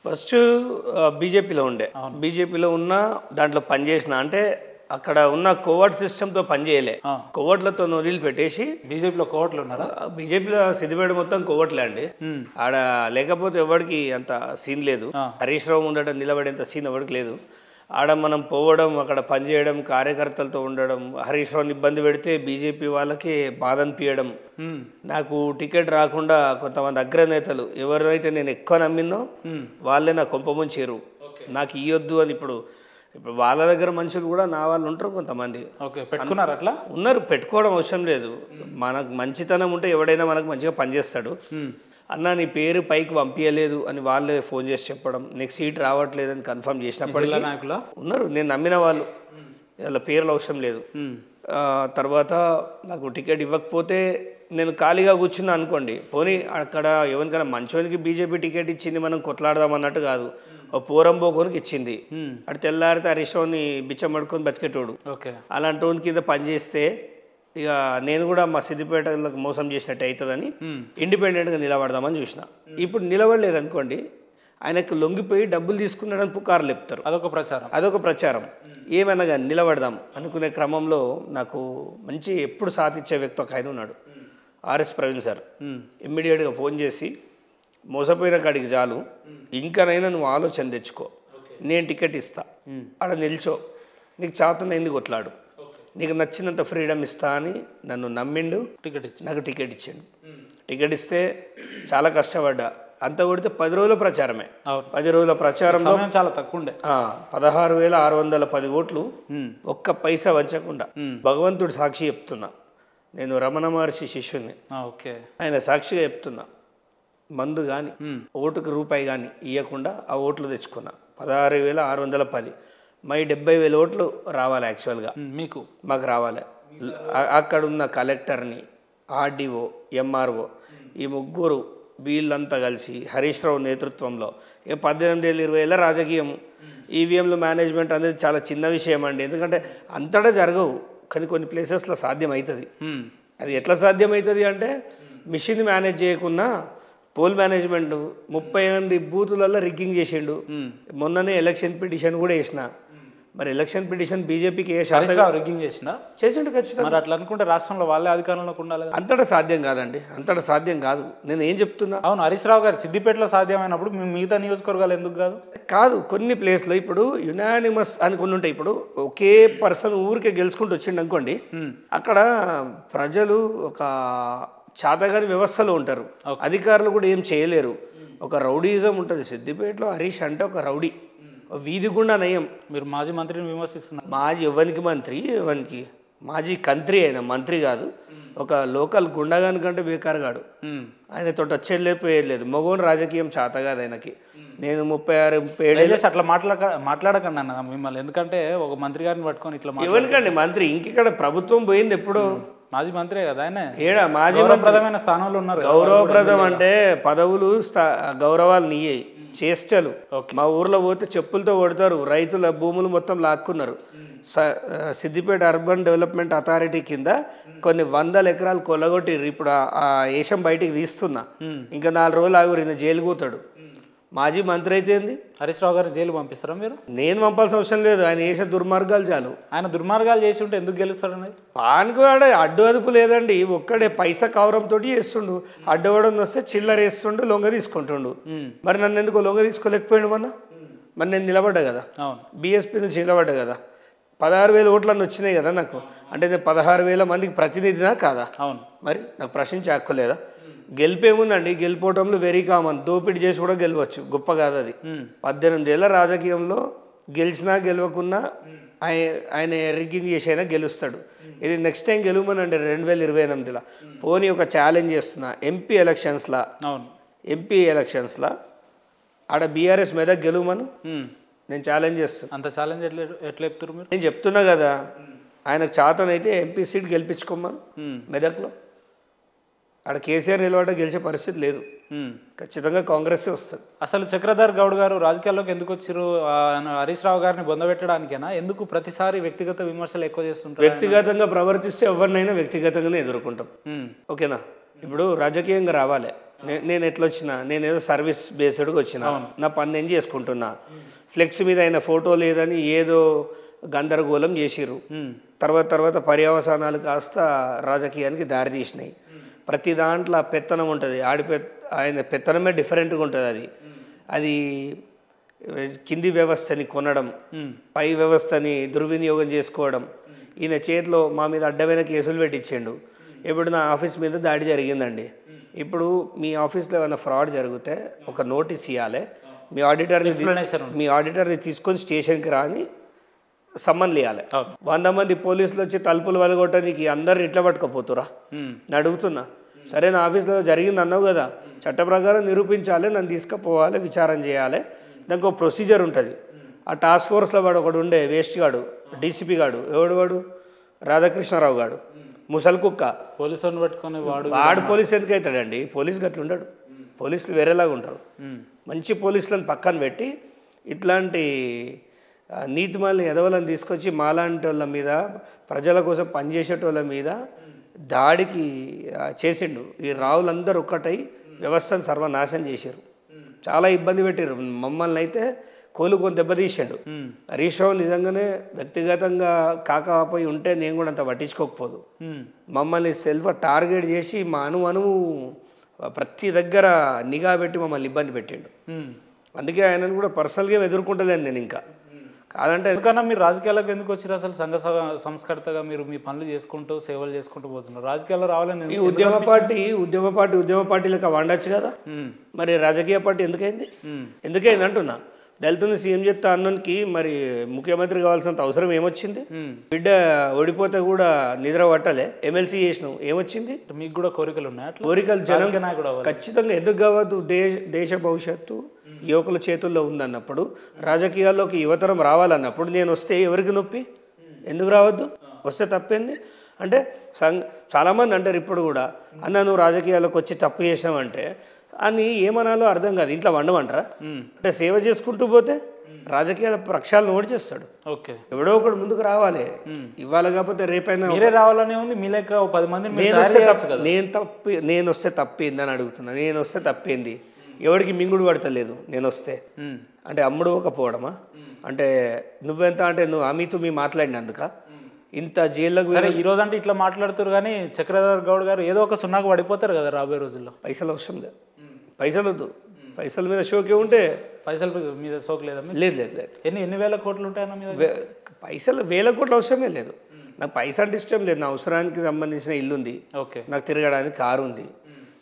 First బీజేపీలో ఉండే. బీజేపీలో ఉన్న దాంట్లో పనిచేసిన అంటే అక్కడ ఉన్న కోవర్ట్ సిస్టమ్తో పనిచేయలే. కోవర్ట్లతో వదిలి పెట్టేసి బీజేపీలో కోవర్ట్లు ఉన్నారా? బీజేపీలో సిద్దిపేట మొత్తం కోవర్ట్లే అండి. ఆడ లేకపోతే ఎవరికి అంత సీన్ లేదు. హరీష్ రావు ముందట నిలబడేంత సీన్ ఎవరికి లేదు. ఆడ మనం పోవడం, అక్కడ పనిచేయడం, కార్యకర్తలతో ఉండడం, హరీష్ రావుని ఇబ్బంది పెడితే బీజేపీ వాళ్ళకి బాధ అనిపించడం, నాకు టికెట్ రాకుండా కొంతమంది అగ్రనేతలు ఎవరైతే నేను ఎక్కువ నమ్మినో వాళ్ళే నా కొంప ముంచేరు, నాకు ఇయ్యొద్దు అని. ఇప్పుడు వాళ్ళ దగ్గర మనుషులు కూడా నా వాళ్ళు ఉంటారు కొంతమంది. పెట్టుకున్నారు, అట్లా ఉన్నారు. పెట్టుకోవడం అవసరం లేదు. మనకు మంచితనం ఉంటే ఎవడైనా మనకు మంచిగా పనిచేస్తాడు. అన్న నీ పేరు పైకి పంపించలేదు అని వాళ్ళే ఫోన్ చేసి చెప్పడం, నెక్స్ట్ సీట్ రావట్లేదని కన్ఫర్మ్ చేసినప్పటికీ ఉన్నారు. నేను నమ్మిన వాళ్ళు, వాళ్ళ పేర్లు అవసరం లేదు. తర్వాత నాకు టికెట్ ఇవ్వకపోతే నేను ఖాళీగా కూర్చున్నా అనుకోండి, పోనీ అక్కడ ఎవరికైనా మంచోనికి బీజేపీ టికెట్ ఇచ్చింది, మనం కొట్లాడదాం అన్నట్టు కాదు. ఓ పూరం పోకోనికి ఇచ్చింది, అటు తెల్లారితే హరీష్ రావుని బిచ్చం పడుకొని బతికేటోడు. అలాంటి వాని కింద పనిచేస్తే ఇక నేను కూడా మా సిద్దిపేటలకు మోసం చేసినట్టు అవుతుందని ఇండిపెండెంట్గా నిలబడదామని చూసిన. ఇప్పుడు నిలబడలేదు అనుకోండి, ఆయనకు లొంగిపోయి డబ్బులు తీసుకున్నాడని పుకార్లు చెప్తారు. అదొక ప్రచారం. ఏమైనా కానీ నిలబడదాం అనుకునే క్రమంలో నాకు మంచి ఎప్పుడు సాధించే వ్యక్తి ఒక ఆయన ఉన్నాడు, ఆర్ఎస్ ప్రవీణ్ సార్. ఇమ్మీడియట్గా ఫోన్ చేసి, మోసపోయిన కాడికి చాలు, ఇంకనైనా నువ్వు ఆలోచన తెచ్చుకో, నేను టికెట్ ఇస్తా, ఆడ నిల్చో, నీకు చాతనైంది కొట్లాడు, నీకు నచ్చినంత ఫ్రీడమ్ ఇస్తా అని నన్ను నమ్మిండు. నాకు టికెట్ ఇచ్చాడు. టికెట్ ఇస్తే చాలా కష్టపడ్డా. అంత కొడితే 10 రోజుల ప్రచారమే. 10 రోజుల ప్రచారంలో చాలా తక్కువ ఉండే. 16,610 ఓట్లు, ఒక్క పైసా వంచకుండా. భగవంతుడు సాక్షి చెప్తున్నా, నేను రమణ మహర్షి శిష్యుని. ఆయన సాక్షిగా చెప్తున్నా, మందు కానీ ఓటుకు రూపాయి కానీ ఇవ్వకుండా ఆ ఓట్లు తెచ్చుకున్నా. 16,610. మై 70,000 ఓట్లు రావాలి. యాక్చువల్గా మాకు రావాలి. అక్కడున్న కలెక్టర్ని, ఆర్డీఓ, ఎంఆర్ఓ, ఈ ముగ్గురు వీళ్ళంతా కలిసి హరీష్ రావు నేతృత్వంలో 18 ఏళ్ళు 20 ఏళ్ళ రాజకీయం. ఈవీఎంలు మేనేజ్మెంట్ అనేది చాలా చిన్న విషయం అండి. ఎందుకంటే అంతటా జరగవు, కానీ కొన్ని ప్లేసెస్లో సాధ్యం అవుతుంది. అది ఎట్లా సాధ్యం అవుతుంది అంటే, మిషన్ మేనేజ్ చేయకున్నా పోల్ మేనేజ్మెంట్ 38 బూతులలో రిగ్గింగ్ చేసిండు. మొన్ననే ఎలక్షన్ పిటిషన్ కూడా వేసిన. మరి ఎలక్షన్ పిటిషన్ బీజేపీకి రిగ్గింగ్ చేసిండు ఖచ్చితంగా. అట్లా అనుకుంటే రాష్ట్రంలో వాళ్ళే అధికారంలోకి ఉండాలి. అంతటా సాధ్యం కాదండి, అంతటా సాధ్యం కాదు. నేను ఏం చెప్తున్నా, అవును, హరీష్ రావు గారు సిద్దిపేటలో సాధ్యమైనప్పుడు మిగతా నియోజకవర్గాలు ఎందుకు కాదు? కొన్ని ప్లేస్లో ఇప్పుడు యునానిమస్ అని కొన్ని ఉంటాయి. ఇప్పుడు ఒకే పర్సన్ ఊరికే గెలుచుకుంటూ వచ్చిండు అనుకోండి, అక్కడ ప్రజలు ఒక చాతగాని వ్యవస్థలో ఉంటారు, అధికారులు కూడా ఏం చేయలేరు. ఒక రౌడీయిజం ఉంటుంది సిద్దిపేటలో. హరీష్ అంటే ఒక రౌడీ, వీధి గుండా నయం. మీరు మాజీ మంత్రిని విమర్శిస్తున్నారు. మాజీ ఎవరికి మంత్రి, ఎవరికి మాజీ కంత్రి, అయినా మంత్రి కాదు. ఒక లోకల్ గుండగాని కంటే బేకారుగాడు. ఆయనతో వచ్చేది లేదు, పోయేది లేదు. మగోని రాజకీయం చేత కాదు ఆయనకి. నేను 36-37 అట్లా మాట్లాడకండి అన్న మిమ్మల్ని. ఎందుకంటే ఒక మంత్రి గారిని పట్టుకొని ఇట్లా ఎవరికండి మంత్రి? ఇంకెక్కడ ప్రభుత్వం పోయింది ఎప్పుడో. మాజీ మంత్రే కదా ఆయన. ఏడా మాజీ గౌరవప్రదమైన స్థానంలో ఉన్నారు. గౌరవప్రదం అంటే పదవులు, గౌరవాలు నీయే చేష్టలు. మా ఊర్లో పోతే చెప్పులతో కొడతారు. రైతుల భూములు మొత్తం లాక్కున్నారు. సిద్దిపేట అర్బన్ డెవలప్మెంట్ అథారిటీ కింద కొన్ని 100 ఎకరాలు కొల్లగొట్టిర్రు. ఇప్పుడు ఆ ఏషం బయటికి తీస్తున్నా. ఇంకా 4 రోజులు ఆగురు, ఈయన జైలు పోతాడు. మాజీ మంత్రి అయితే ఏంది? హరీష్ రావు గారిని జైలు పంపిస్తారా మీరు? నేను పంపాల్సిన అవసరం లేదు, ఆయన చేసే దుర్మార్గాలు చాలు. ఆయన దుర్మార్గాలు చేసి ఉంటే ఎందుకు గెలుస్తాడని? పానికి వాడే అడ్డు అదుపు లేదండి. ఒక్కడే పైసా కవరంతో చేస్తుండు. అడ్డవడం వస్తే చిల్లర వేస్తుండు, లొంగ తీసుకుంటుండు. మరి నన్ను ఎందుకు లొంగ తీసుకోలేకపోయాడు మొన్న? మరి నేను నిలబడ్డా కదా, బీఎస్పీ నుంచి నిలబడ్డా కదా. 16,000 ఓట్లన్నీ వచ్చినాయి కదా నాకు. అంటే నేను 16,000 మందికి ప్రతినిధినా కాదా? అవును. మరి నాకు ప్రశ్నించే హక్కు లేదా? గెలిపేముందండి, గెలిపోవటంలో వెరీ కామన్. దోపిడీ చేసి కూడా గెలవచ్చు, గొప్ప కాదు అది. 18 ఏళ్ళ రాజకీయంలో గెలిచినా గెలవకున్నా ఆయన రిగ్గింగ్ చేసి అయినా గెలుస్తాడు. ఇది నెక్స్ట్ టైం గెలవమనండి 2028లో. పోనీ ఒక ఛాలెంజ్ చేస్తున్నా, ఎంపీ ఎలక్షన్స్లో ఆడ బీఆర్ఎస్ మీద గెలవమను, నేను ఛాలెంజ్ చేస్తాను. అంత ఛాలెంజ్ ఎట్లా చెప్తారు మీరు? నేను చెప్తున్నా కదా, ఆయనకు చాతనైతే ఎంపీ సీట్ గెలిపించుకోమను మెదక్లో. ఆడ కేసీఆర్ నిలబడ్డ గెలిచే పరిస్థితి లేదు. ఖచ్చితంగా కాంగ్రెస్ వస్తుంది. అసలు చక్రధర్ గౌడ్ గారు రాజకీయాల్లోకి ఎందుకు వచ్చారు? హరీష్ రావు గారిని బొందబెట్టడానికేనా? ఎందుకు ప్రతిసారి వ్యక్తిగత విమర్శలు ఎక్కువ చేస్తుంటారు? వ్యక్తిగతంగా ప్రవర్తిస్తే ఎవరినైనా వ్యక్తిగతంగానే ఎదుర్కొంటాం. ఓకేనా? ఇప్పుడు రాజకీయంగా రావాలి, నేను ఎట్లా వచ్చినా నేను ఏదో సర్వీస్ బేస్డ్గా వచ్చిన నా పని నేను చేసుకుంటున్నా. ఫ్లెక్స్ మీద అయిన ఫోటో లేదని ఏదో గందరగోళం చేసిర్రు. తర్వాత పర్యవసానాలు కాస్త రాజకీయానికి దారి తీసినాయి. ప్రతి దాంట్లో పెత్తనం ఉంటుంది. ఆయన పెత్తనమే డిఫరెంట్గా ఉంటుంది. అది కింది వ్యవస్థని కొనడం, పై వ్యవస్థని దుర్వినియోగం చేసుకోవడం. ఈయన చేతిలో మా మీద అడ్డమైన కేసులు పెట్టించిండు. ఇప్పుడు నా ఆఫీస్ మీద దాడి జరిగిందండి. ఇప్పుడు మీ ఆఫీస్లో ఏమైనా ఫ్రాడ్ జరిగితే ఒక నోటీస్ ఇవ్వాలి, మీ ఆడిటర్ని తీసుకొని స్టేషన్కి రాని సమ్మన్లు ఇవ్వాలి. 100 మంది పోలీసులు వచ్చి తలుపులు వెలగొట్టడానికి అందరిని ఇట్లా పట్టుకపోతురా నేను అడుగుతున్నా. సరే నా ఆఫీస్లో జరిగింది అన్నావు కదా, చట్ట ప్రకారం నిరూపించాలి, నన్ను తీసుకుపోవాలి, విచారణ చేయాలి. దానికి ఒక ప్రొసీజర్ ఉంటుంది. ఆ టాస్క్ ఫోర్స్లో వాడు ఒకడు ఉండే వేస్ట్ గాడు, డీసీపీ గాడు, వాడు రాధాకృష్ణరావు గాడు, ముసలి కుక్క. పోలీసులను పట్టుకొని వాడు పోలీసు ఎందుకు అవుతాడండి? పోలీసు గట్ల ఉండడు. పోలీసులు వేరేలాగా ఉంటారు. మంచి పోలీసులను పక్కన పెట్టి ఇట్లాంటి నీతిమాలని ఎదవలను తీసుకొచ్చి మాలాంటి వాళ్ళ మీద, ప్రజల కోసం పనిచేసేటోళ్ళ మీద దాడికి చేసిండు. ఈ రావులందరూ ఒక్కటై వ్యవస్థను సర్వనాశనం చేశారు. చాలా ఇబ్బంది పెట్టారు మమ్మల్ని. అయితే కోలుకొని దెబ్బతీసాడు. హరీష్ రావు నిజంగానే వ్యక్తిగతంగా కాకపోయి ఉంటే నేను కూడా అంత పట్టించుకోకపోదు. మమ్మల్ని సెల్ఫ్ టార్గెట్ చేసి మా అణువు ప్రతి దగ్గర నిఘా పెట్టి మమ్మల్ని ఇబ్బంది పెట్టిండు. అందుకే ఆయనను కూడా పర్సనల్గా ఎదుర్కొంటలేను నేను. ఇంకా కాదంటే ఎందుకన్నా మీరు రాజకీయాలకు ఎందుకు వచ్చారు? అసలు సంఘ సంస్కర్తగా మీరు మీ పనులు చేసుకుంటూ సేవలు చేసుకుంటూ పోతున్నారు. రాజకీయాల్లో రావాలని ఈ ఉద్యమ పార్టీలకు వండొచ్చు కదా. మరి రాజకీయ పార్టీ ఎందుకైంది అంటున్నా. దళితుని సీఎం చేస్తా అన్నకి మరి ముఖ్యమంత్రి కావాల్సినంత అవసరం ఏమొచ్చింది? బిడ్డ ఓడిపోతే కూడా నిద్ర పట్టలే, ఎమ్మెల్సీ చేసినావు, ఏమొచ్చింది? మీకు కూడా కోరికలు ఉన్నాయి? కోరికలు జనం ఖచ్చితంగా ఎందుకు కావద్దు? దేశ భవిష్యత్తు యువకుల చేతుల్లో ఉందన్నప్పుడు, రాజకీయాల్లోకి యువతరం రావాలన్నప్పుడు నేను వస్తే ఎవరికి నొప్పి? ఎందుకు రావద్దు? వస్తే తప్పేంది? అంటే చాలామంది అంటారు ఇప్పుడు కూడా, అన్న నువ్వు రాజకీయాల్లోకి వచ్చి తప్పు చేసావంటే అని ఏమనాలో అర్థం కాదు. ఇంట్లో వండమంటారా? అంటే సేవ చేసుకుంటూ పోతే రాజకీయాల ప్రక్షాళన ఓడి చేస్తాడు. ఓకే, ఎవడో ఒకడు ముందుకు రావాలి. ఇవాళ కాకపోతే రేపైనా మీరే రావాలనే ఉంది. మీ లెక్క 10 మంది నేను వస్తే తప్పేంది అని అడుగుతున్నా. నేను వస్తే తప్పేంది? ఎవడికి మింగుడు పడతలేదు నేను వస్తే. అంటే అమ్ముడు పోవడమా? అంటే నువ్వెంత అంటే నువ్వు అమితు మీ మాట్లాడినందుక ఇంత జైల్లోకి ఈ రోజు అంటే ఇట్లా మాట్లాడుతారు. కానీ చక్రధర్ గౌడ్ గారు ఏదో ఒక సున్నాకు పడిపోతారు కదా రాబోయే రోజుల్లో. పైసలు అవసరం లేదు, పైసలు వద్దు. పైసల మీద షోకే ఉంటే పైసల మీద షోక్ లేదా? లేదు లేదు లేదు. ఎన్ని వేల కోట్లు ఉంటాయన్న మీద? పైసలు వేల కోట్లు అవసరమే లేదు. నాకు పైసా అంటే ఇష్టం లేదు. నా అవసరానికి సంబంధించిన ఇల్లు ఉంది, ఓకే, నాకు తిరగడానికి కారు ఉంది,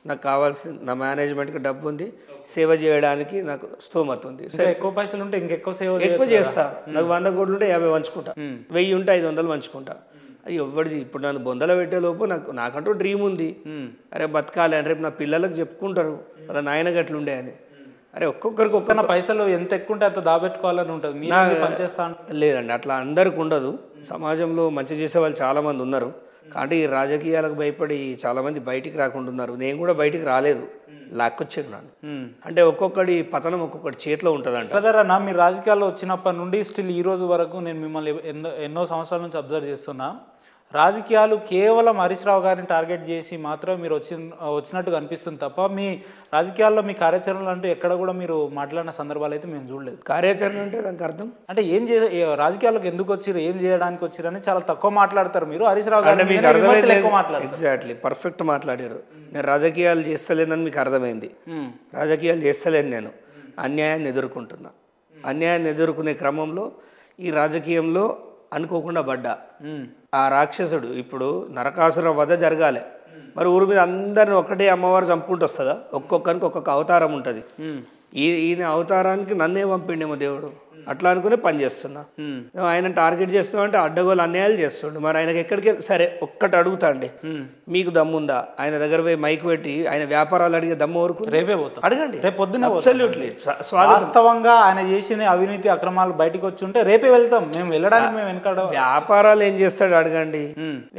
నాకు కావాల్సిన నా మేనేజ్మెంట్కి డబ్బు ఉంది, సేవ చేయడానికి నాకు స్తోమత ఉంది. ఎక్కువ పైసలు ఉంటే ఇంకెక్కువ సేవ ఎక్కువ చేస్తా. నాకు 100 కోట్లు ఉంటే 50 పంచుకుంటా, 1000 ఉంటే 500 పంచుకుంటా. అది ఎవరిది? ఇప్పుడు నన్ను బొందలో పెట్టేలోపు నాకంటూ డ్రీమ్ ఉంది. అరే బతకాలి అని రేపు నా పిల్లలకు చెప్పుకుంటారు అలా నాయన గట్లుండే అని. అరే ఒక్కొక్కరికి ఒక్క పైసలు ఎంత ఎక్కువ ఉంటే అంత దాబెట్టుకోవాలని ఉంటుంది. మీరు పనిచేస్తా లేదండి, అట్లా అందరికి ఉండదు. సమాజంలో మంచి చేసే వాళ్ళు చాలామంది ఉన్నారు. కాబట్టి ఈ రాజకీయాలకు భయపడి చాలామంది బయటికి రాకుండా ఉన్నారు. నేను కూడా బయటికి రాలేదు, లాక్కొచ్చేది నాను. అంటే ఒక్కొక్కడి పతనం ఒక్కొక్కటి చేతిలో ఉంటుందంట. బ్రదర్, మీరు రాజకీయాల్లో వచ్చినప్పటి నుండి స్టిల్ ఈ రోజు వరకు నేను మిమ్మల్ని ఎన్నో సంవత్సరాల నుంచి అబ్జర్వ్ చేస్తున్నా. రాజకీయాలు కేవలం హరీష్ రావు గారిని టార్గెట్ చేసి మాత్రం మీరు వచ్చినట్టుగా అనిపిస్తుంది తప్ప మీ రాజకీయాల్లో మీ కార్యాచరణలు అంటూ ఎక్కడ కూడా మీరు మాట్లాడిన సందర్భాలు అయితే మేము చూడలేదు. కార్యాచరణ అంటే దానికి అర్థం అంటే రాజకీయాల్లోకి ఎందుకు వచ్చారు, ఏం చేయడానికి వచ్చారని చాలా తక్కువ మాట్లాడతారు మీరు. హరీష్ రావు గారు ఎక్కువ మాట్లాడారు. ఎగ్జాక్ట్లీ, పర్ఫెక్ట్ మాట్లాడారు. నేను రాజకీయాలు చేస్తలేనని మీకు అర్థమైంది. రాజకీయాలు చేస్తలేను, నేను అన్యాయాన్ని ఎదుర్కొంటున్నా. అన్యాయాన్ని ఎదుర్కొనే క్రమంలో ఈ రాజకీయంలో అనుకోకుండా పడ్డా. ఆ రాక్షసుడు ఇప్పుడు నరకాసుర వధ జరగాలి. మరి ఊరి మీద అందరిని ఒకటే అమ్మవారు చంపుకుంటూ వస్తుందా? ఒక్కొక్కరికి ఒక్కొక్క అవతారం ఉంటుంది. ఈయన అవతారానికి నన్నే పంపిండేమో దేవుడు, అట్లా అనుకునే పని చేస్తున్నా. ఆయన టార్గెట్ చేస్తున్నా అంటే అడ్డగోలు అన్యాయాలు చేస్తుండు. మరి ఆయనకి ఎక్కడికి సరే ఒక్కటి అడుగుతా అండి, మీకు దమ్ముందా? ఆయన దగ్గర పోయి మైక్ పెట్టి ఆయన వ్యాపారాలు అడిగే దమ్ము వరకు రేపే పోతా, అడగండి. రేపు పొద్దున్న అబ్సల్యూట్లీ వాస్తవంగా ఆయన చేసిన అవినీతి అక్రమాలు బయటకు వచ్చి ఉంటే రేపే వెళ్తాం. మేము వెళ్ళడానికి మేము వెనకాడ. వ్యాపారాలు ఏం చేస్తాడు అడగండి.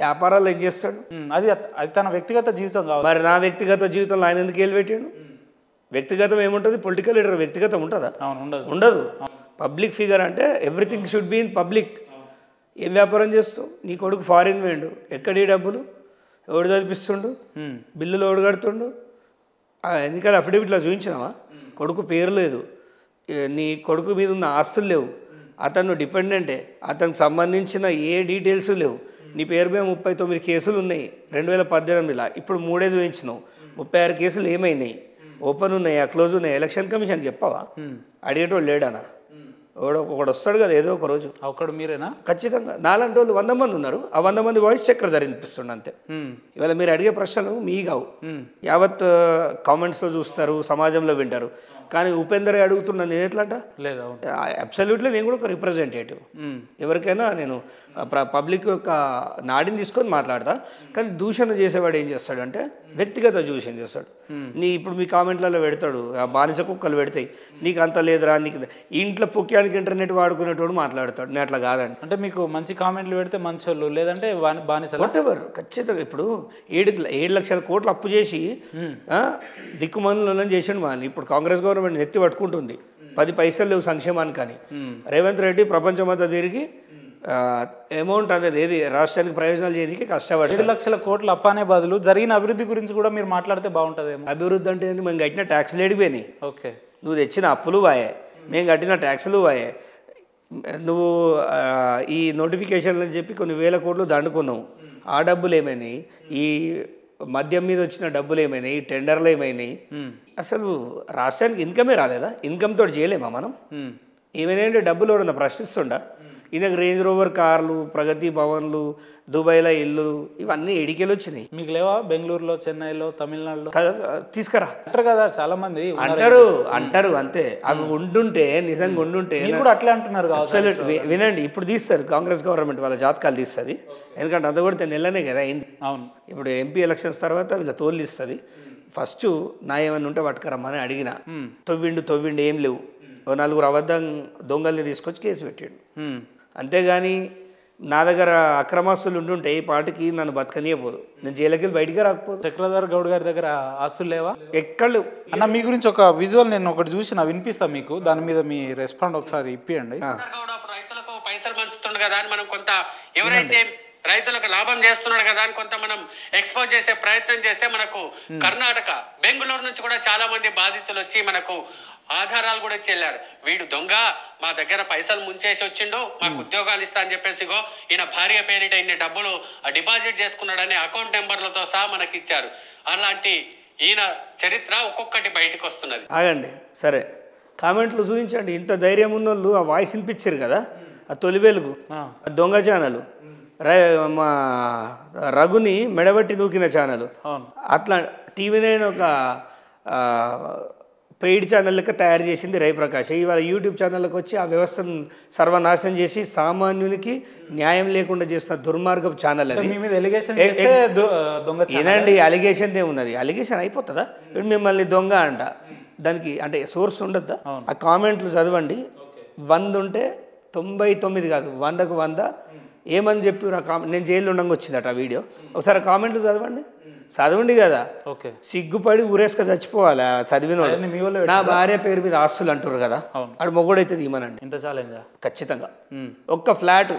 వ్యాపారాలు ఏం చేస్తాడు? అది తన వ్యక్తిగత జీవితం కావాలి. మరి నా వ్యక్తిగత జీవితంలో ఆయన ఎందుకు ఏలు పెట్టాడు? వ్యక్తిగతం ఏముంటుంది? పొలిటికల్ లీడర్ వ్యక్తిగతం ఉంటుందా? ఉండదు. పబ్లిక్ ఫిగర్ అంటే everything should be in public. ఏం వ్యాపారం చేస్తావు? నీ కొడుకు ఫారిన్ వేయండు, ఎక్కడి డబ్బులు ఎవడు చదివిస్తుండు, బిల్లులు ఎవడు కడుతుండు, ఎన్నికల అఫిడవిట్లో చూపించినావా? కొడుకు పేరు లేదు, నీ కొడుకు మీద ఉన్న ఆస్తులు లేవు, అతను డిపెండెంటే, అతనికి సంబంధించిన ఏ డీటెయిల్స్ లేవు. నీ పేరు మీద 39 కేసులు ఉన్నాయి 2018లో. ఇప్పుడు 3 చూపించినావు, 36 కేసులు ఏమైనాయి? ఓపెన్ ఉన్నాయా, క్లోజ్ ఉన్నాయా? ఎలక్షన్ కమిషన్ చెప్పవా? అడిగేటోళ్ళు లేడనా? ఒకడు వస్తాడు కదా ఏదో ఒక రోజు. ఒకడు మీరేనా? ఖచ్చితంగా. నాలాంటి వాళ్ళు 100 మంది ఉన్నారు. ఆ 100 మంది వాయిస్ చక్కెర ధరిపిస్తుండ అంతే. ఇవాళ మీరు అడిగే ప్రశ్నలు మీ కావు, యావత్ కామెంట్స్లో చూస్తారు, సమాజంలో వింటారు. కానీ ఉపేందర్ అడుగుతున్నా నేను ఎట్లంట? లేదు, అబ్సల్యూట్లీ నేను కూడా ఒక రిప్రజెంటేటివ్. ఎవరికైనా నేను పబ్లిక్ యొక్క నాడిని తీసుకొని మాట్లాడతా. కానీ దూషణ చేసేవాడు ఏం చేస్తాడంటే వ్యక్తిగత దూషణ చేస్తాడు. ఇప్పుడు మీ కామెంట్లలో పెడతాడు, ఆ బానిస కుక్కలు పెడతాయి, నీకు అంత లేదురా, నీకు ఇంట్లో పుక్యానికి ఇంటర్నెట్ వాడుకునేటోడు మాట్లాడతాడు. నేను అట్లా కాదండి. అంటే మీకు మంచి కామెంట్లు పెడితే మంచోళ్ళు, లేదంటే బానిస వాటెవర్. ఖచ్చితంగా ఇప్పుడు 7 లక్షల కోట్లు అప్పు చేసి దిక్కుమందులను చేసాడు వాళ్ళు. ఇప్పుడు కాంగ్రెస్ గవర్నమెంట్ ఎత్తి పట్టుకుంటుంది, 10 పైసలు లేవు సంక్షేమానికి. కానీ రేవంత్ రెడ్డి ప్రపంచమంతా తిరిగి అమౌంట్ అనేది ఏది రాష్ట్రానికి ప్రయోజనాలు చేయడానికి కష్టపడి 7 లక్షల కోట్ల అప్పానే బదులు జరిగిన అభివృద్ధి గురించి కూడా మీరు మాట్లాడితే బాగుంటుందేమో. అభివృద్ధి అంటే మేము కట్టిన ట్యాక్స్లు ఏడిపోయినాయి. ఓకే, నువ్వు తెచ్చిన అప్పులు వాయే, మేము కట్టిన ట్యాక్సులు వాయే. నువ్వు ఈ నోటిఫికేషన్లు అని చెప్పి కొన్ని వేల కోట్లు దండుకున్నావు, ఆ డబ్బులు ఏమైనాయి? ఈ మద్యం మీద వచ్చిన డబ్బులు ఏమైనాయి? టెండర్లు ఏమైనాయి? అసలు రాష్ట్రానికి ఇన్కమే రాలేదా? ఇన్కమ్ తోటి చేయలేమా మనం? ఏమైనా డబ్బులు ఎవరన్నా ప్రశ్నిస్తుండా? ఈయనకు రేంజ్ రోవర్ కార్లు, ప్రగతి భవన్లు, దుబాయ్లో ఇల్లు, ఇవన్నీ ఎడికెళ్ళి వచ్చినాయి. మీకు లేవా? బెంగళూరులో, చెన్నైలో, తమిళనాడులో తీసుకురా అంటారు కదా చాలా మంది. అంటారు అంతే. అవి ఉండుంటే, నిజంగా ఉండుంటే కూడా అట్లే అంటున్నారు. వినండి, ఇప్పుడు తీస్తారు కాంగ్రెస్ గవర్నమెంట్ వాళ్ళ జాతకాలు తీస్తుంది. ఎందుకంటే అంత కూడా నెలనే కదా అయింది. అవును, ఇప్పుడు ఎంపీ ఎలక్షన్స్ తర్వాత వీళ్ళ తోలు తీస్తుంది. ఫస్ట్ నా ఏమన్నా ఉంటే పట్టుకరమ్మని అడిగిన, తొవ్విండు ఏం లేవు. 4 అబద్ధం దొంగల్ని తీసుకొచ్చి కేసు పెట్టాడు. అంతేగాని నా దగ్గర అక్రమాస్తులు ఉంటుంటే ఈ పాటికి నన్ను బతకనియపోదు, నేను జైలుకి వెళ్ళి బయటికి రాకపోదు. చక్రధర్ గౌడ్ గారి దగ్గర ఆస్తులు లేవా? ఎక్కడ అన్న మీ గురించి ఒక విజువల్ నేను ఒకటి చూసిన, వినిపిస్తా మీకు, దాని మీద మీ రెస్పాండ్ ఒకసారి ఇప్పియండి. రైతులకు పైసలు పంచుతుండు కదా అని మనం కొంత, ఎవరైతే రైతులకు లాభం చేస్తున్నాడు కదా అని కొంత మనం ఎక్స్పోజ్ చేసే ప్రయత్నం చేస్తే మనకు కర్ణాటక బెంగళూరు నుంచి కూడా చాలా మంది బాధితులు వచ్చి మనకు ఆధారాలు కూడా చెల్లారు. వీడు దొంగ, మా దగ్గర పైసలు ముంచేసి వచ్చిండు, మాకు ఉద్యోగాలు ఇస్తా అని చెప్పేసి ఈయన భార్య పేరిట ఇన్ని డబ్బులు డిపాజిట్ చేసుకున్నాడని అకౌంట్ నెంబర్లతో సహా మనకి ఇచ్చారు. అలాంటి ఈయన చరిత్ర ఒక్కొక్కటి బయటకు వస్తున్నది. ఆగండి, సరే కామెంట్లు చూపించండి. ఇంత ధైర్యం ఉన్న వాళ్ళు ఆ వాయిస్ వినిపించారు కదా, ఆ తొలి వెలుగు దొంగ ఛానల్, మా రఘుని మెడబట్టి దూకిన ఛానల్, అట్లా TV9 ఒక పెయిడ్ ఛానల్ లెక్క తయారు చేసింది రవిప్రకాష్. ఇవాళ యూట్యూబ్ ఛానల్కి వచ్చి ఆ వ్యవస్థను సర్వనాశనం చేసి సామాన్యునికి న్యాయం లేకుండా చేస్తున్న దుర్మార్గపు ఛానల్ అది. ఏనండి, అలిగేషన్ ఏమున్నది? అలిగేషన్ అయిపోతుందా? మిమ్మల్ని దొంగ అంట, దానికి అంటే సోర్స్ ఉండద్దా? ఆ కామెంట్లు చదవండి. 100 ఉంటే 99 కాదు, 100కు 100 ఏమని చెప్పి నేను జైల్లో ఉండగా వచ్చిందట ఆ వీడియో. ఒకసారి కామెంట్లు చదవండి కదా. ఓకే, సిగ్గుపడి ఊరేసుక చచ్చిపోవాలి చదివినోడు. నా భార్య పేరు మీద ఆస్తులు అంటారు కదా, ఆడు మొగుడైతే ఇమ్మనండి. ఇంత ఛాలెంజ్ ఖచ్చితంగా. ఒక్క ఫ్లాట్,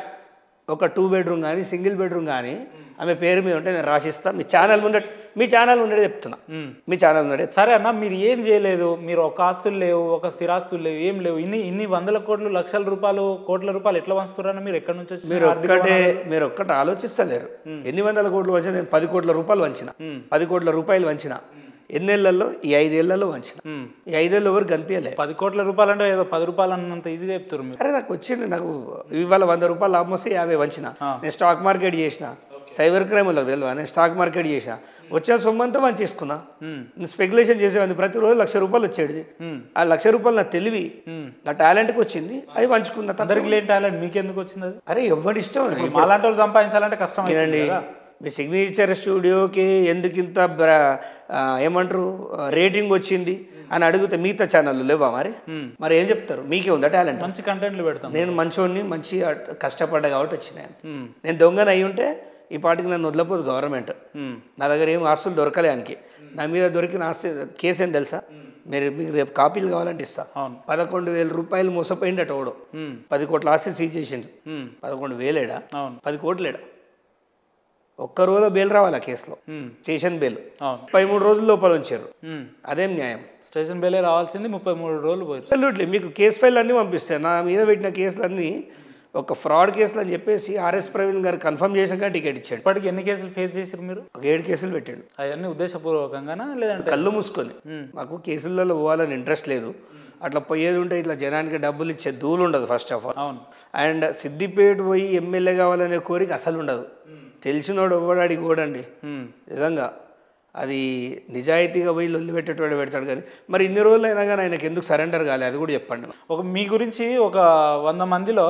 ఒక 2 బెడ్రూమ్ కానీ, సింగిల్ బెడ్రూమ్ కానీ ఆమె పేరు మీద ఉంటే నేను రాసిస్తా. మీ ఛానల్ ఉండేది చెప్తున్నా, మీ ఛానల్ ఉండేది. సరే అన్న, మీరు ఏం చేయలేదు, మీరు ఒక ఆస్తులు లేవు, ఒక స్థిరాస్తులు లేవు, ఏం లేవు, ఇన్ని వందల కోట్లు, లక్షల రూపాయలు, కోట్ల రూపాయలు ఎట్లా వంచుతారన్న? మీరు ఎక్కడి నుంచి వచ్చి మీరు ఒక్కటి ఆలోచిస్తలేరు. ఎన్ని వందల కోట్లు వంచిన? నేను 10 కోట్ల రూపాయలు వంచిన, 10 కోట్ల రూపాయలు వంచిన. ఎన్నేళ్లలో? ఈ 5 ఏళ్లలో వంచిన. ఈ 5 ఏళ్ళు ఎవరు కనిపించలే. 10 కోట్ల రూపాయలు అంటే ఏదో 10 రూపాయలు అన్నంత ఈజీగా చెప్తారు మీరు. అరే నాకు వచ్చింది, నాకు ఇవాళ 100 రూపాయలు లాభం వస్తే 50 వంచిన. నేను స్టాక్ మార్కెట్ చేసిన, సైబర్ క్రైమ్ వాళ్ళకి తెలియదు, నేను స్టాక్ మార్కెట్ చేసిన, వచ్చిన సొమ్మంతా మంచి చేసుకున్నా. నేను స్పెక్యులేషన్ చేసేవాడిని, ప్రతిరోజు 1,00,000 రూపాయలు వచ్చేది. ఆ 1,00,000 రూపాయలు నా తెలివి, నా టాలెంట్కి వచ్చింది, అది పంచుకున్నా. అందరికి లేని టాలెంట్ మీకెందుకు వచ్చింది? అరే ఎవరి ఇష్టం. అలాంటి వాళ్ళు సంపాదించాలంటే కష్టం అండి. మీ సిగ్నేచర్ స్టూడియోకి ఎందుకు ఇంత ఏమంటారు రేటింగ్ వచ్చింది అని అడిగితే మిగతా ఛానళ్ళు లేవా? మరి ఏం చెప్తారు? మీకే ఉందా టాలెంట్? మంచి కంటెంట్లు పెడతాను. నేను మంచోడిని, మంచి కష్టపడ్డా కాబట్టి వచ్చినాయి. నేను దొంగని అయి ఉంటే ఈ పాటికి నన్ను వదిలిపోదు గవర్నమెంట్. నా దగ్గర ఏం ఆస్తులు దొరకలే ఆయనకి. నా మీద దొరికిన ఆస్తి కేసు ఏం తెలుసా? మీకు రేపు కాపీలు కావాలంటే ఇస్తా. 11,000 రూపాయలు మోసపోయిండట ఓడు. 10 కోట్ల ఆస్తి సీజ్ చేసిండు. 11,000 10 కోట్లేడా? ఒక్క రోజులో బెయిల్ రావాలి ఆ కేసులో, స్టేషన్ బెయిల్. 33 రోజుల లోపల ఉంచారు, అదేం న్యాయం? స్టేషన్ బెయిలే రావాల్సింది 33 రోజులు పోయి. అబ్సల్యూట్లీ. మీకు కేసు ఫైల్ అన్నీ పంపిస్తాయి. నా మీద పెట్టిన కేసులన్నీ ఒక ఫ్రాడ్ కేసులు అని చెప్పేసి ఆర్ఎస్ ప్రవీణ్ గారు కన్ఫర్మ్ చేశాక టికెట్ ఇచ్చాడు. ఇప్పటికి ఎన్ని కేసులు ఫేస్ చేశారు మీరు? ఒక 7 కేసులు పెట్టాడు. అవన్నీ ఉద్దేశపూర్వకంగానా లేదంటే కళ్ళు మూసుకొని? మాకు కేసులలో పోవాలని ఇంట్రెస్ట్ లేదు. అట్లా పోయేది ఉంటే ఇట్లా జనానికి డబ్బులు ఇచ్చే దూలు ఉండదు ఫస్ట్ ఆఫ్ ఆల్. అవును. అండ్ సిద్దిపేట పోయి ఎమ్మెల్యే కావాలనే కోరిక అసలు ఉండదు. తెలిసినోడు ఎవడాడికి కూడండి నిజంగా. అది నిజాయితీగా పోయి లొల్లి పెట్టేటోడు పెడతాడు. కానీ మరి ఇన్ని రోజులు అయినా కానీ ఆయనకి ఎందుకు సరెండర్ కాలేదు అది కూడా చెప్పండి. మీ గురించి ఒక 100 మందిలో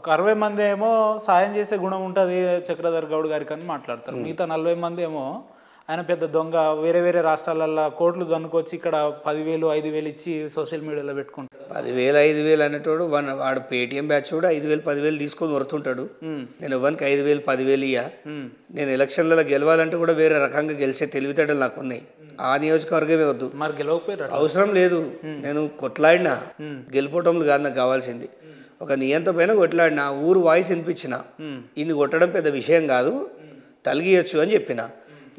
ఒక 60 మంది ఏమో సాయం చేసే గుణం ఉంటుంది చక్రధర్ గౌడ్ గారికి అని మాట్లాడతారు. మిగతా 40 మంది ఏమో ఆయన పెద్ద దొంగ, వేరే వేరే రాష్ట్రాలలో కోట్లు దొనుకొచ్చి ఇక్కడ 10,000 5,000 ఇచ్చి సోషల్ మీడియాలో పెట్టుకుంటాడు. 10,000 5,000 అనేటోడు వాడు పేటిఎం బ్యాచ్ కూడా 5,000 10,000 తీసుకొని వరుతుంటాడు. నేను ఎవరికి 5,000 10,000 ఇయ్యా. నేను ఎలక్షన్లలో గెలవాలంటే కూడా వేరే రకంగా గెలిచే తెలివితేటలు నాకు ఉన్నాయి. ఆ నియోజకవర్గమే వద్దు, మరి గెలవకపోయారు, అవసరం లేదు. నేను కొట్లాడినా, గెలిపోవటంలో కాదు నాకు కావాల్సింది. ఒక నియంత పైన కొట్లాడినా, ఊరు వాయిస్ వినిపించిన, ఇన్ని కొట్టడం పెద్ద విషయం కాదు, తలిగియచ్చు అని చెప్పిన.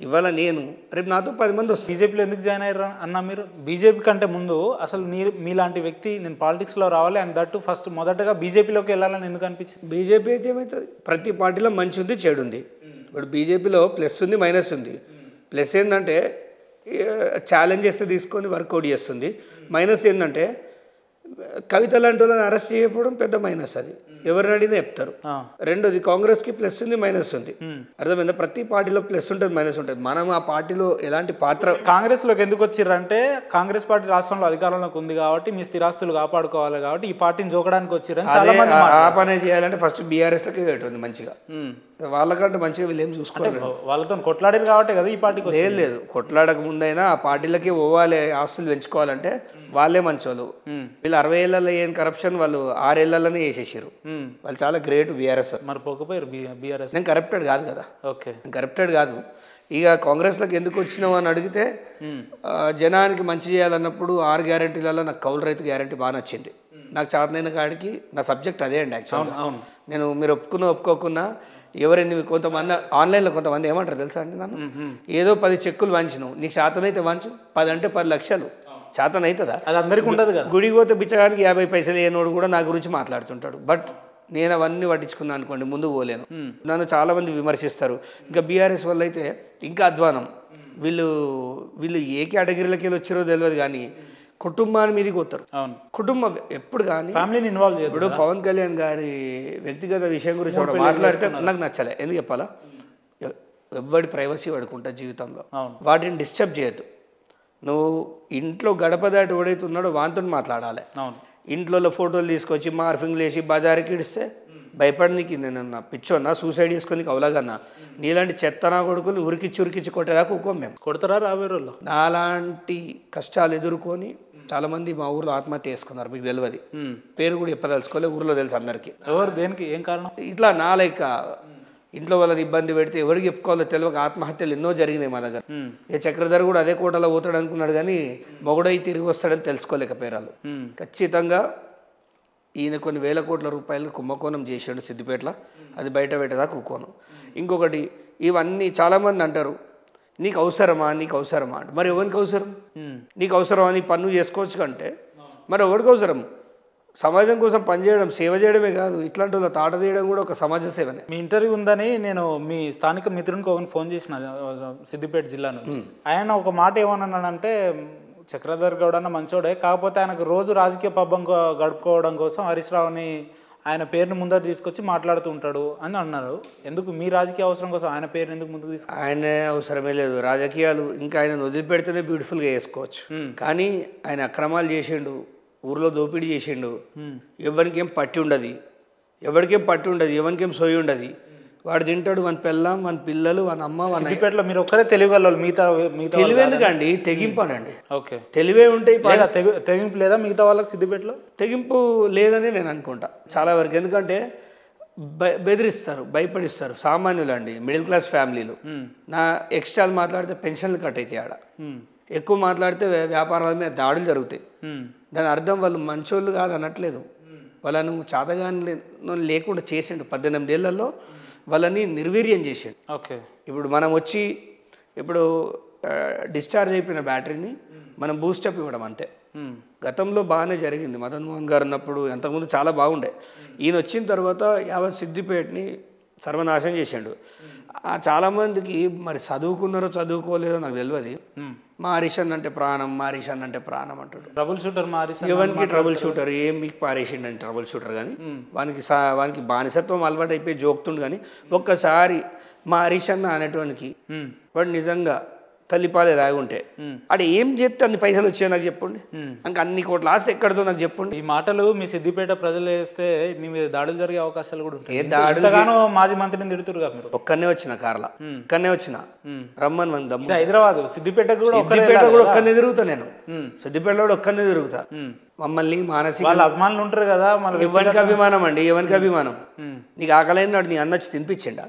ఇవాళ నేను రేపు నాతో 10 మంది వస్తారు. బీజేపీలో ఎందుకు జాయిన్ అయ్యారు అన్న మీరు? బీజేపీ కంటే ముందు అసలు మీలాంటి వ్యక్తి నేను పాలిటిక్స్లో రావాలి అండ్ దట్టు ఫస్ట్ మొదటగా బీజేపీలోకి వెళ్ళాలని ఎందుకు అనిపించింది? బీజేపీ అయితే ఏమవుతుంది, ప్రతి పార్టీలో మంచి ఉంది చెడు ఉంది. ఇప్పుడు బీజేపీలో ప్లస్ ఉంది మైనస్ ఉంది. ప్లస్ ఏంటంటే ఛాలెంజ్ చేస్తే తీసుకొని వర్కౌట్ చేస్తుంది. మైనస్ ఏంటంటే కవిత లాంటి వాళ్ళని అరెస్ట్ చేయకపోవడం పెద్ద మైనస్. అది ఎవరిని అడిగినా చెప్తారు. రెండోది కాంగ్రెస్కి ప్లస్ ఉంది మైనస్ ఉంది. అర్థమైందా? ప్రతి పార్టీలో ప్లస్ ఉంటుంది మైనస్ ఉంటుంది. మనం ఆ పార్టీలో ఎలాంటి పాత్ర. కాంగ్రెస్లోకి ఎందుకు వచ్చిర్రంటే కాంగ్రెస్ పార్టీ రాష్ట్రంలో అధికారంలోకి ఉంది కాబట్టి మీ స్థిరాస్తులు కాపాడుకోవాలి కాబట్టి ఈ పార్టీని జోకడానికి వచ్చిర్రని చాలా మంది. ఆ పనే చేయాలంటే ఫస్ట్ బీఆర్ఎస్లోకి పెట్టింది మంచిగా. వాళ్ళకంటే మంచిగా వీళ్ళు ఏం చూసుకోవాలి, వాళ్ళతో కొట్లాడారు కాబట్టి కదా ఈ పార్టీకి. లేదు కొట్లాడక ముందైనా ఆ పార్టీలకి పోవాలి, ఆస్తులు పెంచుకోవాలంటే వాళ్ళే మంచోళ్ళు. వీళ్ళు 60 ఏళ్లలో ఏం కరప్షన్ వాళ్ళు 6 ఏళ్లలోనే చేసేసారు. వాళ్ళు చాలా గ్రేట్ బీఆర్ఎస్. మరి పోకపోయారు బీఆర్ఎస్? నేను కరప్టెడ్ కాదు కదా. ఓకే, నేను కరప్టెడ్ కాదు. ఇక కాంగ్రెస్లోకి ఎందుకు వచ్చినావు అని అడిగితే జనానికి మంచి చేయాలన్నప్పుడు 6 గ్యారెంటీలలో నాకు కౌలు రైతు గ్యారెంటీ బాగా నచ్చింది. నాకు చేతనైన కాడికి నా సబ్జెక్ట్ అదే అండి యాక్చువల్. అవును, నేను మీరు ఒప్పుకున్నా ఎవరైనా కొంతమంది ఆన్లైన్లో కొంతమంది ఏమంటారు తెలుసా అండి, నన్ను ఏదో 10 చెక్కులు వాంచినావు, నీకు చేతనైతే వాంచు, 10 అంటే 10 లక్షలు చేతనవుతుందా? అది అందరికీ ఉండదు కదా. గుడికి పోతే బిచ్చగానికి 50 పైసలు ఏనోడు కూడా నా గురించి మాట్లాడుతుంటాడు. బట్ నేను అవన్నీ పట్టించుకున్నాను అనుకోండి, ముందుకు పోలేను. నన్ను చాలామంది విమర్శిస్తారు. ఇంకా బీఆర్ఎస్ వల్ల అయితే ఇంకా అధ్వానం. వీళ్ళు ఏ కేటగిరీలకి వెళ్ళి వచ్చారో తెలియదు కానీ కుటుంబాన్ని మీదకి పోతారు. కుటుంబం ఎప్పుడు కానీ ఫ్యామిలీని ఇన్వాల్వ్ చేయరు. ఇప్పుడు పవన్ కళ్యాణ్ గారి వ్యక్తిగత విషయం గురించి మాట్లాడితే నాకు నచ్చలే. ఎందుకు చెప్పాలా? ఎవడి ప్రైవసీ వాడుకుంటా జీవితంలో, వాటిని డిస్టర్బ్ చేయొద్దు. నువ్వు ఇంట్లో గడప దాటి ఎవడైతే ఉన్నాడో వాంతో మాట్లాడాలి. ఇంట్లో ఫోటోలు తీసుకొచ్చి మార్ఫింగ్లు వేసి బజార్కి ఇడిస్తే భయపడనీకి నేను పిచ్చోన్నా, సూసైడ్ చేసుకొని అవలాగన్నా. నీలాంటి చెత్తనా కొడుకులు ఉరికిచ్చి కొట్టేదాకా ఊకోం మేము. కొడతారా రాబోయే రోజుల్లో? నాలాంటి కష్టాలు ఎదుర్కొని చాలామంది మా ఊర్లో ఆత్మహత్య చేసుకున్నారు. మీకు తెలియదు, పేరు కూడా చెప్పదలుచుకోలే, ఊర్లో తెలుసు అందరికీ. ఎవరు, దేనికి, ఏం కారణం? ఇట్లా నా లైక్ ఇంట్లో వాళ్ళని ఇబ్బంది పెడితే ఎవరికి చెప్పుకోవాలో తెలియక ఆత్మహత్యలు ఎన్నో జరిగినాయి మా దగ్గర. ఏ చక్రధర్ కూడా అదే కోటలో పోతాడు అనుకున్నాడు కానీ మొగుడై తిరిగి వస్తాడని తెలుసుకోలేకపోయారు. ఖచ్చితంగా ఈయన కొన్ని వేల కోట్ల రూపాయలు కుంభకోణం చేసాడు సిద్దిపేటలో, అది బయట పెట్టేదాకా ఊకోను. ఇంకొకటి, ఇవన్నీ చాలామంది అంటారు నీకు అవసరమా అంటే, మరి ఎవరికి అవసరం? నీకు అవసరమా, నీ పన్ను చేసుకోవచ్చు కంటే మరి ఎవరికి అవసరం? సమాజం కోసం పనిచేయడం, సేవ చేయడమే కాదు, ఇట్లాంటి వాళ్ళ తాట తీయడం కూడా ఒక సమాజ సేవనే. మీ ఇంటర్వ్యూ ఉందని నేను మీ స్థానిక మిత్రునికి ఒకరిని ఫోన్ చేసిన సిద్దిపేట జిల్లా నుంచి. ఆయన ఒక మాట ఏమన్నాడంటే, చక్రధర్ గౌడ్ అన్న మంచోడే, కాకపోతే ఆయనకు రోజు రాజకీయ పబ్బం గడుపుకోవడం కోసం హరీష్ రావుని ఆయన పేరుని ముందర తీసుకొచ్చి మాట్లాడుతూ ఉంటాడు అని అన్నారు. ఎందుకు మీ రాజకీయ అవసరం కోసం ఆయన పేరుని ఎందుకు ముందుకు తీసుకు? ఆయన అవసరమే లేదు రాజకీయాలు. ఇంకా ఆయన వదిలిపెడితేనే బ్యూటిఫుల్గా వేసుకోవచ్చు. కానీ ఆయన అక్రమాలు చేసిండు, ఊర్లో దోపిడీ చేసిండు. ఎవరికేం పట్టి ఉండదు, ఎవరికేం సోయి ఉండదు. వాడు తింటాడు, మన పిల్లం, మన పిల్లలు, మన అమ్మ. సిద్దిపేటలో మీరు ఒక్కరే తెలియగలరు, మిగతా తెలివేందుకండి, తెగింపానండి. ఓకే, తెలివే ఉంటాయి, తెగింపు లేదా మిగతా వాళ్ళకి? సిద్దిపేటలో తెగింపు లేదని నేను అనుకుంటా చాలా వరకు. ఎందుకంటే బెదిరిస్తారు, భయపడిస్తారు. సామాన్యులు అండి, మిడిల్ క్లాస్ ఫ్యామిలీలు. నా ఎక్స్ట్రా మాట్లాడితే పెన్షన్లు కట్ అవుతాయి, ఆడ ఎక్కువ మాట్లాడితే వ్యాపారాల మీద దాడులు జరుగుతాయి. దాని అర్థం వాళ్ళు మంచోళ్ళు కాదు అనట్లేదు, వాళ్ళను చాతగాని లేకుండా చేసిండు. 18 ఏళ్లలో వాళ్ళని నిర్వీర్యం చేసాడు. ఓకే. ఇప్పుడు మనం వచ్చి ఇప్పుడు డిశ్చార్జ్ అయిపోయిన బ్యాటరీని మనం బూస్టప్ ఇవ్వడం అంతే. గతంలో బాగానే జరిగింది, మదన్ మోహన్ గారు ఉన్నప్పుడు అంతకుముందు చాలా బాగుండే. ఈయన వచ్చిన తర్వాత యావత్ సిద్దిపేటని సర్వనాశనం చేసాడు. చాలామందికి మరి చదువుకున్నారో చదువుకోలేదో నాకు తెలియదు. మా హరీషన్ అంటే ప్రాణం, మా హరీషన్ అంటే ప్రాణం అంటాడు. ట్రబుల్ షూటర్ మా హరీషన్. ఎవరికి ట్రబుల్ షూటర్ ఏం మీకు పారేసిండు అని ట్రబుల్ షూటర్ కానీ వానికి బానిసత్వం అలవాటు అయిపోయి జోక్తుండు. కానీ ఒక్కసారి మా హరీషన్ అనేటువంటి వాడు నిజంగా తల్లిపాలే రాగి ఉంటే అక్కడ ఏం చెప్తే అన్ని పైసలు వచ్చాయి నాకు చెప్పండి. ఇంకా అన్ని కోట్ల ఆస్తి ఎక్కడదో నాకు చెప్పండి. ఈ మాటలు మీ సిద్దిపేట ప్రజలు వేస్తే మీ మీద దాడులు జరిగే అవకాశాలు కూడా ఉంటాయి. ఏ దాడులు? మాజీ మంత్రిని తిడుతురుగా మీరు. ఒక్కనే వచ్చిన కార్లా, ఒక్కనే వచ్చిన రమ్మని మన దమ్ము. హైదరాబాద్ సిద్దిపేట కూడా ఒక్కనే తిరుగుతా నేను. సిద్దిపేటలో కూడా ఒక్కనే తిరుగుతా. మమ్మల్ని మానసిక వాళ్ళ అభిమానులు ఉంటారు కదా, ఎవరికి అభిమానం అండి, ఎవరికి అభిమానం? నీకు ఆకలైన నాడు నీ అన్నచ్చి తినిపించిండా?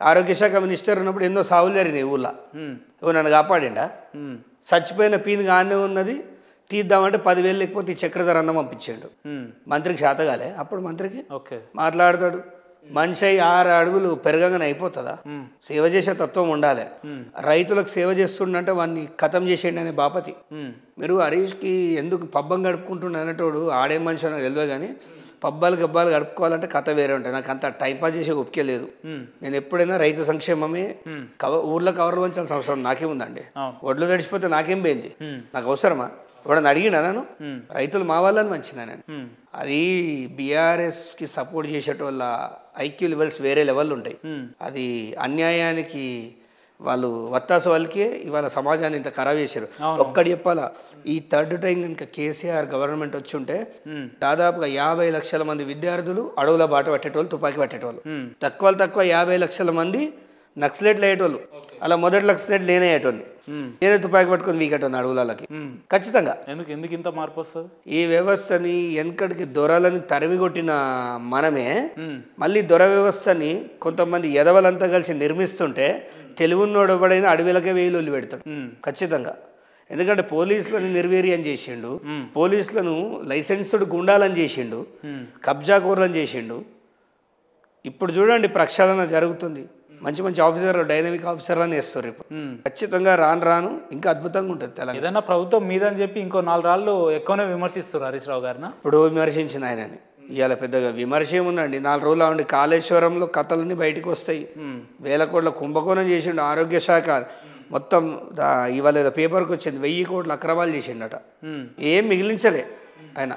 ఆరోగ్య శాఖ మినిస్టర్ ఉన్నప్పుడు ఎన్నో సావులు జరిగినాయి ఊళ్ళో. ఎవరు నన్ను కాపాడిండా? చచ్చిపోయిన పీన్ గానే ఉన్నది తీద్దామంటే 10,000 లేకపోతే ఈ చక్రధర అన్నం పంపించాడు. మంత్రికి శాతగాలే అప్పుడు మంత్రికి. మాట్లాడతాడు మనిషి 6 అడుగులు పెరగగానే అయిపోతుందా? సేవ చేసే తత్వం ఉండాలి. రైతులకు సేవ చేస్తుండంటే వాడిని ఖతం చేసేయండి అనే బాపతి. మీరు హరీష్కి ఎందుకు పబ్బం గడుపుకుంటుండ అనేటోడు ఆడే మనిషి నాకు తెలియదు. కానీ పబ్బాలు గబ్బాలు గడుపుకోవాలంటే కథ వేరే ఉంటాయి. నాకు అంత టైంపాస్ చేసే ఒప్పుకే లేదు. నేను ఎప్పుడైనా రైతు సంక్షేమమే ఊర్లో కవర్లు వంచాల్సిన అవసరం నాకేముందండి? ఒడ్లు తడిచిపోతే నాకేం పోయింది? నాకు అవసరమా? ఎవడన్నా అడిగినా నేను? రైతులు మా వాళ్ళని మంచినా నేను. అది బీఆర్ఎస్కి సపోర్ట్ చేసేటోళ్ళ ఐక్యూ లెవెల్స్ వేరే లెవెల్ ఉంటాయి. అది అన్యాయానికి వాళ్ళు వత్తాస వాళ్ళకే ఇవాళ సమాజాన్ని ఇంత ఖరాబ్ చేశారు. ఒక్కటి చెప్పాలా, ఈ థర్డ్ టైం కనుక కేసీఆర్ గవర్నమెంట్ వచ్చి ఉంటే దాదాపుగా 50 లక్షల మంది విద్యార్థులు అడవుల బాట పట్టేటోళ్ళు, తుపాకీ పట్టేటోళ్ళు. తక్కువ 50 లక్షల మంది నక్సలెట్లు అయ్యేటోళ్ళు. అలా మొదటి నక్సలెట్లు లేనేటోళ్ళు ఏదో తుపాకీ పట్టుకొని వీకటోంది అడవులకి. ఖచ్చితంగా ఎందుకు ఇంత మార్పు వస్తుంది? ఈ వ్యవస్థని వెనకడికి దొరలని తరిమి కొట్టిన మనమే మళ్ళీ దొర వ్యవస్థని కొంతమంది ఎదవలంతా కలిసి నిర్మిస్తుంటే తెలుగున్నోడు ఎవడైనా అడవిలకే వేలు పెడతాడు ఖచ్చితంగా. ఎందుకంటే పోలీసులను నిర్వీర్యం చేసిండు, పోలీసులను లైసెన్స్డ్ గుండాలని చేసిండు, కబ్జా కూరలను చేసిండు. ఇప్పుడు చూడండి ప్రక్షాళన జరుగుతుంది. మంచి ఆఫీసర్, డైనమిక్ ఆఫీసర్ అని వేస్తారు. ఇప్పుడు ఖచ్చితంగా రాను ఇంకా అద్భుతంగా ఉంటుంది తెలంగాణ. ఏదైనా ప్రభుత్వం మీద అని చెప్పి ఇంకో 4 రాళ్ళు ఎక్కువనే విమర్శిస్తారు హరీష్ రావు గారిని. ఇప్పుడు విమర్శించిన ఆయనని ఇవాళ పెద్దగా విమర్శ ఏముందండి? 4 రోజులు ఉండి కాళేశ్వరంలో కథలన్నీ బయటకు వస్తాయి. 1000 కోట్ల కుంభకోణం చేసిండు ఆరోగ్య శాఖ మొత్తం. ఇవాళ ఏదో పేపర్కి వచ్చింది 1000 కోట్ల అక్రమాలు చేసిండట. ఏం మిగిలించలే ఆయన.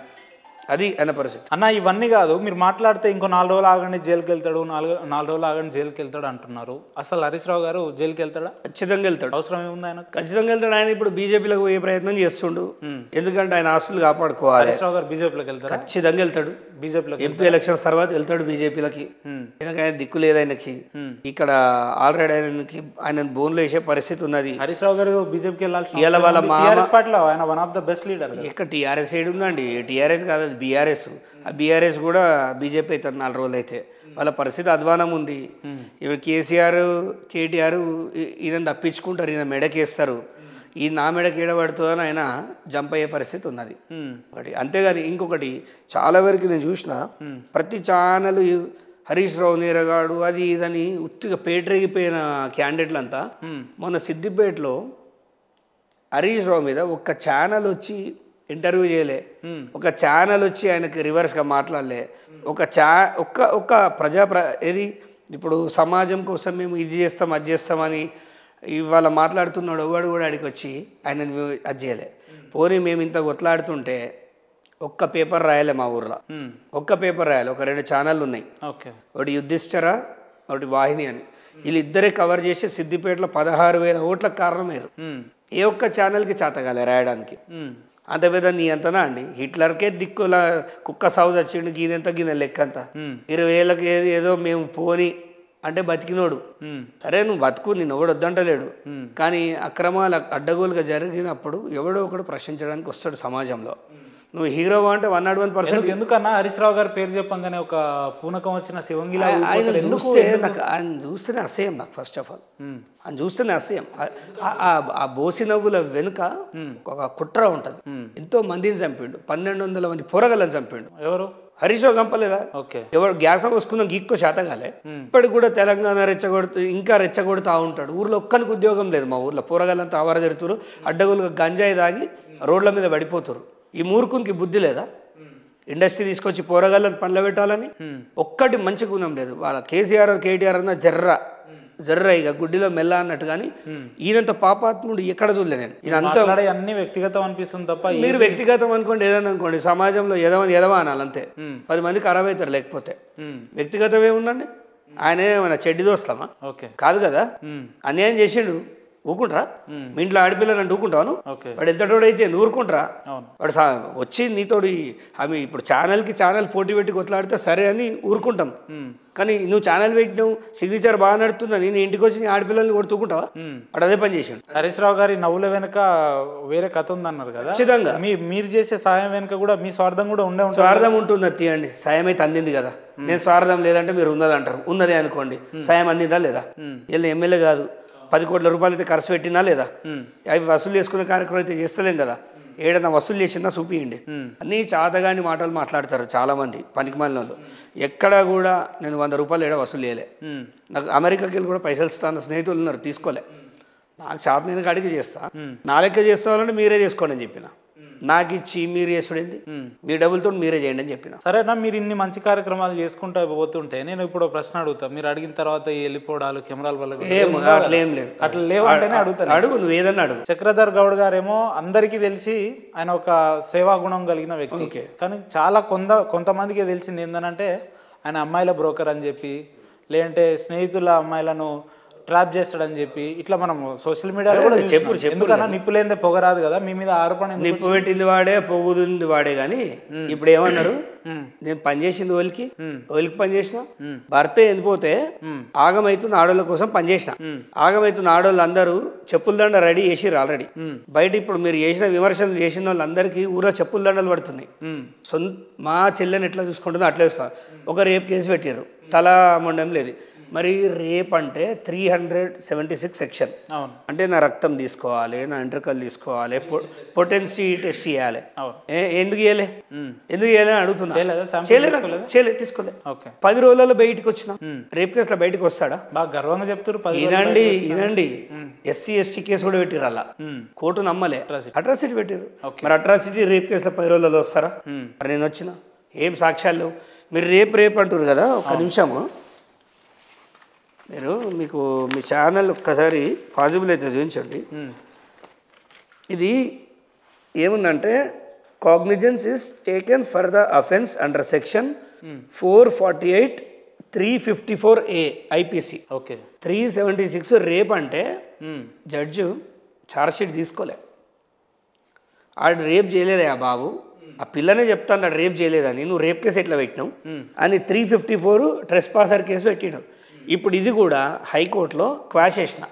అది ఆయన పరిస్థితి. అన్న ఇవన్నీ కాదు, మీరు మాట్లాడితే ఇంకో 4 రోజులు ఆగండి జైలుకి వెళ్తాడు, 4 రోజులు ఆగండి జైలుకి వెళ్తాడు అంటున్నారు. అసలు హరీష్ రావు గారు జైలుకి వెళ్తాడా? ఖచ్చితంగా వెళ్తాడు. అవసరం ఏముంది ఆయన? ఖచ్చితంగా వెళ్తాడు. ఆయన ఇప్పుడు బీజేపీలోకి పోయే ప్రయత్నం చేస్తుండు. ఎందుకంటే ఆయన ఆస్తులు కాపాడుకోవాలి. హరీష్ రావు గారు బీజేపీలోకి వెళ్తారు? ఖచ్చితంగా వెళ్తాడు. బీజేపీలోకి ఎంపీ ఎలక్షన్స్ తర్వాత వెళ్తాడు బీజేపీలకి. ఆయన దిక్కు లేదు ఆయనకి. ఇక్కడ ఆల్రెడీ ఆయన బోన్లో వేసే పరిస్థితి ఉన్నది. హరీష్ రావు గారు బీజేపీకి వెళ్ళాల్సి ఆయన one of the best leader. ఇక్కడ టీఆర్ఎస్ సైడ్ ఉందండి. టీఆర్ఎస్ కాదు, అది బీఆర్ఎస్. ఆ బీఆర్ఎస్ కూడా బీజేపీ అవుతుంది 4 రోజులు అయితే. వాళ్ళ పరిస్థితి అధ్వానం ఉంది. ఇప్పుడు కేసీఆర్, కేటీఆర్ ఈయన తప్పించుకుంటారు, ఈయన మెడకేస్తారు. ఈ నా మెడకి ఏడబడుతుందని ఆయన జంప్ అయ్యే పరిస్థితి ఉన్నది ఒకటి. అంతేగాని ఇంకొకటి చాలా వరకు నేను చూసిన ప్రతి ఛానల్ హరీష్ రావు నేరగాడు అది ఇదని ఉత్తిగా పేటరేగిపోయిన క్యాండిడేట్లంతా మొన్న సిద్దిపేటలో హరీష్ రావు మీద ఒక్క ఛానల్ వచ్చి ఇంటర్వ్యూ చేయలే, ఒక ఛానల్ వచ్చి ఆయనకి రివర్స్గా మాట్లాడలే. ఒక ఏది ఇప్పుడు సమాజం కోసం మేము ఇది చేస్తాం అది చేస్తామని ఇవాళ మాట్లాడుతున్నాడు ఎవడు కూడా ఆడికి వచ్చి ఆయన అది చేయలే. పోనీ మేము ఇంత కొట్లాడుతుంటే ఒక్క పేపర్ రాయలే మా ఊర్లో, ఒక్క పేపర్ రాయాలి. ఒక 2 ఛానళ్ళు ఉన్నాయి, ఒకటి యుధిష్ఠిర, ఒకటి వాహిని అని. వీళ్ళిద్దరే కవర్ చేసి సిద్దిపేటలో 16,000 ఓట్లకు కారణమయ్యారు. ఏ ఒక్క ఛానల్కి చేతగాలే రాయడానికి. అంత పెద్ద నీ అంతనా అండి? హిట్లర్కే దిక్కుల కుక్క సాగు వచ్చిండు, గీనెంత గిన్నె లెక్క అంతా. 20,000కి ఏదో మేము పోని అంటే బతికినోడు. సరే నువ్వు బతుకు, నేను ఎవడు వద్దంటలేడు. కానీ అక్రమాలు అడ్డగోలుగా జరిగినప్పుడు ఎవడో ఒకడు ప్రశ్నించడానికి వస్తాడు సమాజంలో. నువ్వు హీరో అంటే 101%. ఎందుకన్నా హరీష్ రావు గారి పేరు చెప్పంగానే ఒక పూనకం వచ్చిన శివంగిలా ఆయన చూస్తేనే అసహ్యం నాకు. ఫస్ట్ ఆఫ్ ఆల్ ఆయన చూస్తేనే అసహ్యం. ఆ బోసి నవ్వుల వెనుక ఒక కుట్ర ఉంటుంది. ఎంతో మందిని చంపిండు, 1,200 మంది పోరగాళ్ళని చంపిండు. ఎవరు? హరీష్ రావు చంపలేదా? ఓకే. ఎవరు గ్యాస్ వస్తుకుందాం గీక్కో శాతగాలే. ఇప్పటికి కూడా తెలంగాణ రెచ్చగొడుతూ ఇంకా రెచ్చగొడుతూ ఉంటాడు. ఊర్లో ఒక్కనికి ఉద్యోగం లేదు. మా ఊర్లో పోరగాళ్ళంతా ఆవార జరుగుతారు, అడ్డగోలుగా గంజాయి తాగి రోడ్ల మీద పడిపోతారు. ఈ మూర్ఖునికి బుద్ధి లేదా? ఇండస్ట్రీ తీసుకొచ్చి పోరగాళ్ళని పనులు పెట్టాలని ఒక్కటి మంచి గుణం లేదు. వాళ్ళ కేసీఆర్ కేటీఆర్ అన్న జర్ర ఇక గుడ్డిలో మెల్ల అన్నట్టు. కానీ ఈయనంత పాపాత్ముడు ఎక్కడ చూడలే నేను. ఇదంతా అన్ని వ్యక్తిగతం అనిపిస్తుంది తప్ప. మీరు వ్యక్తిగతం అనుకోండి, ఏదైనా అనుకోండి, సమాజంలో ఎదవా అనాలి అంతే. 10 మంది ఖరాబ్ అవుతారు. లేకపోతే వ్యక్తిగతం ఏముందండి? ఆయన ఏమైనా చెడ్డి దోస్తామా? కాదు కదా. అన్యాయం చేసిండు, ఊరుకుంటారా? మీ ఇంట్లో ఆడపిల్లని అంటే ఊరుకుంటాను? వాడు ఎంతటోడైతే ఊరుకుంటారా? వాడు వచ్చి నీతోడు ఆమె ఇప్పుడు ఛానల్ పోటీ పెట్టి కొట్లాడితే సరే అని ఊరుకుంటాం. కానీ నువ్వు ఛానల్ పెట్టినావు, సిగ్నేచర్ బాగా నడుతుందని నేను ఇంటికి వచ్చి ఆడపిల్లల్ని కొడుతుకుంటావా? వాడు అదే పని చేసాడు. హరీష్ రావు గారి నవ్వుల వెనుక వేరే కథ ఉందన్నారు కదా. ఖచ్చితంగా మీరు చేసే సాయం వెనుక కూడా మీ స్వార్థం కూడా స్వార్థం ఉంటుంది. తీయండి, సాయం అయితే అందింది కదా. నేను స్వార్థం లేదంటే మీరు ఉన్నదంటారు. ఉన్నదే అనుకోండి, సాయం అందిందా లేదా? వీళ్ళు ఎమ్మెల్యే కాదు, 10 కోట్ల రూపాయలు అయితే ఖర్చు పెట్టినా లేదా? అవి వసూలు చేసుకునే కార్యక్రమం అయితే చేస్తలేం కదా. ఏడన్నా వసూలు చేసినా చూపియండి. అన్నీ చాతగాని మాటలు మాట్లాడతారు చాలామంది పనికిమాలిన వాళ్ళు. ఎక్కడా కూడా నేను 100 రూపాయలు ఏడా వసూలు చేయలే. నాకు అమెరికాకి వెళ్ళి కూడా పైసలు ఇస్తాను స్నేహితులు ఉన్నారు, తీసుకోలే. నాకు చేత నేను అడిగి చేస్తా. నా లెక్క చేసుకోవాలంటే మీరే చేసుకోండి అని చెప్పిన. నాకు ఇచ్చి మీరు చేసుడేంది? మీ డబ్బులతో మీరే చేయండి అని చెప్పిన. సరేనా, మీరు ఇన్ని మంచి కార్యక్రమాలు చేసుకుంటూ పోతుంటే నేను ఇప్పుడు ప్రశ్న అడుగుతా. మీరు అడిగిన తర్వాత వెళ్ళిపోవడాలు కెమెరాల వల్ల అట్లా ఏం లేదు. అట్లా లేవంటేనే అడుగుతాను. అడుగు, నువ్వు ఏదన్నా అడుగు. చక్రధర్ గౌడ్ గారేమో అందరికీ తెలిసి ఆయన ఒక సేవా గుణం కలిగిన వ్యక్తి. కానీ చాలా కొంతమందికి తెలిసింది ఏంటంటే ఆయన అమ్మాయిల బ్రోకర్ అని చెప్పి, లేదంటే స్నేహితుల అమ్మాయిలను ట్రాప్ చేస్తాడని చెప్పి ఇట్లా మనం సోషల్ మీడియాలో కూడా చెప్పు. ఎందుకన్నా నిప్పు లేదే పొగరాదు కదా. మీ మీద ఆరోపణ నిప్పు పెట్టింది వాడే, పొగుతుంది వాడే. కానీ ఇప్పుడు ఏమన్నారు? నేను పనిచేసింది ఓలికి పని చేసిన, భర్త ఎండిపోతే ఆగమైతుంది ఆడోళ్ళ కోసం పనిచేసిన. ఆగమైతున్న ఆడోళ్ళు అందరూ చెప్పుల దండ రెడీ చేసిర్రు ఆల్రెడీ. బయట ఇప్పుడు మీరు చేసిన విమర్శలు చేసిన వాళ్ళందరికీ ఊరో చెప్పుల దండలు పడుతున్నాయి. మా చెల్లెని ఎట్లా చూసుకుంటుందో అట్లా చూసుకోవాలి. ఒక రేప్ కేసు పెట్టారు, తల మొండం లేదు. మరి రేప్ అంటే 376 సెక్షన్. అంటే నా రక్తం తీసుకోవాలి, నా ఎంట్రికలు తీసుకోవాలి, పొటెన్సీ టెస్ట్ చేయాలి. ఎందుకు చేయలే అని అడుగుతున్నా. తీసుకోలే. 10 రోజులలో బయటకు వచ్చిన రేప్ కేసులో బయటకు వస్తాడా? బాగా గర్వంగా చెప్తారు. ఇనండి SC ST కేసు కూడా పెట్టిరు. అలా కోర్టు నమ్మలే, అట్రాసిటీ పెట్టారు. మరి అట్రాసిటీ రేప్ కేసులో 10 రోజులలో వస్తారా? మరి నేను వచ్చిన ఏం సాక్ష్యాలు లేవు. మీరు రేపు అంటారు కదా. ఒక్క నిమిషము, మీరు మీకు మీ ఛానల్ ఒక్కసారి పాసిబుల్ అయితే చూపించండి. ఇది ఏముందంటే cognizance is taken for the offence under section 448 354A IPC. 376 rape అంటే జడ్జు ఛార్జ్షీట్ తీసుకోలే. ఆడు రేప్ చేయలేదే ఆ బాబు, ఆ పిల్లనే చెప్తాను ఆడు రేప్ చేయలేదని. నువ్వు రేప్ కేసు ఎట్లా పెట్టినావు అని 354 ట్రెస్పాసర్ కేసు పెట్టినావు. ఇప్పుడు ఇది కూడా హైకోర్టులో క్వాష్ చేసిన.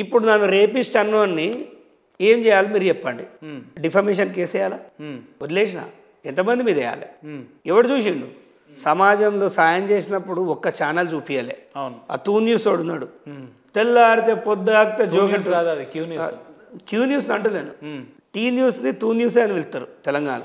ఇప్పుడు నన్ను రేపిస్ట్ అన్నోని ఏం చేయాలి మీరు చెప్పండి? డిఫమేషన్ కేసు వేయాలా? వదిలేసిన ఎంతమంది మీద వేయాలి? ఎవడు చూసిండు? సమాజంలో సాయం చేసినప్పుడు ఒక్క ఛానల్ చూపించాలి. ఆ టూ న్యూస్ వాడున్నాడు, తెల్లారితే పొద్దాకితే జోగెట్స్ క్యూ న్యూస్ అంటలేను, టీ న్యూస్ని టూ న్యూస్ అని వెళ్తారు తెలంగాణ.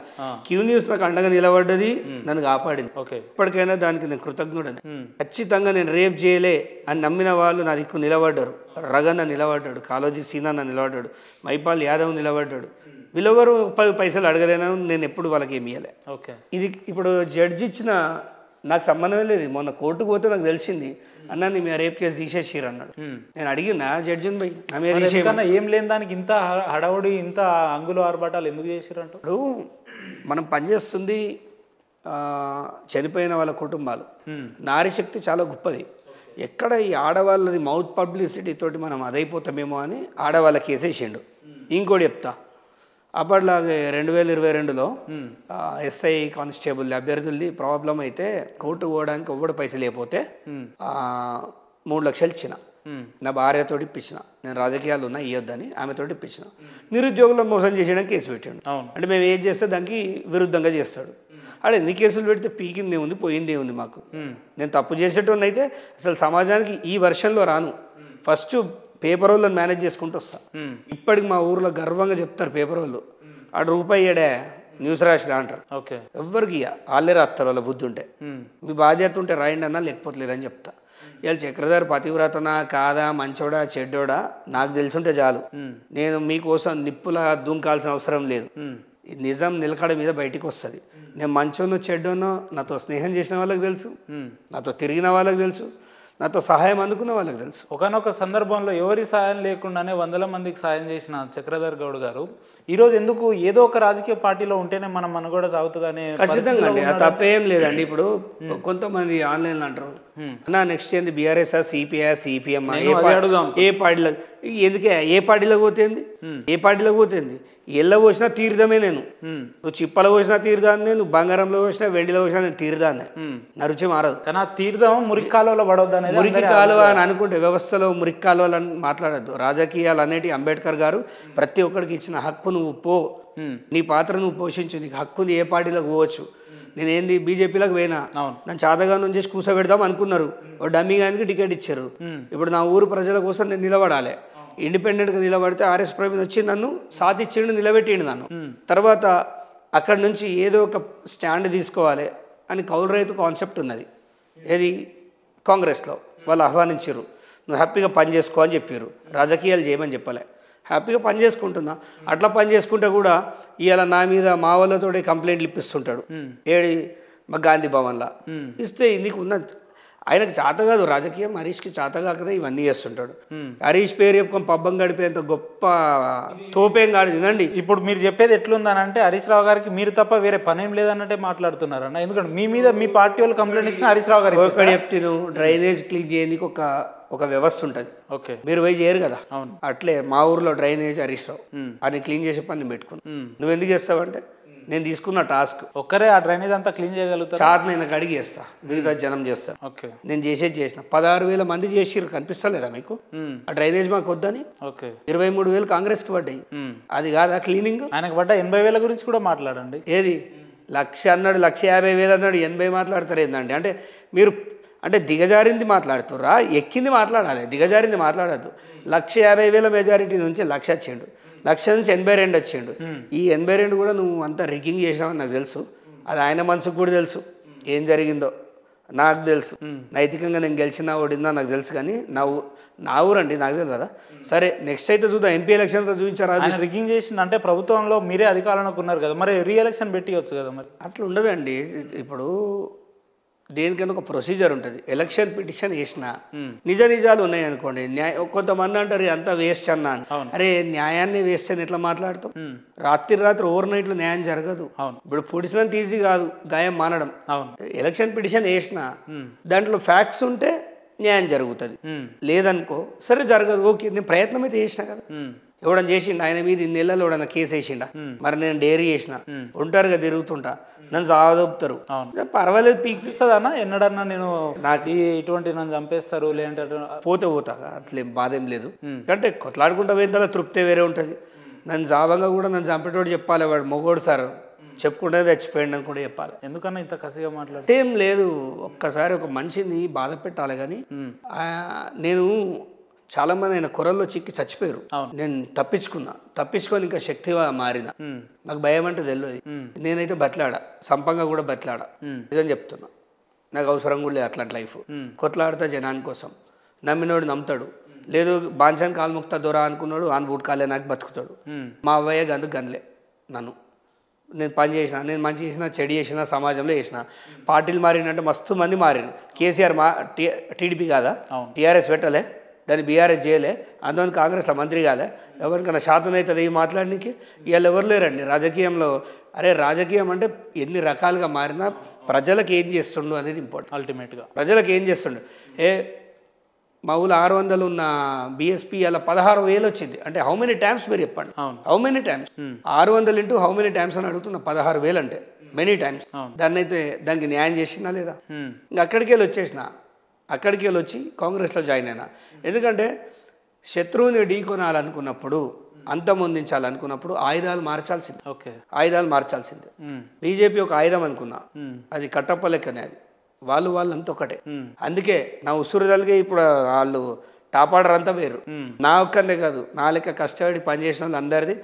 క్యూ న్యూస్ నాకు అండగా నిలబడ్డది, నన్ను కాపాడింది. ఇప్పటికైనా దానికి నేను కృతజ్ఞుడని. ఖచ్చితంగా నేను రేప్ చేయలే అని నమ్మిన వాళ్ళు నా దిక్కు నిలబడ్డారు. రగన్న నిలబడ్డాడు, కాళోజీ సీనన్న నిలబడ్డాడు, మైపాల్ యాదవ్ నిలబడ్డాడు. వీళ్ళెవరు 10 పైసలు అడగలేను, నేను ఎప్పుడు వాళ్ళకి ఏమి ఇవ్వలే. ఇది ఇప్పుడు జడ్జి ఇచ్చిన నాకు సంబంధమే లేదు. మొన్న కోర్టుకు పోతే నాకు తెలిసింది, అన్న నీ మీద రేప్ కేసు తీసేసిర్రు అన్నాడు. నేను అడిగినా జడ్జిని పోయి నా మీద ఏం లేని దానికి ఇంత హడావుడి, ఇంత అంగులు ఆర్భాటాలు ఎందుకు చేసిర్రు అంటూ. ఇప్పుడు మనం పనిచేస్తుంది చనిపోయిన వాళ్ళ కుటుంబాలు. నారీ శక్తి చాలా గొప్పది. ఎక్కడ ఈ ఆడవాళ్ళది మౌత్ పబ్లిసిటీ తోటి మనం అదైపోతామేమో అని ఆడవాళ్ళకి వేసేసిండు. ఇంకోటి చెప్తా, అప్పట్లాగే 2022లో SI కానిస్టేబుల్ అభ్యర్థులది ప్రాబ్లం అయితే కోర్టు పోవడానికి ఎవ్వడు పైసలు లేకపోతే 3 లక్షలు ఇచ్చిన. నా భార్యతోటి ఇప్పించిన, నేను రాజకీయాలు ఉన్నా ఇవ్వద్దని ఆమెతోటి ఇప్పించిన. నిరుద్యోగులను మోసం చేసేయడానికి కేసు పెట్టాడు. అంటే మేము ఏం చేస్తే దానికి విరుద్ధంగా చేస్తాడు. అడే ఎన్ని కేసులు పెడితే పీకిందే ఉంది, పోయిందే ఉంది మాకు. నేను తప్పు చేసేటోని అయితే అసలు సమాజానికి ఈ వర్షన్లో రాను. ఫస్ట్ పేపర్ వాళ్ళని మేనేజ్ చేసుకుంటూ వస్తా. ఇప్పటికి మా ఊర్లో గర్వంగా చెప్తారు పేపర్ వాళ్ళు, ఆడు రూపాయి ఏడే న్యూస్ రాసినా అంటారు. ఓకే. ఎవ్వరికి వాళ్ళే రాస్తారు వాళ్ళ బుద్ధి ఉంటే. మీ బాధ్యత ఉంటే రాయండి అన్నా, లేకపోతే లేదని చెప్తా. ఇవాళ చక్రధర్ పతివ్రతనా కాదా, మంచోడా చెడ్డోడా నాకు తెలుసుంటే చాలు. నేను మీకోసం నిప్పులా దుంకాల్సిన అవసరం లేదు. నిజం నిలకడ మీద బయటికి వస్తుంది. నేను మంచోనో చెడ్డోనో నాతో స్నేహం చేసిన వాళ్ళకి తెలుసు, నాతో తిరిగిన వాళ్ళకి తెలుసు, నాతో సహాయం అందుకున్న వాళ్ళకి తెలుసు. ఒకనొక సందర్భంలో ఎవరి సాయం లేకుండానే వందల మందికి సాయం చేసిన చక్రధర్ గౌడ్ గారు ఈరోజు ఎందుకు ఏదో ఒక రాజకీయ పార్టీలో ఉంటేనే మనం మనుగడ సాగుతుందనే? ఖచ్చితంగా అండి, తప్పేం లేదండి. ఇప్పుడు కొంతమంది ఆన్లైన్లో అంటారు అన్నా నెక్స్ట్ ఏంది బీఆర్ఎస్ సిపిఐ సిపిఎం ఏ పార్టీలో, ఎందుకే ఏ పార్టీలోకి పోతుంది, ఏ పార్టీలోకి పోతుంది? ఎల్ల పోసినా తీరుదామే నేను, నువ్వు చిప్పలో పోసినా తీరుదాన్నే, నువ్వు బంగారంలో పోసినా వెండిలో పోసినా నేను తీరుదాన్నే, నా రుచి మారదు. కానీ తీరుదాం మురికి కాలువలో పడవద్దు అనేది. మురికి కాలువ అని అనుకుంటే వ్యవస్థలో మురికి కాలువలు అని మాట్లాడద్దు. రాజకీయాలు అనేటి అంబేద్కర్ గారు ప్రతి ఒక్కరికి ఇచ్చిన హక్కు, నువ్వు పో, నీ పాత్ర నువ్వు పోషించు, నీకు హక్కు ఏ పార్టీలోకి పోవచ్చు. నేనేంది బీజేపీలోకి పోయినా, నన్ను చాతగానం చేసి కూర్చోబెడదాం అనుకున్నారు, డమ్మీ గానికి టికెట్ ఇచ్చారు. ఇప్పుడు నా ఊరు ప్రజల కోసం నేను నిలబడాలి. ఇండిపెండెంట్గా నిలబడితే ఆర్ఎస్ ప్రవీణ్ వచ్చి నన్ను సాధించిండు, నిలబెట్టిండు నన్ను. తర్వాత అక్కడి నుంచి ఏదో ఒక స్టాండ్ తీసుకోవాలి అని కౌలు రైతు కాన్సెప్ట్ ఉన్నది. ఏది కాంగ్రెస్లో వాళ్ళు ఆహ్వానించారు, నువ్వు హ్యాపీగా పని చేసుకో అని చెప్పారు, రాజకీయాలు చేయమని చెప్పలే. హ్యాపీగా పని చేసుకుంటున్నా. అట్లా పని చేసుకుంటే కూడా ఇవాళ నా మీద మా వాళ్ళతో కంప్లైంట్లు ఇప్పిస్తుంటాడు. ఏడి మా గాంధీ భవన్లా ఇస్తే నీకు ఉన్న ఆయనకు చేత కాదు రాజకీయం, హరీష్కి చేత కాకనే ఇవన్నీ చేస్తుంటాడు. హరీష్ పేరు చెప్పుకొని పబ్బం గడిపేంత గొప్ప తోపేం కాదు. తినండి, ఇప్పుడు మీరు చెప్పేది ఎట్లుందనంటే హరీష్ రావు గారికి మీరు తప్ప వేరే పనేం లేదన్నట్టే మాట్లాడుతున్నారన్న. ఎందుకంటే మీ మీద మీ పార్టీ వాళ్ళు కంప్లైంట్ ఇచ్చిన హరీష్ రావు గారు ఒకటి చెప్తాను, డ్రైనేజ్ క్లీన్ చేయడానికి ఒక వ్యవస్థ ఉంటుంది. ఓకే, మీరు పోయి చేయరు కదా. అవును. అట్లే మా ఊర్లో డ్రైనేజ్ హరీష్ రావు అని క్లీన్ చేసే పని పెట్టుకుని, నువ్వు ఎందుకు చేస్తావంటే నేను తీసుకున్న టాస్క్ ఒక్కరే ఆ డ్రైనేజ్ అంతా క్లీన్ చేయగలుగుతారు. చాట్ నేను అడిగి చేస్తా, మిగతా జనం చేస్తా. ఓకే, నేను చేసిన 16,000 మంది చేసిరు, కనిపిస్తలేదా మీకు? ఆ డ్రైనేజ్ మాకు వద్దని. ఓకే, 23,000 కాంగ్రెస్కి పడ్డాయి. అది కాదా క్లీనింగ్? ఆయనకు పడ్డ 80,000 గురించి కూడా మాట్లాడండి. ఏది 1,00,000 అన్నాడు, 1,50,000 అన్నాడు, 80 మాట్లాడతారు ఏంటండి? అంటే మీరు అంటే దిగజారింది మాట్లాడుతుర్రా, ఎక్కింది మాట్లాడాలి, దిగజారింది మాట్లాడద్దు. 1,50,000 మెజారిటీ నుంచి 1,00,000 వచ్చిండు, 1,00,000 నుంచి 82 వచ్చిండు. ఈ 82 కూడా నువ్వు అంతా రిగ్గింగ్ చేసినావని నాకు తెలుసు. అది ఆయన మనసుకు కూడా తెలుసు ఏం జరిగిందో, నాకు తెలుసు. నైతికంగా నేను గెలిచినా ఓడిందా నాకు తెలుసు, కానీ నా ఊరండి, నాకు తెలుసు కదా. సరే నెక్స్ట్ అయితే చూద్దాం, ఎంపీ ఎలక్షన్స్ చూపించారా? ఆయన రిగ్గింగ్ చేసింది అంటే ప్రభుత్వంలో మీరే అధికారంలోకి ఉన్నారు కదా, మరి రీఎలక్షన్ పెట్టివచ్చు కదా. మరి అట్లా ఉండదండి. ఇప్పుడు దేనికైనా ఒక ప్రొసీజర్ ఉంటుంది. ఎలక్షన్ పిటిషన్ వేసిన నిజాలు ఉన్నాయి అనుకోండి, కొంతమంది అంటారు అంతా వేస్ట్ అన్నా. అరే న్యాయాన్ని వేస్ట్ అని ఎట్లా మాట్లాడతాం? రాత్రి ఓవర్ నైట్లో న్యాయం జరగదు. ఇప్పుడు పొడిచినంత ఈజీ కాదు గాయం మానడం. ఎలక్షన్ పిటిషన్ వేసిన దాంట్లో ఫ్యాక్ట్స్ ఉంటే న్యాయం జరుగుతుంది, లేదనుకో సరే జరగదు. ఓకే, నేను ప్రయత్నం అయితే చేసినా కదా. ఎవడన్నా చేసిండ ఆయన మీద 2 నెలలు ఎవడన్నా కేసు వేసిండా? మరి నేను డైరీ చేసిన, ఒంటరిగా తిరుగుతుంటా, నన్ను సాగదొప్పుతారు, పర్వాలేదు పీక్తిస్తుందన్నా. ఎన్నడన్నా నేను నాకు ఇటువంటి నన్ను చంపేస్తారు లేదంటే పోతా అట్లేం బాధేం లేదు. అంటే కొట్లాడుకుంటా పోయిన తృప్తే వేరే ఉంటుంది. నన్ను జాబంగా కూడా నన్ను చంపేటోడు చెప్పాలి, వాడు మొగోడు సార్ చెప్పుకుంటే చచ్చిపోయింది అని కూడా చెప్పాలి. ఎందుకన్నా ఇంత కసిగా మాట్లాడు? సేమ్ లేదు, ఒక్కసారి ఒక మనిషిని బాధ పెట్టాలి. కానీ నేను చాలా మంది ఆయన కొరల్లో చిక్కి చచ్చిపోయారు, నేను తప్పించుకొని ఇంకా శక్తిగా మారిన. నాకు భయం అంటే తెలియదు. నేనైతే బతిలాడా, సంపంగా కూడా బతిలాడా, నిజం చెప్తున్నా. నాకు అవసరం కూడా లేదు అట్లాంటి లైఫ్. కొట్లాడతా జనాని కోసం, నమ్మినోడు నమ్ముతాడు, లేదు బాన్సాన్ కాల్ముక్తా దొరా అనుకున్నాడు, ఆన్ బూట్ కాలే నాకు బతుకుతాడు. మా అవ్వయ్య గనలే నన్ను. నేను పని చేసిన, నేను మంచి చేసిన చెడు చేసిన, సమాజంలో చేసిన. పార్టీలు మారినంటే మస్తు మంది మారిను. కేసీఆర్ టీడీపీ కాదా, టీఆర్ఎస్ పెట్టలే, దాన్ని బీఆర్ఎస్ చేయలే, అందువల్ల కాంగ్రెస్లో మంత్రి కాలే. ఎవరికైనా శాతం అవుతుంది ఈ మాట్లాడడానికి? ఇవాళ ఎవరు లేరండి రాజకీయంలో. అరే రాజకీయం అంటే ఎన్ని రకాలుగా మారినా ప్రజలకు ఏం చేస్తుండు అనేది ఇంపార్టెంట్. అల్టిమేట్గా ప్రజలకు ఏం చేస్తుండు? మా ఊళ్ళో 600 ఉన్న బీఎస్పీ అలా 16,000 వచ్చింది. అంటే హౌ మెనీ టైమ్స్ మీరు చెప్పండి, how many times? 600 into how many times అని అడుగుతున్నా. 16,000 అంటే మెనీ టైమ్స్. దానికి న్యాయం చేసినా లేదా? ఇంకా అక్కడికి వెళ్ళి వచ్చి కాంగ్రెస్లో జాయిన్ అయినా. ఎందుకంటే శత్రువుని ఢీకొనాలనుకున్నప్పుడు, అంతమొందించాలనుకున్నప్పుడు ఆయుధాలు మార్చాల్సింది. ఆయుధాలు మార్చాల్సిందే. బీజేపీ ఒక ఆయుధం అనుకున్నా, అది కట్టప్ప లెక్కనే. అది వాళ్ళంతా ఒకటే. అందుకే నా ఉసురుదలిగే ఇప్పుడు వాళ్ళు టాప్ ఆర్డర్ అంతా వేరు. నా ఒక్కనే కాదు, నా లెక్క కష్టపడి పనిచేసిన వాళ్ళు అందరిది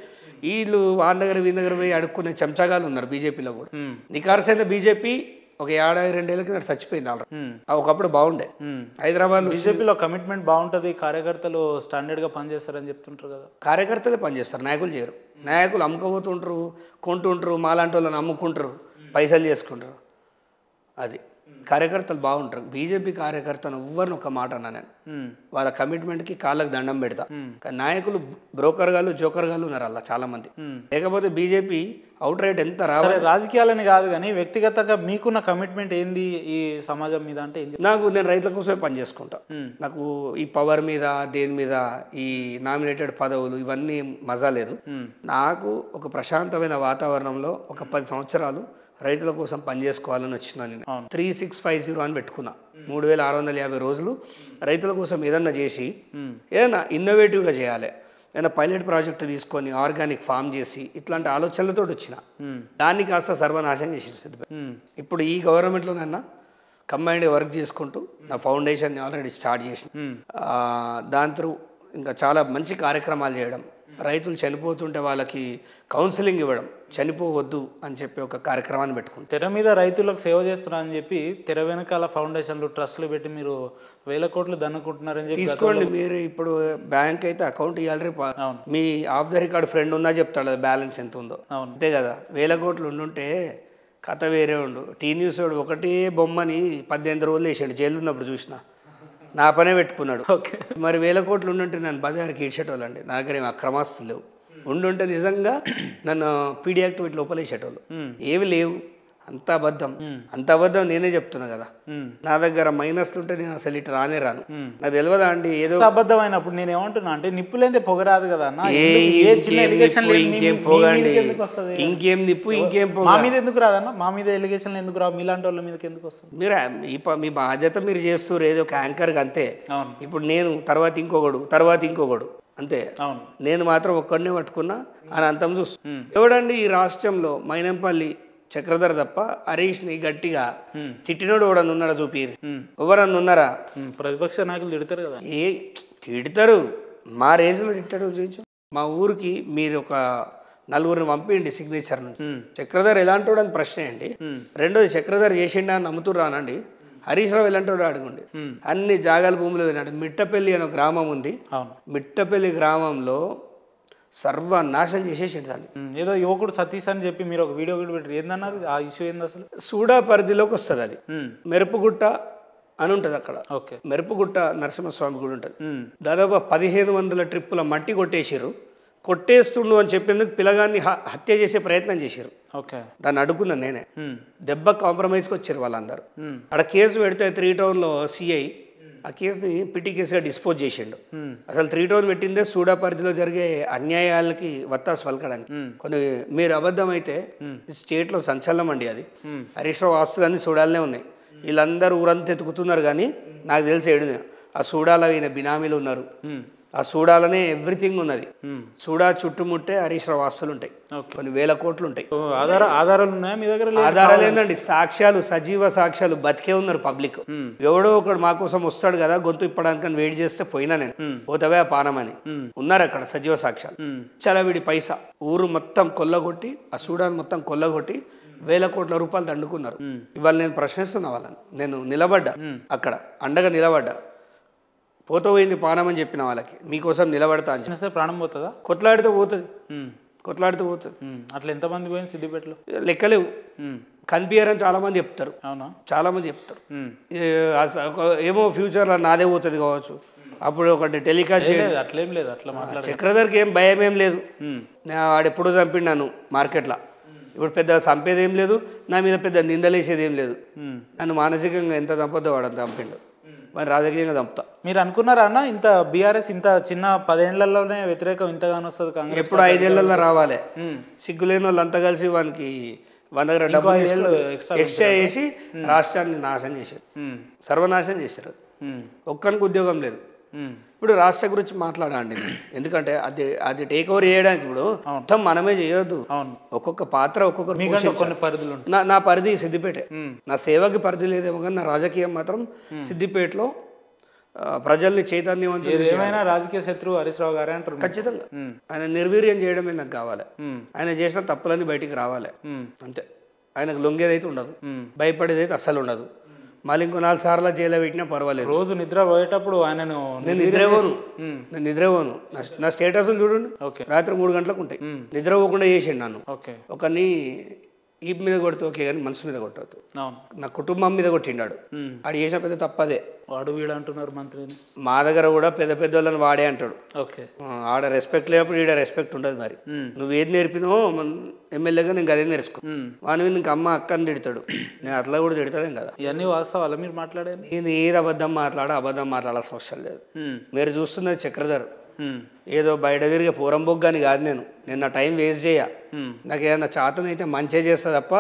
వీళ్ళు వాళ్ళ దగ్గర వీళ్ళ దగ్గర పోయి అడుక్కునే చెంచగాలు ఉన్నారు బీజేపీలో కూడా. నికార్సైన బీజేపీ ఒక 2 కింద చచ్చిపోయింది ఆల్రెడీ. ఒకప్పుడు బాగుండే. హైదరాబాద్ బీజేపీలో కమిట్మెంట్ బాగుంటుంది, కార్యకర్తలు స్టాండర్డ్గా పనిచేస్తారని చెప్తుంటారు కదా. కార్యకర్తలే పనిచేస్తారు, నాయకులు చేయరు. నాయకులు అమ్ముకోబోతుంటారు, కొంటుంటారు, మాలాంటి వాళ్ళని అమ్ముకుంటారు, పైసలు చేసుకుంటారు. అది కార్యకర్తలు బాగుంటారు. బీజేపీ కార్యకర్తను ఎవ్వరిని ఒక మాట అన్నా నేను, వాళ్ళ కమిట్మెంట్కి కాళ్ళకు దండం పెడతా. కానీ నాయకులు బ్రోకర్ గాళ్ళు, జోకర్ గాళ్ళు ఉన్నారు అలా చాలా మంది. లేకపోతే బీజేపీ అవుట్ రైట్ ఎంత రావాలి. రాజకీయాలని కాదు కానీ వ్యక్తిగతంగా మీకున్న కమిట్మెంట్ ఏంది ఈ సమాజం మీద అంటే నేను రైతుల కోసమే పని చేసుకుంటా. నాకు ఈ పవర్ మీద, దేని మీద, ఈ నామినేటెడ్ పదవులు ఇవన్నీ మజా లేదు. నాకు ఒక ప్రశాంతమైన వాతావరణంలో ఒక 10 సంవత్సరాలు రైతుల కోసం పనిచేసుకోవాలని వచ్చినా. నేను 3650 అని పెట్టుకున్నా. 3650 రోజులు రైతుల కోసం ఏదన్నా చేసి ఏదైనా ఇన్నోవేటివ్గా చేయాలి, ఏదైనా పైలట్ ప్రాజెక్టు తీసుకొని ఆర్గానిక్ ఫామ్ చేసి ఇట్లాంటి ఆలోచనలతో వచ్చిన. దాన్ని కాస్త సర్వనాశనం చేసి సిద్ధిపేట. ఇప్పుడు ఈ గవర్నమెంట్లోనన్నా కంబైన్డ్ వర్క్ చేసుకుంటూ నా ఫౌండేషన్ని ఆల్రెడీ స్టార్ట్ చేసిన. దాని త్రూ ఇంకా చాలా మంచి కార్యక్రమాలు చేయడం, రైతులు చనిపోతుంటే వాళ్ళకి కౌన్సిలింగ్ ఇవ్వడం, చనిపోవద్దు అని చెప్పి ఒక కార్యక్రమాన్ని పెట్టుకుంటాం. తెర మీద రైతులకు సేవ చేస్తున్నారని చెప్పి తెర వెనకాల ఫౌండేషన్లు, ట్రస్ట్లు పెట్టి మీరు 1000 కోట్లు దన్నుకుంటున్నారని చెప్పి తీసుకోండి. మీరు ఇప్పుడు బ్యాంక్ అయితే అకౌంట్ ఇవ్వాలి, మీ ఆఫ్ ద రికార్డ్ ఫ్రెండ్ ఉందా చెప్తాడు బ్యాలెన్స్ ఎంత ఉందో. అంతే కదా. 1000 కోట్లు ఉండుంటే కథ వేరే ఉండు. టీ న్యూస్ వాడు ఒకటే బొమ్మని 18 రోజులు వేసాడు, జైలు ఉన్నప్పుడు చూసిన. నా పనే పెట్టుకున్నాడు. మరి 1000 కోట్లు ఉండుంటే నన్ను బజార్కి ఇడ్చేటోళ్ళండి. నా దగ్గర ఏమి అక్రమాస్తులు లేవు. ఉండుంటే నిజంగా నన్ను పీడీ యాక్టివిటీ లోపల వేసేటోళ్ళు. ఏవి లేవు. అంత అబద్ధం, అంత అబద్ధం నేనే చెప్తున్నా కదా. నా దగ్గర మైనస్లు ఉంటే నేను అసలు ఇటు రానే రాను. నాకు తెలియదా అండి ఏదో అబద్ధం అయినప్పుడు. నేను ఏమంటున్నా అంటే నిప్పులేందే పొగరాదు కదా అన్న. ఇంకేం నిప్పు, ఇంకేం పొగ. మా మీద ఎందుకు రాదన్న? మా మీద ఎలిగేషన్లు ఎందుకు రావు? మీలాంటి వాళ్ళ మీదకి ఎందుకు వస్తుంది? మీరు మీ బాధ్యత మీరు చేస్తారు ఏదో ఒక యాంకర్గా అంతే. ఇప్పుడు నేను తర్వాత ఇంకొకడు అంతే. నేను మాత్రం ఒక్కడినే పట్టుకున్నా అని అంతం చూస్తు. ఎవడండి ఈ రాష్ట్రంలో మైనంపల్లి చక్రధర్ తప్ప హరీష్ని గట్టిగా తిట్టినోడు ఎవడన్నా ఉన్నాడా చూపిరు? ఎవరన్నా ఉన్నారా? ప్రతిపక్ష నాయకులు తిడతారు కదా. తిడతారు, మా రేంజ్లో తిట్టాడు చూపించు. మా ఊరికి మీరు ఒక 4 పంపించండి సిగ్నేచర్ నుంచి. చక్రధర్ ఎలాంటి వాడు అని ప్రశ్న అండి. రెండోది, చక్రధర్ చేసిండా అని నమ్ముతురానండి. హరీష్ రావు ఎలాంటి వాడు అడగండి. అన్ని జాగాల భూములు వెళ్ళండి. మిట్టపల్లి అనే గ్రామం ఉంది. మిట్టపల్లి గ్రామంలో సర్వనాశనం చేసేసాడు దాన్ని. ఏదో యువకుడు సతీష్ అని చెప్పి మీరు ఒక వీడియో కూడా పెట్టారు. ఏందన్నారు ఆ ఇష్యూ? ఏంది అసలు? సూడా పరిధిలోకి వస్తుంది అది. మెరుపుగుట్ట అని ఉంటుంది అక్కడ. ఓకే. మెరుపుగుట్ట నరసింహస్వామి గుడి ఉంటుంది. దాదాపు 1500 ట్రిప్పుల మట్టి కొట్టేస్తుండు అని చెప్పేందుకు పిల్లగాన్ని హత్య చేసే ప్రయత్నం చేశారు. ఓకే. దాన్ని అడుగున్నాను నేనే. దెబ్బ కాంప్రమైజ్కి వచ్చారు వాళ్ళందరూ. అక్కడ కేసు పెడితే 3 టౌన్లో సిఐ ఆ కేసుని పిటి కేసుగా డిస్పోజ్ చేసిండు. అసలు 3 టౌన్ పెట్టిందే సూడా పరిధిలో జరిగే అన్యాయాలకి వత్తాసు పలకడానికి. కొన్ని మీరు అబద్ధం అయితే స్టేట్లో సంచలనం అండి అది. హరీష్ రావు ఆస్తులన్నీ సూడాలనే ఉన్నాయి. వీళ్ళందరూ ఊరంతా ఎత్తుకుతున్నారు కానీ నాకు తెలిసి ఏడు ఆ సూడాలో ఈయన బినామీలు ఉన్నారు. ఆ సూడాలనే ఎవ్రీథింగ్ ఉన్నది. సూడా చుట్టుముట్టే హరీష్ రావు ఆస్తులు ఉంటాయి, కొన్ని 1000 కోట్లు ఉంటాయి. ఆధారాలు ఉన్నాయా మీ దగ్గర? ఆధారాలు ఏంటండి, సాక్ష్యాలు, సజీవ సాక్ష్యాలు. బతికే ఉన్నారు పబ్లిక్. ఎవడో ఒకడు మా కోసం వస్తాడు కదా గొంతు ఇప్పడానికి వెయిట్ చేస్తే పోయినా నేను పోతావే ఆ పానమని ఉన్నారు అక్కడ సజీవ సాక్ష్యాలు. చాలా వీడి పైసా ఊరు మొత్తం కొల్లగొట్టి, ఆ సూడాన్ మొత్తం కొల్లగొట్టి 1000 కోట్ల రూపాయలు దండుకున్నారు. ఇవాళ నేను ప్రశ్నిస్తున్నా వాళ్ళని. నేను నిలబడ్డా అక్కడ, అండగా నిలబడ్డా. పోయింది పానం అని చెప్పిన వాళ్ళకి, మీకోసం నిలబడతా అని. ప్రాణం పోతుందా? కొట్లాడితే పోతుంది. అట్లా ఎంతమంది పోయింది సిద్దిపేటలో? లెక్కలేవు. కనిపించారని చాలా మంది చెప్తారు. అవునా? చాలా మంది చెప్తారు. ఏమో ఫ్యూచర్లో నాదే పోతుంది కావచ్చు. అప్పుడు ఒకటి టెలికాస్ట్ చేయలేదు. అట్లేం లేదు. అట్లా చక్రధర్కి ఏం భయం ఏం లేదు. వాడు ఎప్పుడూ చంపినాను మార్కెట్లో. ఇప్పుడు పెద్ద చంపేది ఏం లేదు, నా మీద పెద్ద నిందలేసేది ఏం లేదు. నన్ను మానసికంగా ఎంత చంపొద్దో వాడు చంపిండు, మరి రాజకీయంగా చంపుతా. మీరు అనుకున్నారా అన్న ఇంత బీఆర్ఎస్ ఇంత చిన్న 10 ఏళ్లలోనే వ్యతిరేకం ఇంతగానో వస్తుంది? కాంగ్రెస్ ఎప్పుడు 5 ఏళ్లలో రావాలి. సిగ్గులేని వాళ్ళు అంతా కలిసి వానికి 100 దగ్గర డబ్బులు ఎక్స్ట్రా చేసి రాష్ట్రాన్ని నాశనం చేశారు, సర్వనాశనం చేశారు. ఒక్కరికి ఉద్యోగం లేదు. ఇప్పుడు రాష్ట్ర గురించి మాట్లాడండి, ఎందుకంటే అది టేక్ ఓవర్ చేయడానికి ఇప్పుడు మొత్తం మనమే చేయొద్దు. ఒక్కొక్క పాత్ర ఒక్కొక్కరు పరిధులు. నా పరిధి సిద్దిపేటే. నా సేవకి పరిధి లేదేమో కానీ నా రాజకీయం మాత్రం సిద్దిపేటలో ప్రజల్ని చైతన్యవంతులు ఏమైనా రాజకీయ శత్రువు హరీష్ రావు గారే అంటారు. ఖచ్చితంగా ఆయన నిర్వీర్యం చేయడమే నాకు కావాలి. ఆయన చేసిన తప్పులన్నీ బయటికి రావాలి అంతే. ఆయనకు లొంగేదైతే ఉండదు, భయపడేదైతే అస్సలు ఉండదు. మళ్ళీ ఇంకో 4 సార్లు జైల్లో పెట్టినా పర్వాలేదు. రోజు నిద్ర పోయేటప్పుడు ఆయనను నేను నిద్రపోను. నా స్టేటస్లు చూడండి, రాత్రి 3 గంటలకు ఉంటాయి. నిద్రపోకుండా చేసిండు నన్ను. ఒకరిని ఈ మీద కొడితే ఓకే కానీ మనసు మీద కొట్టద్దు. నా కుటుంబం మీద కొట్టిండాడు. ఆడు చేసిన పెద్ద తప్పదే. వాడు వీడు అంటున్నారు మంత్రిని. మా దగ్గర కూడా పెద్ద వాళ్ళని వాడే అంటాడు. ఆడ రెస్పెక్ట్ లేనప్పుడు ఈడ రెస్పెక్ట్ ఉండదు. మరి నువ్వు ఏది నేర్పినో ఎమ్మెల్యేగా నేను అదే నేర్చుకో. వాని మీద ఇంక అమ్మ అక్కని తిడతాడు, నేను అట్లా కూడా తిడతాడేం కదా. ఇవన్నీ వాస్తవాలా మీరు మాట్లాడేది? నేను ఏది అబద్ధం మాట్లాడాల్సిన అవసరం లేదు. మీరు చూస్తున్నది చక్రధర్ ఏదో బయట తిరిగే పూరంబొగ్గాని కాదు. నేను నా టైం వేస్ట్ చేయ. నాకు ఏదైనా చేతనైతే మంచిగా చేస్తా తప్ప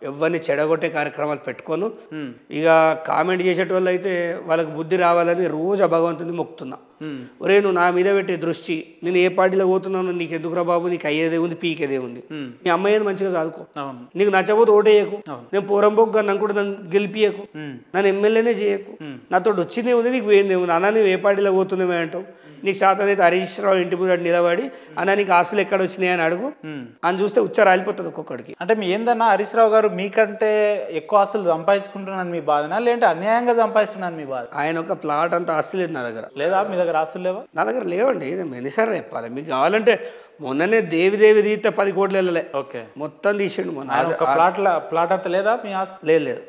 ఎవరిని చెడగొట్టే కార్యక్రమాలు పెట్టుకోను. ఇక కామెంట్ చేసేటోళ్ళు అయితే వాళ్ళకి బుద్ధి రావాలని రోజు భగవంతుని మొక్కుతున్నా. ఒరే నువ్వు నా మీద పెట్టే దృష్టి, నేను ఏ పార్టీలో పోతున్నాను నీకు ఎందుకురా బాబు, నీకు అయ్యేదే ఉంది పీకేదే ఉంది. నీ అమ్మాయిని మంచిగా చదువుకో, నీకు నచ్చబోతే ఓటేయకు. నేను పూరంబొగ్గా నన్ను కూడా నన్ను గెలిపియకు, నన్ను ఎమ్మెల్యేనే చేయకు. నాతో వచ్చిందే ఉంది, నీకు పోయిందే ఉంది. అన్న నువ్వు ఏ పార్టీలో పోతున్నావే అంటావు. నీకు శాతనైతే హరీష్ రావు ఇంటి ముందు నిలబడి అన్న నీకు ఆస్తులు ఎక్కడ వచ్చినాయి అని అడుగు. అని చూస్తే రాలిపోతుంది ఒక్కొక్కడికి. అంటే మీ ఏందన్నా హరీష్ రావు గారు మీకంటే ఎక్కువ ఆస్తులు సంపాదించుకుంటున్నాను మీ బాధనా, లేదంటే అన్యాయంగా సంపాదిస్తున్నాను మీ బాధ? ఆయన ఒక ప్లాట్ అంత ఆస్తి లేదు నా దగ్గర. లేదా మీ దగ్గర ఆస్తులు లేవా? నా దగ్గర లేవండి. ఎన్నిసార్లు చెప్పాలి మీకు? కావాలంటే మొన్ననే దేవి తీస్తే 10 కోట్లు వెళ్ళలే. మొత్తం తీసిండు మొన్న. ప్లాట్ అంత లేదా మీ ఆస్తి? లేదు.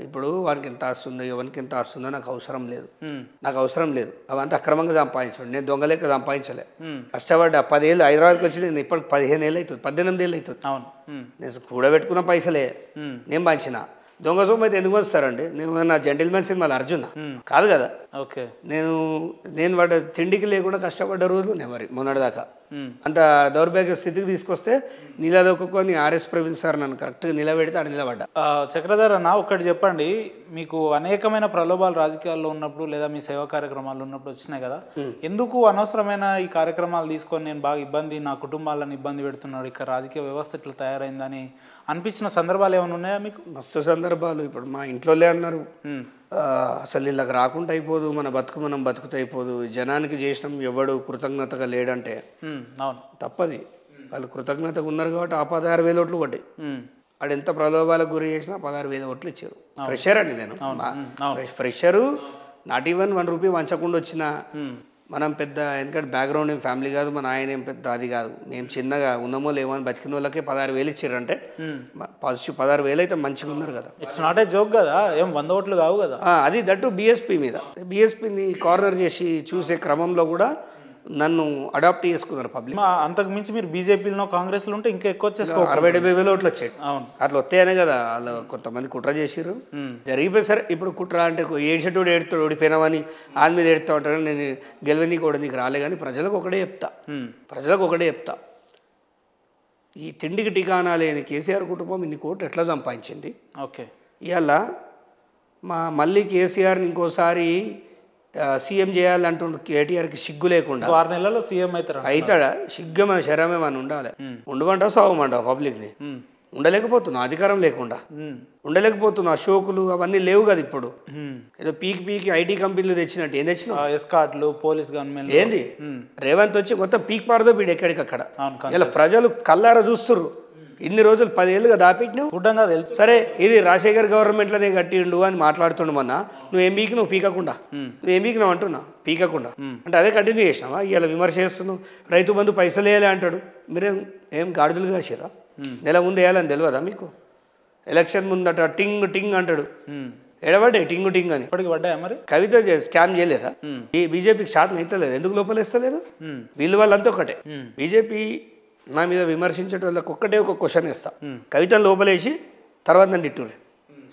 ఇప్పుడు వానికి ఎంత ఆస్తుందో ఎవరికి ఎంత ఆస్తుందో నాకు అవసరం లేదు. అవంతా అక్రమంగా సంపాదించండి. నేను దొంగలేక సంపాదించలే. కష్టపడ్డా 10 ఏళ్ళు హైదరాబాద్కి వచ్చి నేను ఇప్పటికి 15 ఏళ్ళు అవుతుంది, 18 ఏళ్ళు అవుతుంది. నేను కూడబెట్టుకున్న పైసలే నేను పంచిన. దొంగ సొమ్ము అయితే ఎందుకు వస్తారండి? నేను నా జెంటిల్మెన్ సినిమాలు అర్జున్ కాదు కదా. నేను వాడు తిండికి లేకుండా కష్టపడ్డ రోజులు నేను మరి మొన్నటిదాకా. అంత దౌర్భాగ్య స్థితికి తీసుకొస్తే నిలదొక్కుని ఆర్ఎస్ ప్రవీణ్ సార్ నన్ను కరెక్ట్గా నిలబెడితే ఆడ నిలబడ్డా. చక్రధర్ అన్న ఒకటి చెప్పండి, మీకు అనేకమైన ప్రలోభాలు రాజకీయాల్లో ఉన్నప్పుడు లేదా మీ సేవా కార్యక్రమాలు ఉన్నప్పుడు వచ్చినాయి కదా, ఎందుకు అనవసరమైన ఈ కార్యక్రమాలు తీసుకొని నేను బాగా నా కుటుంబాలను ఇబ్బంది పెడుతున్నాడు, ఇక్కడ రాజకీయ వ్యవస్థ ఇట్లా తయారైందని అనిపించిన సందర్భాలు ఏమైనా ఉన్నాయా మీకు? మస్తు సందర్భాలు. ఇప్పుడు మా ఇంట్లోనే అన్నారు అసలు వీళ్ళకి రాకుండా అయిపోదు, మన బతుకు మనం బతుకుతా అయిపోదు, జనానికి చేసినాం ఎవడు కృతజ్ఞతగా లేడంటే తప్పది. వాళ్ళు కృతజ్ఞతగా ఉన్నారు కాబట్టి ఆ 16,000 ఓట్లు పడ్డాయి. ఆడు ఎంత ప్రలోభాలకు గురి చేసినా 16,000 ఓట్లు ఇచ్చారు. ఫ్రెషర్ అండి నేను, ఫ్రెషరు. నాట్ ఈవెన్ 1 రూపీ వంచకుండా వచ్చిన మనం పెద్ద, ఎందుకంటే బ్యాక్గ్రౌండ్ ఏం ఫ్యామిలీ కాదు, మన ఆయన ఏం పెద్ద అది కాదు. మేము చిన్నగా ఉన్నామో లేమో అని బతికిన వాళ్ళకే 16,000 ఇచ్చారంటే పాజిటివ్ 16,000 అయితే మంచిగా ఉన్నారు కదా. ఇట్స్ నాట్ ఏ జోక్ కదా, ఏం 100 ఓట్లు కావు కదా. అది దట్టు బీఎస్పీ మీద. బీఎస్పీని కార్నర్ చేసి చూసే క్రమంలో కూడా నన్ను అడాప్ట్ చేసుకున్నారు పబ్లిక్. అంతకు మించి మీరు బీజేపీలో కాంగ్రెస్లో ఉంటే ఇంకా ఎక్కువ వచ్చేసుకో. 60,000-70,000 ఓట్లు వచ్చాయి. అట్లా వస్తాయనే కదా వాళ్ళు కొంతమంది కుట్ర చేసిర్రు. జరిగిపోయి సరే ఇప్పుడు కుట్ర అంటే ఏడ్చేటోడు ఏడుతాడు, ఓడిపోయినామని వాళ్ళ మీద ఏడుతా ఉంటాడు. నేను గెలవని కూడా నీకు రాలే కానీ ప్రజలకు ఒకటే చెప్తా, ఈ తిండికి ఠికానా లేని కేసీఆర్ కుటుంబం ఇన్ని కోట్లు ఎట్లా సంపాదించింది? ఇవాళ మళ్ళీ కేసీఆర్ని ఇంకోసారి సీఎం చేయాలంటుండు. కేటీఆర్కి సిగ్గు లేకుండా 6 నెలల్లో సీఎం అవుతాడా? సిగ్గు మన శరమేమని ఉండాలి. ఉండమంటావు సావమంటావు పబ్లిక్ని? ఉండలేకపోతున్నావు, అధికారం లేకుండా ఉండలేకపోతున్నావు. అశోకులు అవన్నీ లేవు కదా ఇప్పుడు. ఏదో పీకి ఐటీ కంపెనీలు తెచ్చినట్టు ఏం తెచ్చినావు? ఎస్కార్ట్లు, పోలీస్ గన్మెన్ ఏంది? రేవంత్ వచ్చి మొత్తం పీక్ పారదో వీడు ఎక్కడికక్కడ. ఇలా ప్రజలు కల్లారా చూస్తుర్రు. ఇన్ని రోజులు 10 ఏళ్ళుగా దాపెట్టినావు. సరే ఇది రాజశేఖర్ గవర్నమెంట్లోనే కట్టిండు అని మాట్లాడుతుండు. మొన్న నువ్వేం పీకినావు? పీకకుండా. నువ్వేం పీకినావు అంటున్నా? పీకకుండా. అంటే అదే కంటిన్యూ చేసినావా? ఇలా విమర్శ చేస్తున్నావు. రైతు బంధు పైసలు వేయాలి అంటాడు. మీరేం గాడిదలు కాసిరా? నెల ముందు వేయాలని తెలియదా మీకు? ఎలక్షన్ ముందట టింగ్ అంటాడు. ఎడబడ్డాయి టింగ్ అని. ఇప్పటికి పడ్డాయా మరి? కవిత స్కామ్ చేయలేదా? ఈ బీజేపీకి శాతం అయితలేదు. ఎందుకు లోపలేస్తలేదు? వీళ్ళు వాళ్ళంతా ఒకటే. బీజేపీ నా మీద విమర్శించడం వాళ్ళకి ఒక్కటే ఒక క్వశ్చన్ ఇస్తా, కవితను లోపలేసి తర్వాత నన్ను తిట్టూరి.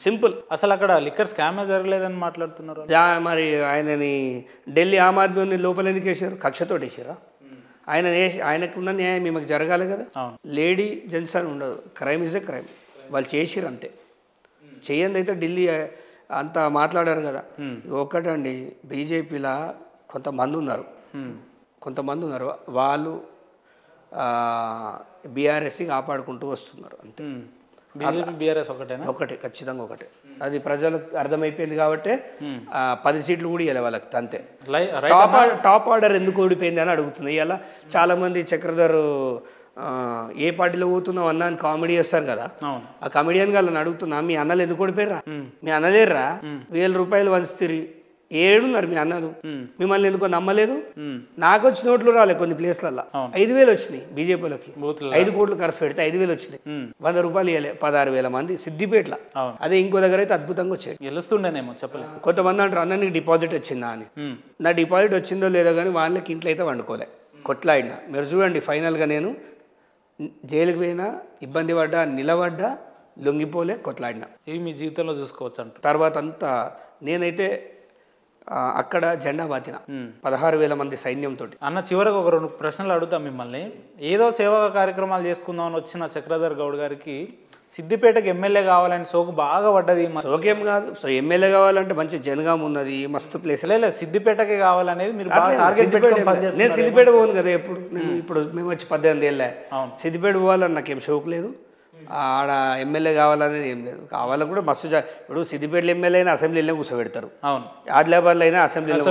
సింపుల్. అసలు అక్కడ లిక్కర్ స్కామే జరగలేదని మాట్లాడుతున్నారు. మరి ఆయనని ఢిల్లీ ఆమ్ ఆద్మీని లోపల ఎందుకు వేసారు? కక్షతో వేసారా? ఆయనకున్న న్యాయం మీకు జరగాలి కదా. లేడీ జెంట్స్ అని ఉండదు. Crime is a crime. వాళ్ళు చేసిరు అంతే. చెయ్యండి అయితే ఢిల్లీ అంతా మాట్లాడారు కదా. ఒక్కటండి, బీజేపీలో కొంతమంది ఉన్నారు వాళ్ళు బీఆర్ఎస్ని కాపాడుకుంటూ వస్తున్నారు అంతే. బీజేపీ బీఆర్ఎస్ ఒకటే, ఖచ్చితంగా ఒకటే. అది ప్రజలకు అర్థమైపోయింది కాబట్టి 10 సీట్లు కూడా ఇవ్వాలి వాళ్ళకి అంతే. రైట్ టాప్ ఆర్డర్ ఎందుకు ఓడిపోయింది అని అడుగుతుంది. ఇలా చాలామంది చక్రధర్ ఏ పార్టీలో పోతున్నావు అన్న అని కామెడీ చేస్తారు కదా, ఆ కామెడియన్ వాళ్ళని అడుగుతున్నా, మీ అన్నలు ఎందుకు ఓడిపోయారా, మీ అన్నలేర్రా 1000 రూపాయలు వంచుతిరి, ఏడున్నారు మీ అన్నలు, మిమ్మల్ని ఎందుకో నమ్మలేదు. నాకు వచ్చిన ఓట్లు రాలే కొన్ని ప్లేస్లలో, 5,000 వచ్చినాయి బీజేపీలోకి, 5 కోట్లు ఖర్చు పెడితే 5,000 వచ్చినాయి, 100 రూపాయలు ఇవ్వలే 16,000 మంది సిద్దిపేటలో. అదే ఇంకో దగ్గర అయితే అద్భుతంగా వచ్చాయి, గెలుస్తుండేనేమో చెప్పలేదు. కొంతమంది అంటారు అన్న నీకు డిపాజిట్ వచ్చిందా అని. నా డిపాజిట్ వచ్చిందో లేదో కానీ వాళ్ళకి ఇంట్లో అయితే వండుకోలే, కొట్లాడినా. మీరు చూడండి ఫైనల్గా నేను జైలుకి పోయినా, ఇబ్బంది పడ్డా, నిలబడ్డా, లొంగిపోలే, కొట్లాడినా. ఇవి మీ జీవితంలో చూసుకోవచ్చు అంట. తర్వాత అంతా నేనైతే అక్కడ జెండా బాతిన 16,000 మంది సైన్యంతో. అన్న చివరికి ఒక 2 ప్రశ్నలు అడుగుతాం మిమ్మల్ని. ఏదో సేవా కార్యక్రమాలు చేసుకుందామని వచ్చిన చక్రధర్ గౌడ్ గారికి సిద్దిపేటకి ఎమ్మెల్యే కావాలని సోకు బాగా పడ్డది. సోకేం కాదు, సో ఎమ్మెల్యే కావాలంటే మంచి జనగాం ఉన్నది, మస్తు ప్లేస్. లేదు సిద్దిపేటకే కావాలనేది మీరు బాగా టార్గెట్ పెట్టుకొని పనిచేస్తారు. నేను సిద్దిపేట పోను కదా ఎప్పుడు, నేను ఇప్పుడు మేము వచ్చి 18 ఏళ్ళే సిద్దిపేట పోవాలని నాకేం షోక్ లేదు, ఆడ ఎమ్మెల్యే కావాలనేది ఏం లేదు. కావాలని కూడా మస్తు ఇప్పుడు సిద్దిపేటలో ఎమ్మెల్యే అయినా అసెంబ్లీలో కూర్చోబెడతారు, ఆదిలాబాద్లో అయినా అసెంబ్లీలో,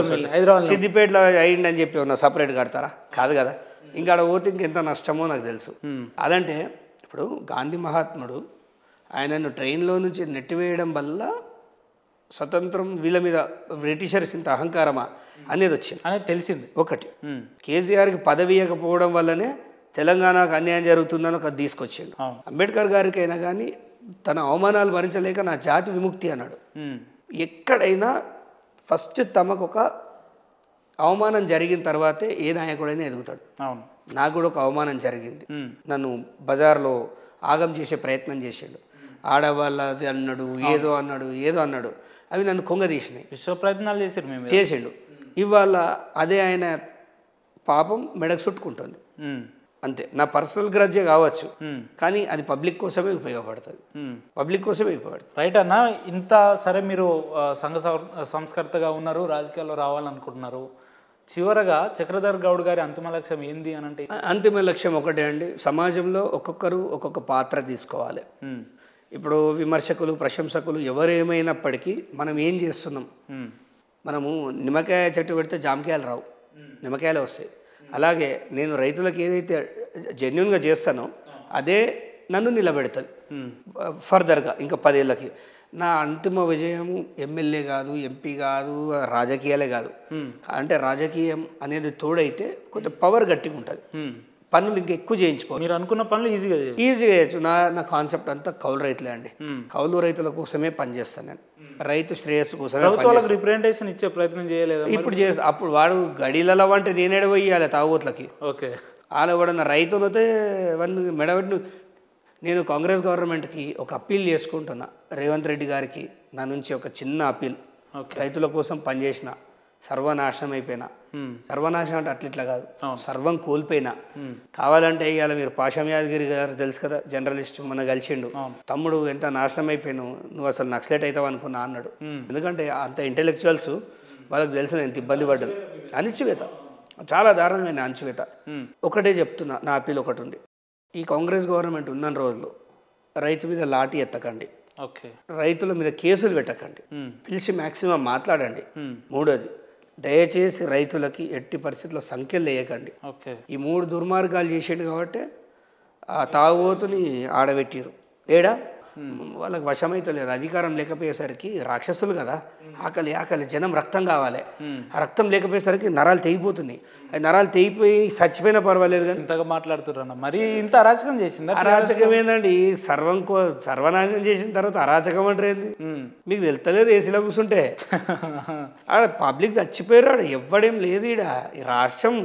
సిద్దిపేటలో అయ్యింది అని చెప్పి ఉన్న సపరేట్ కడతారా, కాదు కదా. ఇంకా ఆడ పోతే ఇంకెంత నష్టమో నాకు తెలుసు. అదంటే ఇప్పుడు గాంధీ మహాత్ముడు ఆయనను ట్రైన్లో నుంచి నెట్టివేయడం వల్ల స్వతంత్రం వీళ్ళ మీద బ్రిటిషర్స్ ఇంత అహంకారమా అనేది వచ్చింది అనేది తెలిసింది. ఒకటి కేసీఆర్కి పదవి ఇవ్వకపోవడం వల్లనే తెలంగాణకు అన్యాయం జరుగుతుందని ఒక తీసుకొచ్చిండు. అంబేద్కర్ గారికి అయినా కానీ తన అవమానాలు భరించలేక నా జాతి విముక్తి అన్నాడు. ఎక్కడైనా ఫస్ట్ తమకు ఒక అవమానం జరిగిన తర్వాతే ఏ నాయకుడైనా ఎదుగుతాడు. అవును, నాకు కూడా ఒక అవమానం జరిగింది, నన్ను బజార్లో ఆగం చేసే ప్రయత్నం చేసాడు, ఆడవాళ్ళది అన్నాడు, ఏదో అన్నాడు, అవి నన్ను కొంగదీసినాయి. విశ్వ ప్రయత్నాలు చేసాడు మేము చేసిండు. ఇవాళ అదే ఆయన పాపం మెడకు చుట్టుకుంటుంది అంతే. నా పర్సనల్ గ్రడ్జే కావచ్చు, కానీ అది పబ్లిక్ కోసమే ఉపయోగపడుతుంది, పబ్లిక్ కోసమే ఉపయోగపడుతుంది. రైట్ అన్న. ఇంత సరే మీరు సంఘ సంస్కర్తగా ఉన్నారు, రాజకీయాల్లో రావాలనుకుంటున్నారు. చివరగా చక్రధర్ గౌడ్ గారి అంతిమ లక్ష్యం ఏంది అని అంటే? అంతిమ లక్ష్యం ఒకటే అండి, సమాజంలో ఒక్కొక్కరు ఒక్కొక్క పాత్ర తీసుకోవాలి. ఇప్పుడు విమర్శకులు, ప్రశంసకులు ఎవరేమైనప్పటికీ మనం ఏం చేస్తున్నాం, మనము నిమ్మకాయ చెట్టు పెడితే జామకాయలు రావు, నిమ్మకాయలు వస్తాయి. అలాగే నేను రైతులకు ఏదైతే జెన్యున్గా చేస్తానో అదే నన్ను నిలబెడతాను ఫర్దర్గా ఇంకా 10 ఏళ్ళకి. నా అంతిమ విజయము ఎమ్మెల్యే కాదు, ఎంపీ కాదు, రాజకీయాలే కాదు. అంటే రాజకీయం అనేది తోడైతే కొంచెం పవర్ గట్టిగా ఉంటుంది, పనులు ఇంకా ఎక్కువ చేయించుకోవాలి. మీరు అనుకున్న పనులు ఈజీగా చేయొచ్చు. నా కాన్సెప్ట్ అంతా కౌలు రైతులే అండి, కౌలు రైతుల కోసమే పనిచేస్తాను నేను, రైతు శ్రేయస్సు కోసమే. రిప్రజెంటేషన్ ఇచ్చే ప్రయత్నం చేయలేదు ఇప్పుడు అప్పుడు వాడు గడిలలో అంటే నేనేడ పోయాలి తాగుబోతులకి. ఓకే, వాళ్ళు కూడా నా రైతులతో మెడబెట్టి. నేను కాంగ్రెస్ గవర్నమెంట్కి ఒక అప్పీల్ చేసుకుంటున్నా, రేవంత్ రెడ్డి గారికి నా నుంచి ఒక చిన్న అప్పీల్. రైతుల కోసం పనిచేసిన, సర్వనాశనం అయిపోయినా, సర్వనాశనం అంటే అట్లా కాదు, సర్వం కోల్పోయినా. కావాలంటే ఇవాళ మీరు పాషం యాదగిరి గారు తెలుసు కదా, జర్నలిస్ట్, మన కలిసిండు, తమ్ముడు ఎంత నాశనం అయిపోయాను, నువ్వు అసలు నక్సలైట్ అవుతావు అనుకున్నా అన్నాడు. ఎందుకంటే అంత ఇంటెలెక్చువల్స్ వాళ్ళకి తెలుసు ఎంత ఇబ్బంది పడ్డది, అణిచివేత, చాలా దారుణమైన అణిచివేత. ఒకటే చెప్తున్నా, నా అప్పీల్ ఒకటి ఉంది, ఈ కాంగ్రెస్ గవర్నమెంట్ ఉన్న రోజులు రైతు మీద లాఠీ ఎత్తకండి, రైతుల మీద కేసులు పెట్టకండి, పిలిచి మ్యాక్సిమం మాట్లాడండి. మూడోది, దయచేసి రైతులకి ఎట్టి పరిస్థితుల్లో సంఖ్యలు వేయకండి. ఈ 3 దుర్మార్గాలు చేసేడు కాబట్టి ఆ తాగుబోతుని ఆడబెట్టిరు. ఏడా వాళ్ళకి వశమైతే లేదు, అధికారం లేకపోయేసరికి రాక్షసులు కదా, ఆకలి జనం రక్తం కావాలి, ఆ రక్తం లేకపోయేసరికి నరాలు తెగిపోతున్నాయి. అది నరాలు తెగిపోయి చచ్చిపోయినా పర్వాలేదు కానీ ఇంతగా మాట్లాడుతున్నా మరి ఇంత అరాచకం చేసింది. అరాచకం ఏందండి, సర్వనాశనం చేసిన తర్వాత అరాచకం అంటే ఏంది మీకు తెలుస్తలేదు. ఏసీలో కూర్చుంటే ఆడ పబ్లిక్ చచ్చిపోయారు, ఆడ ఎవ్వడేం లేదు. ఈ రాష్ట్రం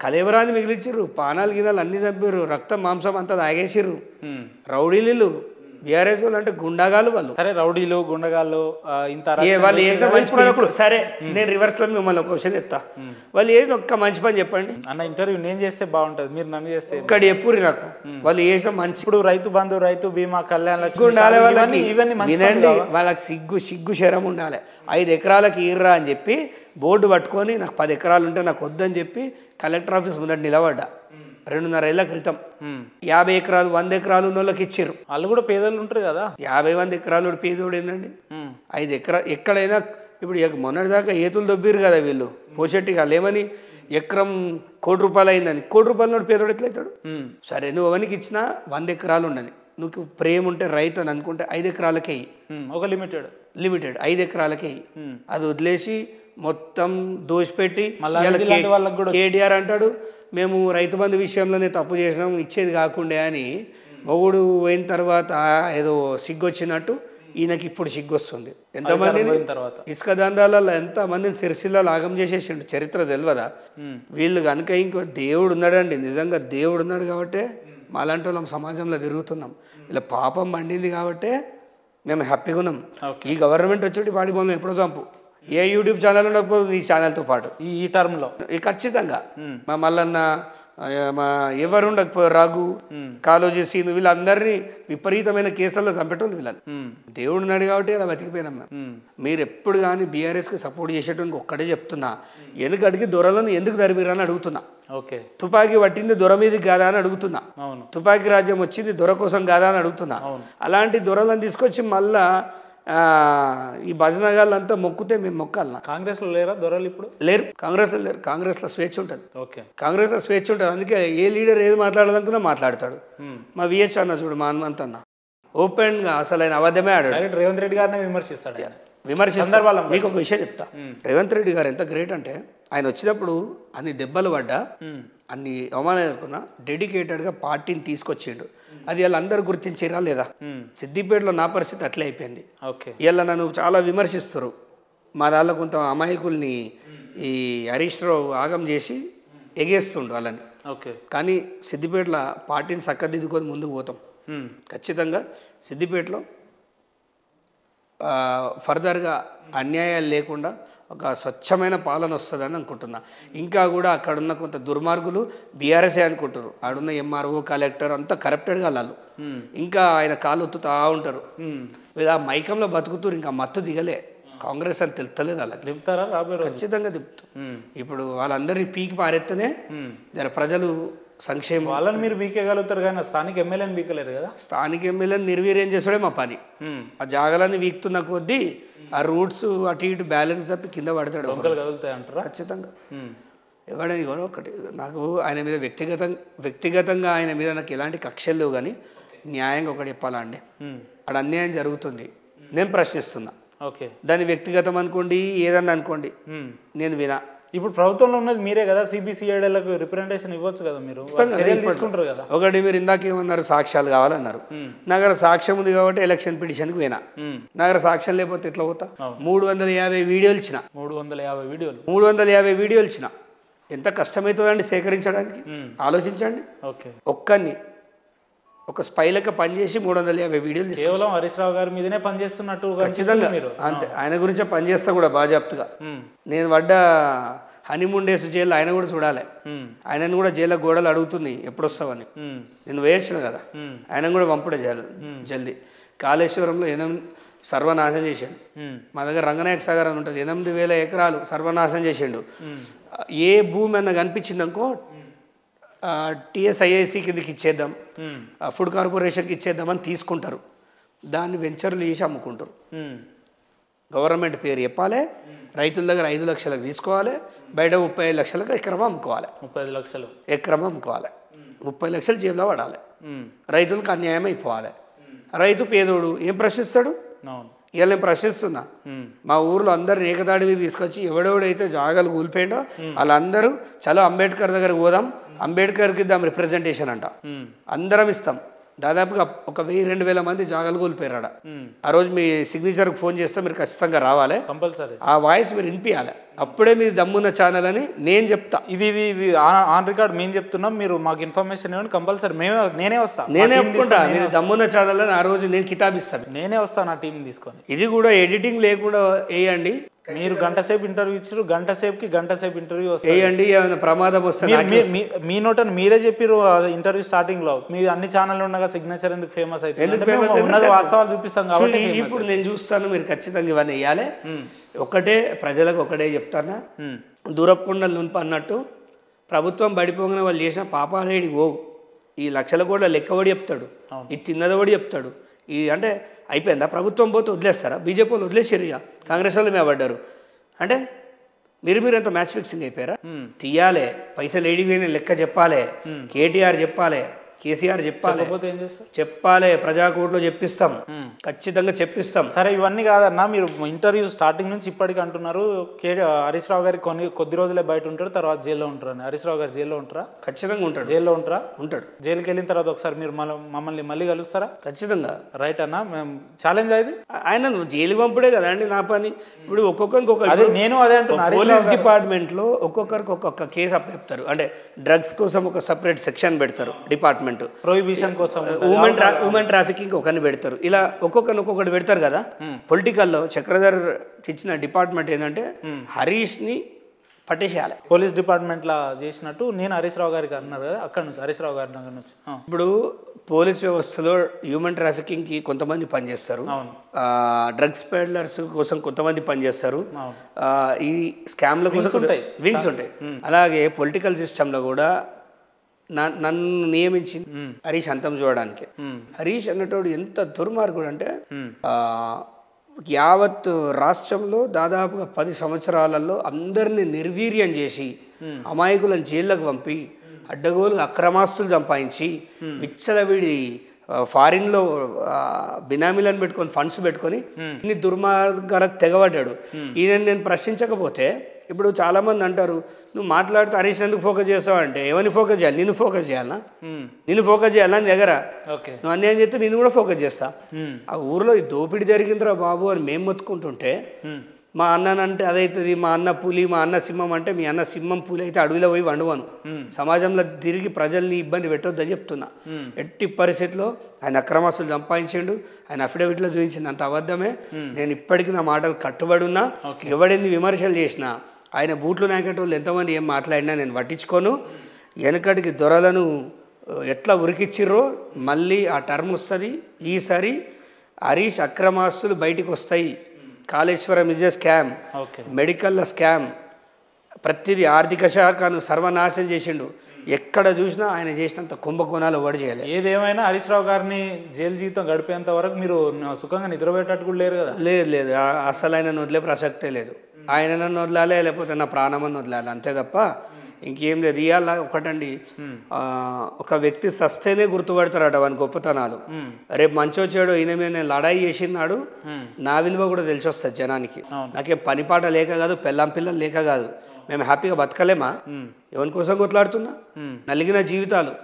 కలేవరాన్ని మిగిలిచ్చిర్రు, పానాలు గినాలు అన్ని చంపారు, రక్తం మాంసం అంతా తాగేసిర్రు. రౌడీలు బీఆర్ఎస్ వాళ్ళు అంటే గుండాగాలు వాళ్ళు. సరే రౌడీలు గుండగాళ్ళు ఇంత వాళ్ళు చేసిన మంచి పని ఒకడు. సరే నేను రివర్స్లో మిమ్మల్ని ఒక క్వశ్చన్ చెప్తా, వాళ్ళు చేసిన ఒక్క మంచి పని చెప్పండి అన్న. ఇంటర్వ్యూ నేను చేస్తే బాగుంటుంది, మీరు నన్ను చేస్తే ఇక్కడ ఎప్పుడు నాకు వాళ్ళు చేసిన మంచి. ఇప్పుడు రైతు బంధు, రైతు బీమా, కళ్యాణ లక్ష్మి ఉండాలి వాళ్ళకి, వినండి, వాళ్ళకి సిగ్గు శరం ఉండాలి. 5 ఎకరాలకి ఈర్రా అని చెప్పి బోర్డు పట్టుకొని నాకు 10 ఎకరాలు ఉంటే నాకు వద్దని చెప్పి కలెక్టర్ ఆఫీస్ ముందట నిలబడ్డా. 2.5 ఏళ్ల క్రితం 50 ఎకరాలు 100 ఎకరాలు ఉన్న వాళ్ళకి ఇచ్చారు. వాళ్ళు కూడా పేదలు ఉంటారు కదా. 50-100 ఎకరాలు పేదోడు ఏందండి? 5 ఎకరా ఎక్కడైనా ఇప్పుడు మొన్నటిదాకా ఏతులు దొబ్బిరు కదా వీళ్ళు పోషెట్టి వాళ్ళు ఏమని ఎకరం ₹1 కోటి అయిందని. ₹1 కోటి పేదోడు ఎట్లయితాడు? సరే నువ్వు అవనికి ఇచ్చినా 100 ఎకరాలు ఉండని, నువ్వు ప్రేమ ఉంటే రైతు అని అనుకుంటే 5 ఎకరాలకే ఒక లిమిటెడ్ 5 ఎకరాలకే అది వదిలేసి మొత్తం దోషిపెట్టి కేటీఆర్ అంటాడు మేము రైతు బంధు విషయంలోనే తప్పు చేసినాం ఇచ్చేది కాకుండా అని. మొగుడు పోయిన తర్వాత ఏదో సిగ్గు వచ్చినట్టు ఈయనకి ఇప్పుడు సిగ్గు వస్తుంది. ఎంతమందిని ఇసుక దందాలలో ఎంతమందిని సిరిసిల్ల లాగం చేసేసిండు చరిత్ర తెలియదా? వీళ్ళు కనుక ఇంకో దేవుడు ఉన్నాడండి, నిజంగా దేవుడు ఉన్నాడు కాబట్టే మాలాంటి వాళ్ళం సమాజంలో తిరుగుతున్నాం. ఇలా పాపం పండింది కాబట్టే మేము హ్యాపీగా ఉన్నాం. ఈ గవర్నమెంట్ వచ్చి వాడి బొమ్మ ఎప్పుడో చంపు, ఏ యూట్యూబ్ ఛానల్ ఉండకపోతే ఈ ఛానల్తో పాటు ఈ టర్మ్లో ఖచ్చితంగా మా మల్లన్న మా ఎవరు ఉండకపోయారు, రఘు కాలోజీ సీను వీళ్ళందరినీ విపరీతమైన కేసుల్లో చంపేటోళ్ళు వీళ్ళని. దేవుడు ఉన్నాడు కాబట్టి అలా బతికిపోయినాం. మీరు ఎప్పుడు కానీ బీఆర్ఎస్కి సపోర్ట్ చేసేటోనికి ఒక్కడే చెప్తున్నా, వెనుకడికి దొరలను ఎందుకు దరిమిరా అని అడుగుతున్నా. తుపాకీ పట్టింది దొర మీదకి కాదా అని అడుగుతున్నా. తుపాకీ రాజ్యం వచ్చింది దొర కోసం కాదా అని అడుగుతున్నా. అలాంటి దొరలను తీసుకొచ్చి మళ్ళా ఈ భజనగాళ్ళంతా మొక్కుతే మేము మొక్కాలన్నా. కాంగ్రెస్లో లేరా దొరలు? ఇప్పుడు లేరు, కాంగ్రెస్లో లేరు. కాంగ్రెస్లో స్వేచ్ఛ ఉంటుంది. కాంగ్రెస్లో స్వేచ్ఛ ఉంటుంది. అందుకే ఏ లీడర్ ఏది మాట్లాడాలనుకున్నా మాట్లాడతాడు. మా విహెచ్ అన్న చూడు, మా హనుమంత్ అన్న ఓపెన్గా అసలు ఆయన అబద్ధమే ఆడాడు. రేవంత్ రెడ్డి గారిని విమర్శిస్తాడు. విమర్శిస్తారు. మీకు ఒక విషయం చెప్తా, రేవంత్ రెడ్డి గారు ఎంత గ్రేట్ అంటే ఆయన వచ్చినప్పుడు అన్ని దెబ్బలు పడ్డా అన్ని అవమానాలు ఎదుర్కొన్నా డెడికేటెడ్గా పార్టీని తీసుకొచ్చిండు. అది వీళ్ళు అందరూ గుర్తించారా లేదా? సిద్దిపేటలో నా పరిస్థితి అట్లే అయిపోయింది. వీళ్ళ నన్ను చాలా విమర్శిస్తారు. మా దానిలో కొంత అమాయకుల్ని ఈ హరీష్ రావు ఆగం చేసి ఎగేస్తుండు వాళ్ళని. కానీ సిద్దిపేటలో పార్టీని చక్కదిద్దుకొని ముందుకు పోతాం. ఖచ్చితంగా సిద్దిపేటలో ఫర్దర్గా అన్యాయాలు లేకుండా ఒక స్వచ్ఛమైన పాలన వస్తుందని అనుకుంటున్నా. ఇంకా కూడా అక్కడున్న కొంత దుర్మార్గులు బీఆర్ఎస్ఏ అనుకుంటారు. ఆడున్న ఎంఆర్ఓ కలెక్టర్ అంతా కరప్టెడ్గా వాళ్ళు ఇంకా ఆయన కాలు ఒత్తుతా ఉంటారు. ఆ మైకంలో బతుకుతారు, ఇంకా మత్తు దిగలే. కాంగ్రెస్ అని తెలుస్తలేదు వాళ్ళకి. దింపుతారా? ఖచ్చితంగా దింపుతారు. ఇప్పుడు వాళ్ళందరినీ పీకి పారెత్తనే జర ప్రజలు సంక్షేమం. వాళ్ళని మీరు బీకేయగలుగుతారు కానీ స్థానిక ఎమ్మెల్యేని బీకలేరు కదా. స్థానిక ఎమ్మెల్యేని నిర్వీర్యం చేసుడే మా పని. ఆ జాగాలన్నీ వీక్తున్న కొద్దీ ఆ రూట్స్ అటు ఇటు బ్యాలెన్స్ తప్పి కింద పడతాడు. కదులుతాయి అంటారా? ఖచ్చితంగా. ఎవడని కూడా ఒకటి నాకు ఆయన మీద వ్యక్తిగతంగా ఆయన మీద నాకు ఎలాంటి కక్షలు లేవు, కానీ న్యాయంగా ఒకటి చెప్పాలా అండి, అక్కడ అన్యాయం జరుగుతుంది, నేను ప్రశ్నిస్తున్నా. దాన్ని వ్యక్తిగతం అనుకోండి ఏదన్నా అనుకోండి, నేను వినా. ఇప్పుడు ప్రభుత్వంలో ఉన్నది మీరే కదా, సిబిసిఐడీలకు రిప్రజెంటేషన్ ఇవ్వచ్చు కదా, మీరు తీసుకుంటారు కదా. ఒకటి మీరు ఇందాకేమన్నారు, సాక్ష్యాలు కావాలన్నారు. నా దగ్గర సాక్ష్యం ఉంది కాబట్టి ఎలక్షన్ పిటిషన్కి పోయినా. నా దగ్గర సాక్ష్యం లేకపోతే ఎట్లా పోతా? 350 వీడియోలు ఇచ్చిన. 350 వీడియోలు ఇచ్చిన. ఎంత కష్టమవుతుందండి సేకరించడానికి, ఆలోచించండి. ఒక్కరిని ఒక స్పై లెక్క పనిచేసి 350 వీడియోలు కేవలం హరీష్ రావు గారి మీదనే పనిచేస్తున్నట్టు. ఖచ్చితంగా అంతే, ఆయన గురించే పనిచేస్తా కూడా బాజాప్తుగా. నేను పడ్డ హనీమూన్ డేస్ జైలు ఆయన కూడా చూడాలి. ఆయనను కూడా జైల్లో గోడలు అడుగుతుంది ఎప్పుడు వస్తావని. నేను వేయించిన కదా, ఆయన కూడా పంపడే జల్దీ. కాళేశ్వరంలో సర్వనాశనం చేశాడు. మా దగ్గర రంగనాయక సాగర్ అని ఉంటుంది, 8,000 ఎకరాలు సర్వనాశనం చేసిండు. ఏ భూమి అన్న కనిపించిందనుకో టీఎస్ఐఐసి కిందకి ఇచ్చేద్దాం, ఫుడ్ కార్పొరేషన్కి ఇచ్చేద్దామని తీసుకుంటారు. దాన్ని వెంచర్లు చేసి అమ్ముకుంటారు. గవర్నమెంట్ పేరు చెప్పాలి, రైతుల దగ్గర 5 లక్షలకు తీసుకోవాలి, బయట 35 లక్షలకు ఎకరం అమ్ముకోవాలి. 35 లక్షలు ఎకరం అమ్ముకోవాలి, 30 లక్షలు జేబులో పడాలి. రైతులకు అన్యాయం అయిపోవాలి. రైతు పేదోడు ఏం ప్రశ్నిస్తాడు? ఇలా నేను ప్రశ్నిస్తున్నా, మా ఊర్లో అందరు ఏకదాడి మీద తీసుకొచ్చి ఎవడెవడైతే జాగాలు కూలిపోయిండో వాళ్ళందరూ చలో అంబేద్కర్ దగ్గరకు పోదాం, అంబేద్కర్కి ఇద్దాం రిప్రజెంటేషన్ అంట, అందరం ఇస్తాం. దాదాపుగా 1,000-2,000 మంది జాగాలు కోల్పోయారాడ. ఆ రోజు మీ సిగ్నేచర్కి ఫోన్ చేస్తే మీరు ఖచ్చితంగా రావాలి, కంపల్సరీ ఆ వాయిస్ మీరు వినిపించాలి. అప్పుడే మీరు దమ్మున్న ఛానల్ అని నేను చెప్తా. ఇది ఆన్ రికార్డ్ మేము చెప్తున్నాం, మీరు మాకు ఇన్ఫర్మేషన్ ఇవ్వండి, కంపల్సరీ నేనే వస్తాను. నేనే ఒప్పుకుంటా, మీరు దమ్మున్న ఛానల్ అని ఆ రోజు నేను కితాబిస్తాను. నేనే వస్తాను నా టీం తీసుకొని. ఇది కూడా ఎడిటింగ్ లేకుండా వేయండి. మీరు గంట సేపు ఇంటర్వ్యూ ఇచ్చారు, గంట సేపు ఇంటర్వ్యూ వేయండి. ఏమైనా ప్రమాదం వస్తే మీ నోటని మీరే చెప్పారు ఇంటర్వ్యూ స్టార్టింగ్ లో. మీరు అన్ని ఛానల్ ఉండగా సిగ్నేచర్ ఎందుకు ఫేమస్ అయితే వాస్తవాలు చూపిస్తాం కాబట్టి. ఇప్పుడు నేను చూస్తాను, మీరు ఖచ్చితంగా ఇవన్నీ వేయాలి. ఒకటే ప్రజలకు ఒకటే చెప్తానా, దూరపు కొండలు నునుపు అన్నట్టు ప్రభుత్వం పడిపోగానే వాళ్ళు చేసిన పాపాలేడికి పోవు. ఈ లక్షల కోట్ల లెక్కవడి చెప్తాడు, ఇది తిన్నదవడి చెప్తాడు. ఈ అంటే అయిపోయిందా? ప్రభుత్వం పోతే వదిలేస్తారా? బీజేపీ వాళ్ళు వదిలేసారు, ఇక కాంగ్రెస్ వాళ్ళు మేము పడ్డారు అంటే మీరు ఎంత మ్యాచ్ ఫిక్సింగ్ అయిపోయారా? తీయాలి, పైసలు ఏడిపోయిన లెక్క చెప్పాలి, కేటీఆర్ చెప్పాలి, కేసీఆర్ చెప్పాలి, ఏం చేస్తారు? చెప్పాలి, ప్రజాకోర్టులో చెప్పిస్తాం, ఖచ్చితంగా చెప్పిస్తాం. సరే ఇవన్నీ కాదన్నా, మీరు ఇంటర్వ్యూ స్టార్టింగ్ నుంచి ఇప్పటికీ అంటున్నారు హరీష్ రావు గారికి కొద్ది రోజులే బయట ఉంటారు, తర్వాత జైల్లో ఉంటారు అని. హరీష్ రావు గారు జైల్లో ఉంటారా? ఖచ్చితంగా ఉంటాడు. జైల్లో ఉంటారా? ఉంటాడు. జైలుకి వెళ్ళిన తర్వాత ఒకసారి మీరు మమ్మల్ని మళ్ళీ కలుస్తారా? ఖచ్చితంగా. రైట్ అన్న, మేము ఛాలెంజ్ అయ్యేది ఆయన నువ్వు జైలు పంపుడే కదా అండి నా పని. ఇప్పుడు ఒక్కొక్కరికి అదే నేను అదే అంటున్నా, పోలీస్ డిపార్ట్మెంట్లో ఒక్కొక్కరికి ఒక్కొక్క కేసు అప్పచెప్తారు. అంటే డ్రగ్స్ కోసం ఒక సపరేట్ సెక్షన్ పెడతారు డిపార్ట్మెంట్, ప్రొహిబిషన్ కోసం ఉమెన్ ట్రాఫికింగ్ ఒకరిని పెడతారు. ఇలా ఒక్కొక్కటి పెడతారు కదా. పొలిటికల్లో చక్రధర్ ఇచ్చిన డిపార్ట్మెంట్ ఏంటంటే హరీష్ని పట్టేసేయాలి. పోలీస్ డిపార్ట్మెంట్లో చేసినట్టు నేను హరీష్ రావు గారికి అన్నారు కదా, అక్కడ నుంచి హరీష్ రావు గారి దగ్గర నుంచి. ఇప్పుడు పోలీస్ వ్యవస్థలో హ్యూమన్ ట్రాఫికింగ్కి కొంతమంది పనిచేస్తారు, డ్రగ్స్ పెడ్లర్స్ కోసం కొంతమంది పనిచేస్తారు, ఈ స్కామ్ల కోసం వింగ్స్ ఉంటాయి. అలాగే పొలిటికల్ సిస్టంలో కూడా నన్ను నియమించింది హరీష్ అంతం చూడడానికి. హరీష్ అన్నటోడు ఎంత దుర్మార్గుడు అంటే యావత్ రాష్ట్రంలో దాదాపుగా 10 సంవత్సరాలలో అందరినీ నిర్వీర్యం చేసి అమాయకులను జైళ్ళకు పంపి అడ్డగోలు అక్రమాస్తులు సంపాదించి విచ్చలవిడి ఫారిన్లో బినామీలను పెట్టుకొని ఫండ్స్ పెట్టుకొని ఇన్ని దుర్మార్గాలకు తెగబడ్డాడు. ఈయన నేను ప్రశ్నించకపోతే ఇప్పుడు చాలామంది అంటారు నువ్వు మాట్లాడితే హరీష్ ఎందుకు ఫోకస్ చేస్తావు అంటే, ఎవరిని ఫోకస్ చేయాలి? నిన్ను ఫోకస్ చేయాలన్నా? నిన్ను ఫోకస్ చేయాలన్నా నీ దగ్గర? నువ్వు అన్యాయం చేస్తే నేను కూడా ఫోకస్ చేస్తా. ఆ ఊరిలో ఈ దోపిడీ జరిగిందిరా బాబు అని మేము మొత్తుకుంటుంటే మా అన్ననంటే అదైతుంది, మా అన్న పులి, మా అన్న సింహం అంటే మీ అన్న సింహం పులి అయితే అడవిలో పోయి వండువాను. సమాజంలో తిరిగి ప్రజల్ని ఇబ్బంది పెట్టొద్దని చెప్తున్నా. ఎట్టి పరిస్థితిలో ఆయన అక్రమాస్తులు సంపాదించిండు, ఆయన అఫిడవిట్లో చూపించింది అంత అబద్ధమే. నేను ఇప్పటికీ నా మాటలు కట్టుబడి ఉన్నా. ఎవడెన్ని విమర్శలు చేసినా, ఆయన బూట్లు నాకేటోళ్ళు ఎంతమంది ఏం మాట్లాడినా నేను పట్టించుకోను. వెనకటికి దొరలను ఎట్లా ఉరికిచ్చిర్రో మళ్ళీ ఆ టర్మ్ వస్తుంది. ఈసారి హరీష్ అక్రమాస్తులు బయటికి వస్తాయి. Kaleshwaram is a scam, medical scam, ప్రతిదీ ఆర్థిక శాఖను సర్వనాశనం చేసిండు. ఎక్కడ చూసినా ఆయన చేసినంత కుంభకోణాలు ఎవడు చేయలేదు. ఏదేమైనా హరీష్ రావు గారిని జైలు జీవితం గడిపేంత వరకు మీరు సుఖంగా నిద్రపోయేటట్టు కూడా లేరు కదా? లేదు, అసలు ఆయన వదిలే ప్రసక్తే లేదు. ఆయన నన్ను వదలాలి, లేకపోతే నా ప్రాణమని వదలాలి, అంతే తప్ప ఇంకేం లేదు. ఇవాళ ఒకటండి, ఒక వ్యక్తి సస్తేనే గుర్తుపడతారట వాని గొప్పతనాలు. రేపు మంచో చెడో ఈయన మీద నేను లడాయి చేసినాడు నా విలువ కూడా తెలిసి వస్తుంది జనానికి. నాకేం పనిపాట లేక కాదు, పెళ్ళాం పిల్లలు లేక కాదు, మేము హ్యాపీగా బతకలేమా? ఎవరి కోసం కొట్లాడుతున్నా? నలిగిన జీవితాలు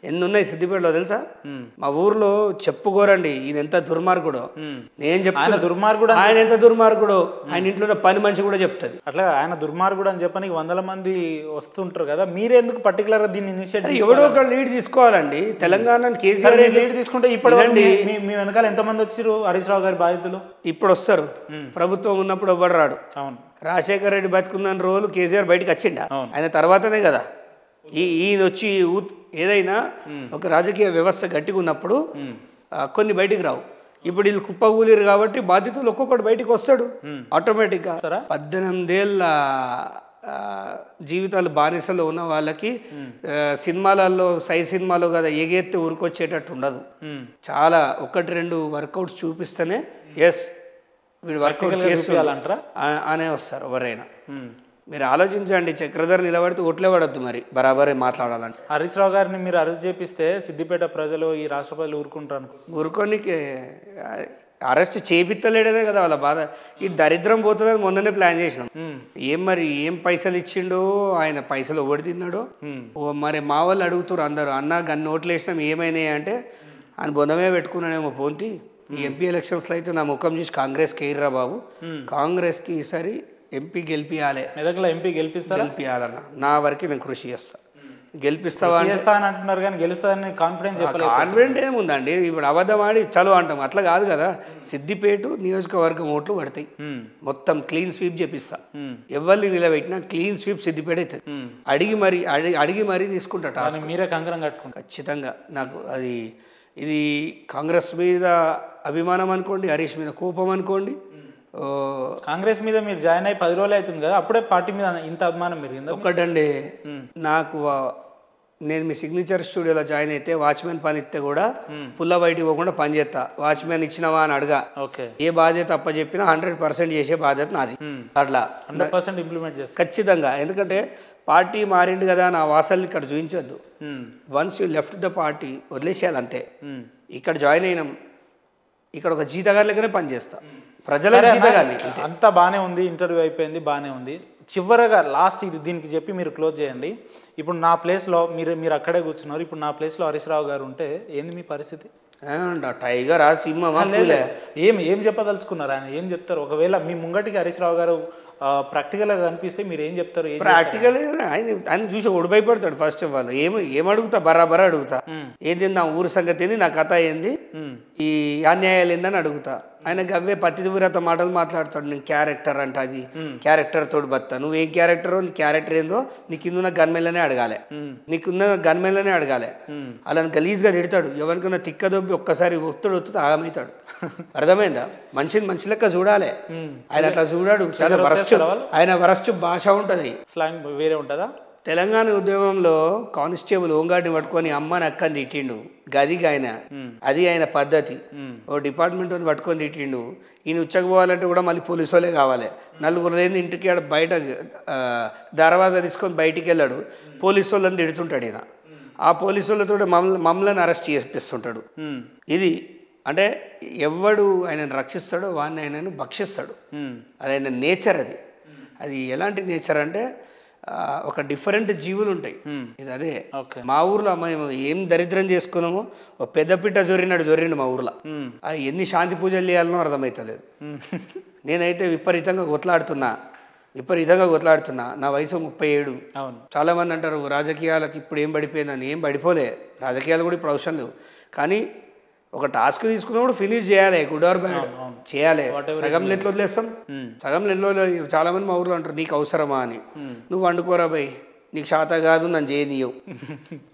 ఎన్ని ఉన్నాయి సిద్దిపేటలో తెలుసా? మా ఊర్లో చెప్పుకోరండి ఈయన ఎంత దుర్మార్గుడో. నేను చెప్తాను దుర్మార్గుడు, ఆయన ఎంత దుర్మార్గుడో ఆయన ఇంట్లో పని మంచి కూడా చెప్తుంది. అట్లా ఆయన దుర్మార్గుడు అని చెప్పని 100 మంది వస్తుంటారు కదా, మీరెందుకు పర్టికులర్ గా దీన్ని ఇనిషియేటివ్? ఎవడో ఒక లీడ్ తీసుకోవాలండి. తెలంగాణ కేసీఆర్ లీడ్ తీసుకుంటే ఇప్పుడు మీ వెనకాల ఎంతమంది వచ్చారు హరీష్ రావు గారి బాధితులు? ఇప్పుడు వస్తారు, ప్రభుత్వం ఉన్నప్పుడు ఎవ్వడు రాడు. అవును, రాజశేఖర రెడ్డి బతుకున్న రోజులు కేసీఆర్ బయటకు వచ్చిండా? ఆయన తర్వాతనే కదా ఈయన వచ్చి. ఏదైనా ఒక రాజకీయ వ్యవస్థ గట్టిగా ఉన్నప్పుడు కొన్ని బయటికి రావు. ఇప్పుడు వీళ్ళు కుప్పకూలిరు కాబట్టి బాధితులు ఒక్కొక్కటి బయటికి వస్తాడు ఆటోమేటిక్గా. 18 ఏళ్ళ జీవితాలు బానిసలో ఉన్న వాళ్ళకి సినిమాలలో సినిమాలో కదా ఎగెత్తి ఊరికొచ్చేటట్టు ఉండదు. చాలా 1-2 వర్కౌట్స్ చూపిస్తేనే ఎస్ వీడు వర్కౌట్ చేయాలంటారా అనే వస్తారు ఎవరైనా. మీరు ఆలోచించండి, చక్రధర్ నిలబడితే ఓట్లే పడద్దు మరి బరాబరే మాట్లాడాలంటే. హరీష్ రావు గారిని మీరు అరెస్ట్ చేపిస్తే సిద్దిపేట ప్రజలు ఈ రాష్ట్ర ప్రజలు ఊరుకుంటారు? ఊరుకోనికి అరెస్ట్ చేపిస్తలేడనే కదా వాళ్ళ బాధ. ఈ దరిద్రం పోతుందని మొన్ననే ప్లాన్ చేసినాం. ఏం పైసలు ఇచ్చిండో ఆయన, పైసలు ఒకటి తిన్నాడో మరి. మా వాళ్ళు అడుగుతారు అందరూ, అన్న గన్ని ఓట్లు వేసినాం ఏమైనాయి అంటే ఆయన బొందమే పెట్టుకున్నాడేమో పోంతి. ఈ ఎంపీ ఎలక్షన్స్లో అయితే నా ముఖం చూసి కాంగ్రెస్కి ఎయిర్రా బాబు, కాంగ్రెస్కి ఈసారి ఎంపీ గెలిపియాలి. మెదక్లో ఎంపీ గెలిపియాలన్న నా వరకు నేను కృషి చేస్తా. గెలిపిస్తావా అని అంటున్నారు కానీ గెలుస్తానని కాన్ఫిడెన్స్ కాన్ఫిడెంట్ ఏముందండి? ఇప్పుడు అబద్ధం ఆడి చలో అంటాం, అట్లా కాదు కదా. సిద్దిపేట నియోజకవర్గం ఓట్లు పడతాయి, మొత్తం క్లీన్ స్వీప్ చేపిస్తా. ఎవరిని నిలబెట్టినా క్లీన్ స్వీప్ సిద్దిపేట అవుతుంది. అడిగి మరీ తీసుకుంటా. మీరే కంకరం కట్టుకుంటారు ఖచ్చితంగా. నాకు ఇది కాంగ్రెస్ మీద అభిమానం అనుకోండి, హరీష్ మీద కోపం అనుకోండి, కాంగ్రెస్ మీద మీరు జాయిన్ అయ్యి 10 రోజులు అవుతుంది కదా, అప్పుడే పార్టీ మీద ఇంత అభిమానం పెరిగిందా? ఒక్కటండి, నాకు నేను మీ సిగ్నేచర్ స్టూడియోలో జాయిన్ అయితే వాచ్మెన్ పని ఇస్తే కూడా పుల్ల బయటికి పోకుండా పని చేస్తా. వాచ్మెన్ ఇచ్చినవా అని అడగా, ఓకే, ఏ బాధ్యత అప్ప చెప్పినా 100% చేసే బాధ్యత నాది. అట్లా 100% ఇంప్లిమెంట్ చేస్తా ఖచ్చితంగా. ఎందుకంటే పార్టీ మారిండు కదా నా వాసల్ని ఇక్కడ చూపించొద్దు. Once you left the party వదిలేసేయాలి అంతే. ఇక్కడ జాయిన్ అయినాం, ఇక్కడ ఒక జీతగాళ్ళకనే పనిచేస్తా, ప్రజల జీతగాన్ని. అంతా బాగానే ఉంది, ఇంటర్వ్యూ అయిపోయింది, బాగానే ఉంది. చివరగా లాస్ట్ ఇది దీనికి చెప్పి మీరు క్లోజ్ చేయండి. ఇప్పుడు నా ప్లేస్లో మీరు అక్కడే కూర్చున్నారు, ఇప్పుడు నా ప్లేస్లో హరీష్ రావు గారు ఉంటే ఏంది మీ పరిస్థితి? టైగర్ ఆ సింహమా? ఏం చెప్పదలుచుకున్నారు? ఆయన ఏం చెప్తారు? ఒకవేళ మీ ముంగటికి హరీష్ రావు గారు ప్రాక్టికల్గా కనిపిస్తే మీరు ఏం చెప్తారు? ప్రాక్టికల్ ఆయన చూసి ఓడిపోయిపడతాడు. ఫస్ట్ ఆఫ్ ఆల్ ఏం అడుగుతా, బరాబరా అడుగుతా. ఏంది నా ఊరు సంగతి ఏంది, నా కథ ఏంది, ఈ అన్యాయాలు ఏందని అడుగుతా. ఆయనకి అవే పతివ్రత మాటలు మాట్లాడతాడు. నేను క్యారెక్టర్ అంట, అది క్యారెక్టర్ తోడు బతా. నువ్వు ఏం క్యారెక్టర్, నీ క్యారెక్టర్ ఏందో నీ కింద గన్మెన్లనే అడగాలి, నీకున్న గన్మెన్లనే అడగాలి. అలా గలీజ్గా తిడతాడు. ఎవరికైనా తిక్కదొబ్బి ఒక్కసారి ఒత్తుడు ఆగమవుతాడు. అర్థమైందా? మనిషి లెక్క చూడాలి. ఆయన అట్లా చూడాడు. చాలా వరస్ట్, ఆయన వరస్ట్ భాష ఉంటుంది, స్లాంగ్ వేరే ఉంటుందా? తెలంగాణ ఉద్యమంలో కానిస్టేబుల్ హోంగార్డ్ని పట్టుకొని అమ్మని అక్కని తిట్టిండు. గదిగా ఆయన, అది ఆయన పద్ధతి. ఓ డిపార్ట్మెంట్ పట్టుకొని తిట్టిండు. ఈయన ఉచ్చకపోవాలంటే కూడా మళ్ళీ పోలీసు వాళ్ళే కావాలి. నలుగురు లేని ఇంటికి బయట దర్వాజా తీసుకొని బయటికి వెళ్ళాడు. పోలీసు వాళ్ళని తిడుతుంటాడు ఈయన. ఆ పోలీసు వాళ్ళతో మమ్మల్ని అరెస్ట్ చేపిస్తుంటాడు. ఇది అంటే ఎవడు ఆయనను రక్షిస్తాడో వాడిని ఆయనను భక్షిస్తాడు. అది ఆయన నేచర్. అది ఎలాంటి నేచర్ అంటే ఒక డిఫరెంట్ జీవులు ఉంటాయి. ఇది అదే మా ఊర్లో మేము ఏం దరిద్రం చేసుకున్నామో ఒక పెద్దపిట్ట జొర్రిండు మా ఊర్లో. అది ఎన్ని శాంతి పూజలు చేయాలనో అర్థమవుతలేదు. నేనైతే విపరీతంగా కొట్లాడుతున్నా. నా వయసు 37. చాలా మంది అంటారు రాజకీయాలకు ఇప్పుడు ఏం పడిపోయిందని. ఏం పడిపోలే, రాజకీయాలు కూడా ఇప్పుడు అవసరం లేవు. కానీ ఒక టాస్క్ తీసుకున్నప్పుడు ఫినిష్ చేయాలి, గుడ్ ఆర్ బ్యాడ్ చేయాలి. సగం లెట్లు వదిలేస్తాం. సగం లెట్లో చాలా మంది మా ఊర్లో అంటారు నీకు అవసరమా అని. నువ్వు వండుకోరా భయ్, నీకు శాత కాదు, నన్ను చేయనీయవు.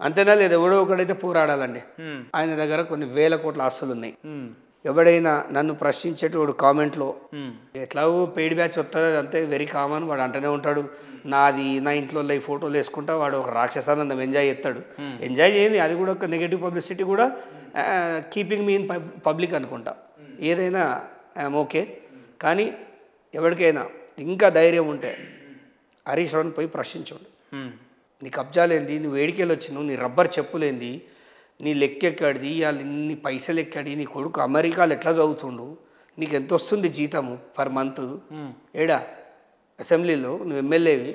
అంతేనా లేదు? ఎవడో ఒకడైతే పోరాడాలండి. ఆయన దగ్గర కొన్ని వేల కోట్ల ఆస్తులు ఉన్నాయి. ఎవడైనా నన్ను ప్రశ్నించేటోడు కామెంట్లో ఎట్లాగో పెయిడ్ బ్యాచ్ వస్తుంది అంతే, వెరీ కామన్. వాడు అంటూనే ఉంటాడు నాది, నా ఇంట్లో ఈ ఫోటోలు వేసుకుంటా. వాడు ఒక రాక్షసానందం ఎంజాయ్ చేస్తాడు. ఎంజాయ్ చేయండి, అది కూడా ఒక నెగటివ్ పబ్లిసిటీ కూడా. కీపింగ్ మీ ఇన్ పబ్లిక్ అనుకుంటా. ఏదైనా ఐఎమ్ ఓకే. కానీ ఎవరికైనా ఇంకా ధైర్యం ఉంటే హరీష్ రావుని పోయి ప్రశ్నించండి. నీ కబ్జాలేంది, నువ్వు వేడికెళ్ళి వచ్చినావు, నీ రబ్బర్ చెప్పులేంది, నీ లెక్కెక్కడిది, వాళ్ళు ఇన్ని పైసలు ఎక్కడి, నీ కొడుకు అమెరికాలో ఎట్లా చదువుతుండు, నీకు ఎంత వస్తుంది జీతము పర్ మంత్, ఏడా అసెంబ్లీలో నువ్వు ఎమ్మెల్యేవి,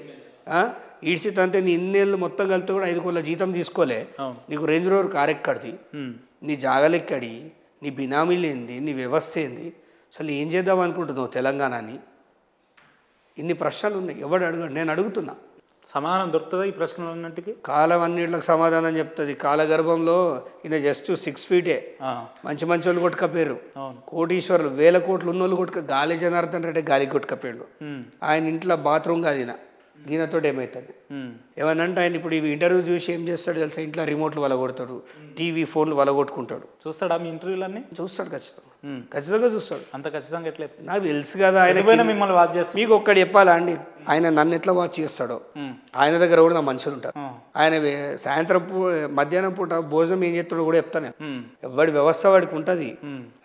ఈడ్చితంతే నీ ఇన్నేళ్ళు మొత్తం కలిపి కూడా 5 కోట్ల జీతం తీసుకోలే. నీకు రేంజ్ రోవర్ కార్ ఎక్కడిది, నీ జాగలెక్కడి, నీ బినామీలు ఏంది, నీ వ్యవస్థ ఏంది, అసలు ఏం చేద్దాం అనుకుంటున్నావు తెలంగాణని? ఇన్ని ప్రశ్నలు ఉన్నాయి. ఎవడు అడగడు, నేను అడుగుతున్నా. సమాధానం దొరుకుతుందా ఈ ప్రశ్నలన్నింటికి? కాలం అన్నింటికి సమాధానం చెప్తుంది. కాలగర్భంలో ఈయన జస్ట్ 6 ఫీటే. మంచి వాళ్ళు కొట్టుకపోయారు, కోటీశ్వరులు, వేల కోట్లు ఉన్నోళ్ళు గాలి జనార్దన్ రెడ్డి గాలి కొట్టుకపోయాడు. ఆయన ఇంట్లో బాత్రూమ్ కాదు ఈయనతో ఏమవుతుంది? ఏమనంటే ఆయన ఇప్పుడు ఈ ఇంటర్వ్యూ చూసి ఏం చేస్తాడు తెలుసా? ఇంట్లో రిమోట్లు వలగొడతాడు, టీవీ ఫోన్లు వలగొట్టుకుంటాడు. చూస్తాడా మీ ఇంటర్వ్యూలన్నీ? చూస్తాడు, ఖచ్చితంగా చూస్తాడు. అంత ఖచ్చితంగా ఎట్లా? నాకు తెలుసు కదా ఆయన మిమ్మల్ని వాచ్ చేస్తాడు. మీకు ఒక్కటి చెప్పాలా అండి, ఆయన నన్ను ఎట్లా వాచ్ చేస్తాడో ఆయన దగ్గర కూడా నా మనుషులు ఉంటారు. ఆయన సాయంత్రం మధ్యాహ్నం పూట భోజనం ఏం చేస్తాడో కూడా చెప్తాను. ఎవడి వ్యవస్థ వాడికి ఉంటుంది.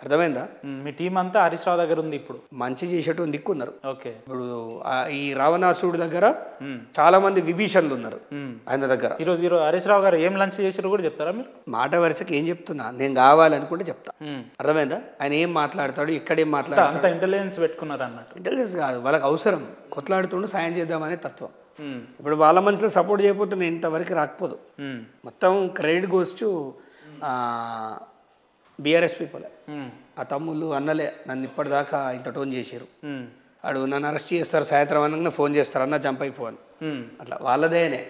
అర్థమైందా? మీ టీం అంతా హరీష్ రావు దగ్గర ఉంది. ఇప్పుడు మంచి చేసేటువంటి దిక్కున్నారు. ఓకే, ఇప్పుడు ఈ రావణాసుడు దగ్గర చాలా మంది విభీషణులు ఉన్నారు ఆయన దగ్గర. ఈరోజు హరీష్ రావు గారు ఏం లంచ్ చేసారో కూడా చెప్తారా మీరు? మాట వరుసకి ఏం చెప్తున్నా, నేను కావాలనుకుంటే చెప్తా. అర్థమైందా? ఆయన ఏం మాట్లాడతాడు, ఎక్కడేం మాట్లాడతాడు, అంత ఇంటెలిజెన్స్ పెట్టుకున్నారు అన్నట్టు. ఇంటెలిజెన్స్ కాదు, వాళ్ళకి అవసరం, కొట్లాడుతుండే సాయం చేద్దామనే తత్వం. ఇప్పుడు వాళ్ళ మనసులో సపోర్ట్ చేయకపోతే నేను ఇంతవరకు రాకపోదు. మొత్తం credit goes to BRS people. ఆ తమ్ముళ్ళు అన్నలే నన్ను ఇప్పటిదాకా ఇంత టోన్ చేశారు. వాడు నన్ను అరెస్ట్ చేస్తారు, సాయంత్రం అనగా ఫోన్ చేస్తారు, అన్న జంప్ అయిపోను. అట్లా వాళ్ళదేనే,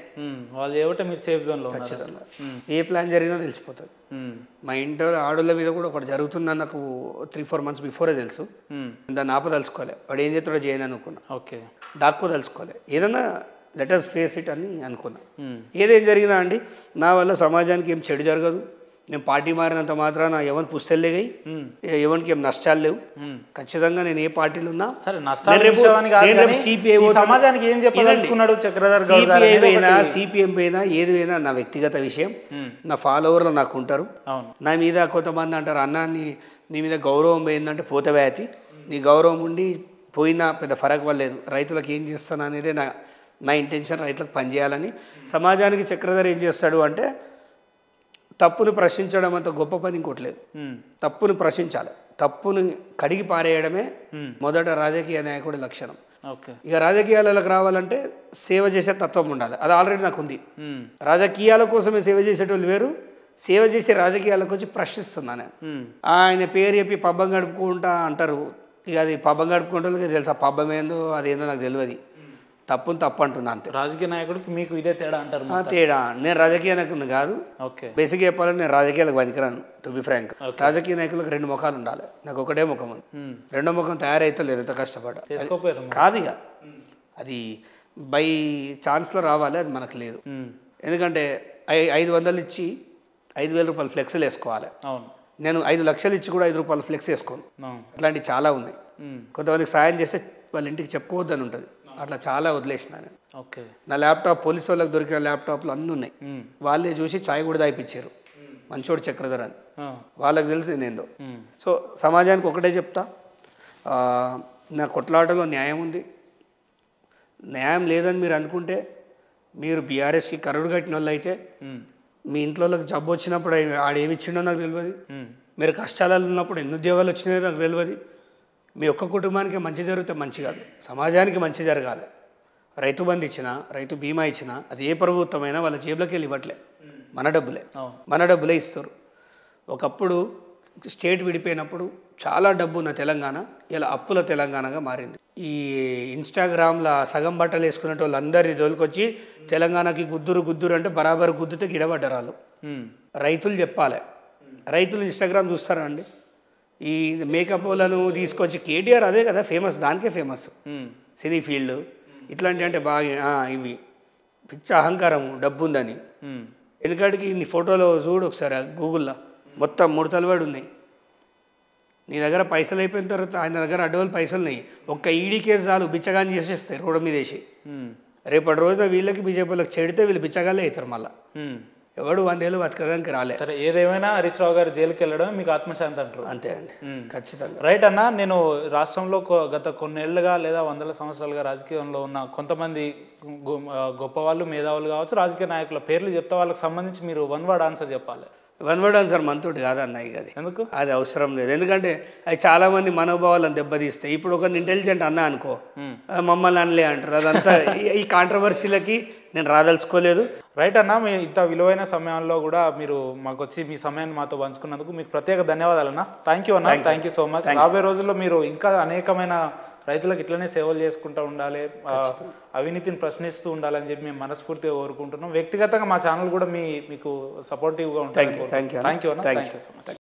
వాళ్ళు ఏమిటో మీరు సేఫ్ జోన్లో. ఖచ్చితంగా ఏ ప్లాన్ జరిగినా తెలిసిపోతుంది. మా ఇంట్లో ఆడోళ్ళ మీద కూడా ఒకటి జరుగుతుందని నాకు 3-4 months బిఫోరే తెలుసు. దాన్ని ఆపదలుచుకోలే. వాడు ఏం చేస్తాడో చేయను అనుకున్నా. ఓకే, దాక్కోదలుచుకోలే. ఏదన్నా లెటర్స్ ఫేస్ ఇట్ అని అనుకున్నా. ఏదేం జరిగినా అండి, నా వల్ల సమాజానికి ఏం చెడు జరగదు, నేను పార్టీ మారినంత మాత్రాన ఎవరి పుస్తలు లేగాయి, ఎవరికి ఏం నష్టాలు లేవు. ఖచ్చితంగా నేను ఏ పార్టీలో ఉన్నా సరే నష్టాలు విషయాన్ని కాదు కానీ సిపిఐ ఈ సమాజానికి ఏం చెప్పదలుచుకున్నాడు చక్రధర్ గౌడ్ గారు సిపిఐ పోయినా సిపిఎం పోయినా ఏది పోయినా నా వ్యక్తిగత విషయం. నా ఫాలోవర్లు నాకు ఉంటారు. అవును. నా మీద కొంతమంది అంటారు అన్నా నీ మీద గౌరవం పోయిందంటే పోతవ్యాతి, నీ గౌరవం ఉండి పోయినా పెద్ద ఫరక్ పడలేదు. రైతులకు ఏం చేస్తాను అనేది నా ఇంటెన్షన్, రైతులకు పనిచేయాలని. సమాజానికి చక్రధర్ ఏం చేస్తాడు అంటే తప్పును ప్రశ్నించడం అంత గొప్ప పని ఇంకోట్లేదు. తప్పును ప్రశ్నించాలి, తప్పును కడిగి పారేయడమే మొదట రాజకీయ నాయకుడి లక్షణం. ఓకే. ఇక రాజకీయాలకు రావాలంటే సేవ చేసే తత్వం ఉండాలి. అది ఆల్రెడీ నాకు ఉంది. రాజకీయాల కోసమే సేవ చేసేటోళ్ళు వేరు, సేవ చేసే రాజకీయాలకు వచ్చి ప్రశ్నిస్తున్నాను నేను. ఆయన పేరు చెప్పి పబ్బం గడుపుకుంటా అంటారు. ఇక అది పబ్బం గడుపుకుంటే తెలుసా పబ్బం ఏందో అదేందో నాకు తెలియదు. తప్పుని తప్పు అంటున్నా అంతే. రాజకీయ నాయకుడికి మీకు ఇదే తేడా అంటారు? తేడా, నేను రాజకీయ నాయకుడిని కాదు. ఓకే. బేసిక్గా చెప్పాలంటే నేను రాజకీయాలకు పనికిరాను, టు బి ఫ్రాంక్. రాజకీయ నాయకులకు రెండు ముఖాలు ఉండాలి, నాకు ఒకటే ముఖం ఉంది. రెండో ముఖం తయారైతలేదు ఎంత కష్టపడ కాదు. ఇక అది బై ఛాన్స్లో రావాలి, అది మనకు లేదు. ఎందుకంటే 500 ఇచ్చి 5,000 రూపాయలు ఫ్లెక్స్లు వేసుకోవాలి. నేను 5 లక్షలు ఇచ్చి కూడా 5 రూపాయలు ఫ్లెక్స్ వేసుకోను. అట్లాంటివి చాలా ఉన్నాయి. కొంతమందికి సాయం చేస్తే వాళ్ళ ఇంటికి చెప్పుకోవద్దని ఉంటుంది, అట్లా చాలా వదిలేసిన నేను. ఓకే. నా ల్యాప్టాప్ పోలీసు వాళ్ళకి దొరికిన ల్యాప్టాప్లు అన్నీ ఉన్నాయి. వాళ్ళే చూసి ఛాయ్ కూడా దాయిపించారు, మంచోడు చక్రధర్ అని. వాళ్ళకి తెలిసి నేనేందో. సో సమాజానికి ఒకటే చెప్తా, నా కొట్లాటలో న్యాయం ఉంది. న్యాయం లేదని మీరు అనుకుంటే మీరు బీఆర్ఎస్కి కరుడు కట్టిన వాళ్ళు అయితే మీ ఇంట్లో జబ్బు వచ్చినప్పుడు ఆడేమి ఇచ్చిండో నాకు తెలియదు. మీరు కష్టాలలో ఉన్నప్పుడు ఎన్ని ఉద్యోగాలు వచ్చినాయో నాకు తెలియదు. మీ ఒక్క కుటుంబానికి మంచి జరిగితే మంచి కాదు, సమాజానికి మంచి జరగాలి. రైతు బంధు ఇచ్చినా, రైతు బీమా ఇచ్చినా అది ఏ ప్రభుత్వమైనా వాళ్ళ జేబులోకి వెళ్ళి ఇవ్వట్లే, మన డబ్బులే ఇస్తారు. ఒకప్పుడు స్టేట్ విడిపోయినప్పుడు చాలా డబ్బు ఉన్న తెలంగాణ ఇలా అప్పుల తెలంగాణగా మారింది. ఈ ఇన్స్టాగ్రామ్లో సగం బట్టలు వేసుకునే వాళ్ళందరినీ తోలుకొచ్చి తెలంగాణకి గుద్దురు అంటే బరాబర్ గుద్దుతే గిడబడ్డారు వాళ్ళు. రైతులు చెప్పాలి, రైతులు ఇన్స్టాగ్రామ్ చూస్తారా అండి? ఈ మేకప్ వాళ్ళను తీసుకొచ్చి కేటీఆర్ అదే కదా ఫేమస్, దానికే ఫేమస్ సినీ ఫీల్డ్. ఇట్లాంటివి అంటే బాగా ఇవి పిచ్చ అహంకారము, డబ్బు ఉందని. ఎందుకంటే నీ ఫోటోలో చూడు ఒకసారి గూగుల్లో మొత్తం 3 తలవాడు ఉన్నాయి. నీ దగ్గర పైసలు అయిపోయిన తర్వాత ఆయన దగ్గర అడ్డవాళ్ళు పైసలు ఉన్నాయి. ఒక్క ఈడీ కేసు చాలు బిచ్చగాని చేసేస్తాయి రోడ్డు మీద వేసి. రేపటి రోజున వీళ్ళకి బీజేపీ వాళ్ళకి చెడితే వీళ్ళు బిచ్చగాళ్ళే అవుతారు. మళ్ళీ ఎవడు 100 ఏళ్ళు బతకడానికి రాలే. సరే, ఏదేమైనా హరీష్ రావు గారు జైలుకి వెళ్ళడం మీకు ఆత్మశాంతి అంటారు? అంతే అండి, ఖచ్చితంగా. రైట్ అన్న, నేను రాష్ట్రంలో గత కొన్నేళ్లుగా లేదా 100 సంవత్సరాలుగా రాజకీయంలో ఉన్న కొంతమంది గొప్ప వాళ్ళు, మేధావులు కావచ్చు, రాజకీయ నాయకుల పేర్లు చెప్తా, వాళ్ళకి సంబంధించి మీరు 1 వర్డ్ ఆన్సర్ చెప్పాలి. 1 వర్డ్ ఆన్సర్ మనతోటి కాదన్న. ఇక అది ఎందుకు? అది అవసరం లేదు. ఎందుకంటే అది చాలామంది మనోభావాలను దెబ్బతీస్తాయి. ఇప్పుడు ఒక ఇంటెలిజెంట్ అన్నా అనుకో, మమ్మల్ని అనలే అంటారు. అదంతా ఈ కాంట్రవర్సీలకి నేను రాదలుచుకోలేదు. రైట్ అన్న, మీ ఇంత విలువైన సమయంలో కూడా మీరు మాకు వచ్చి మీ సమయాన్ని మాతో పంచుకున్నందుకు మీకు ప్రత్యేక ధన్యవాదాలు అన్న. థ్యాంక్ యూ అన్న, థ్యాంక్ యూ సో మచ్. రాబోయే రోజుల్లో మీరు ఇంకా అనేకమైన రైతులకు ఇట్లనే సేవలు చేసుకుంటూ ఉండాలి, అవినీతిని ప్రశ్నిస్తూ ఉండాలని చెప్పి మేము మనస్ఫూర్తిగా కోరుకుంటున్నాం. వ్యక్తిగతంగా మా ఛానల్ కూడా మీకు సపోర్టివ్గా ఉంటుంది. థ్యాంక్ యూ అన్న, థ్యాంక్ యూ సో మచ్.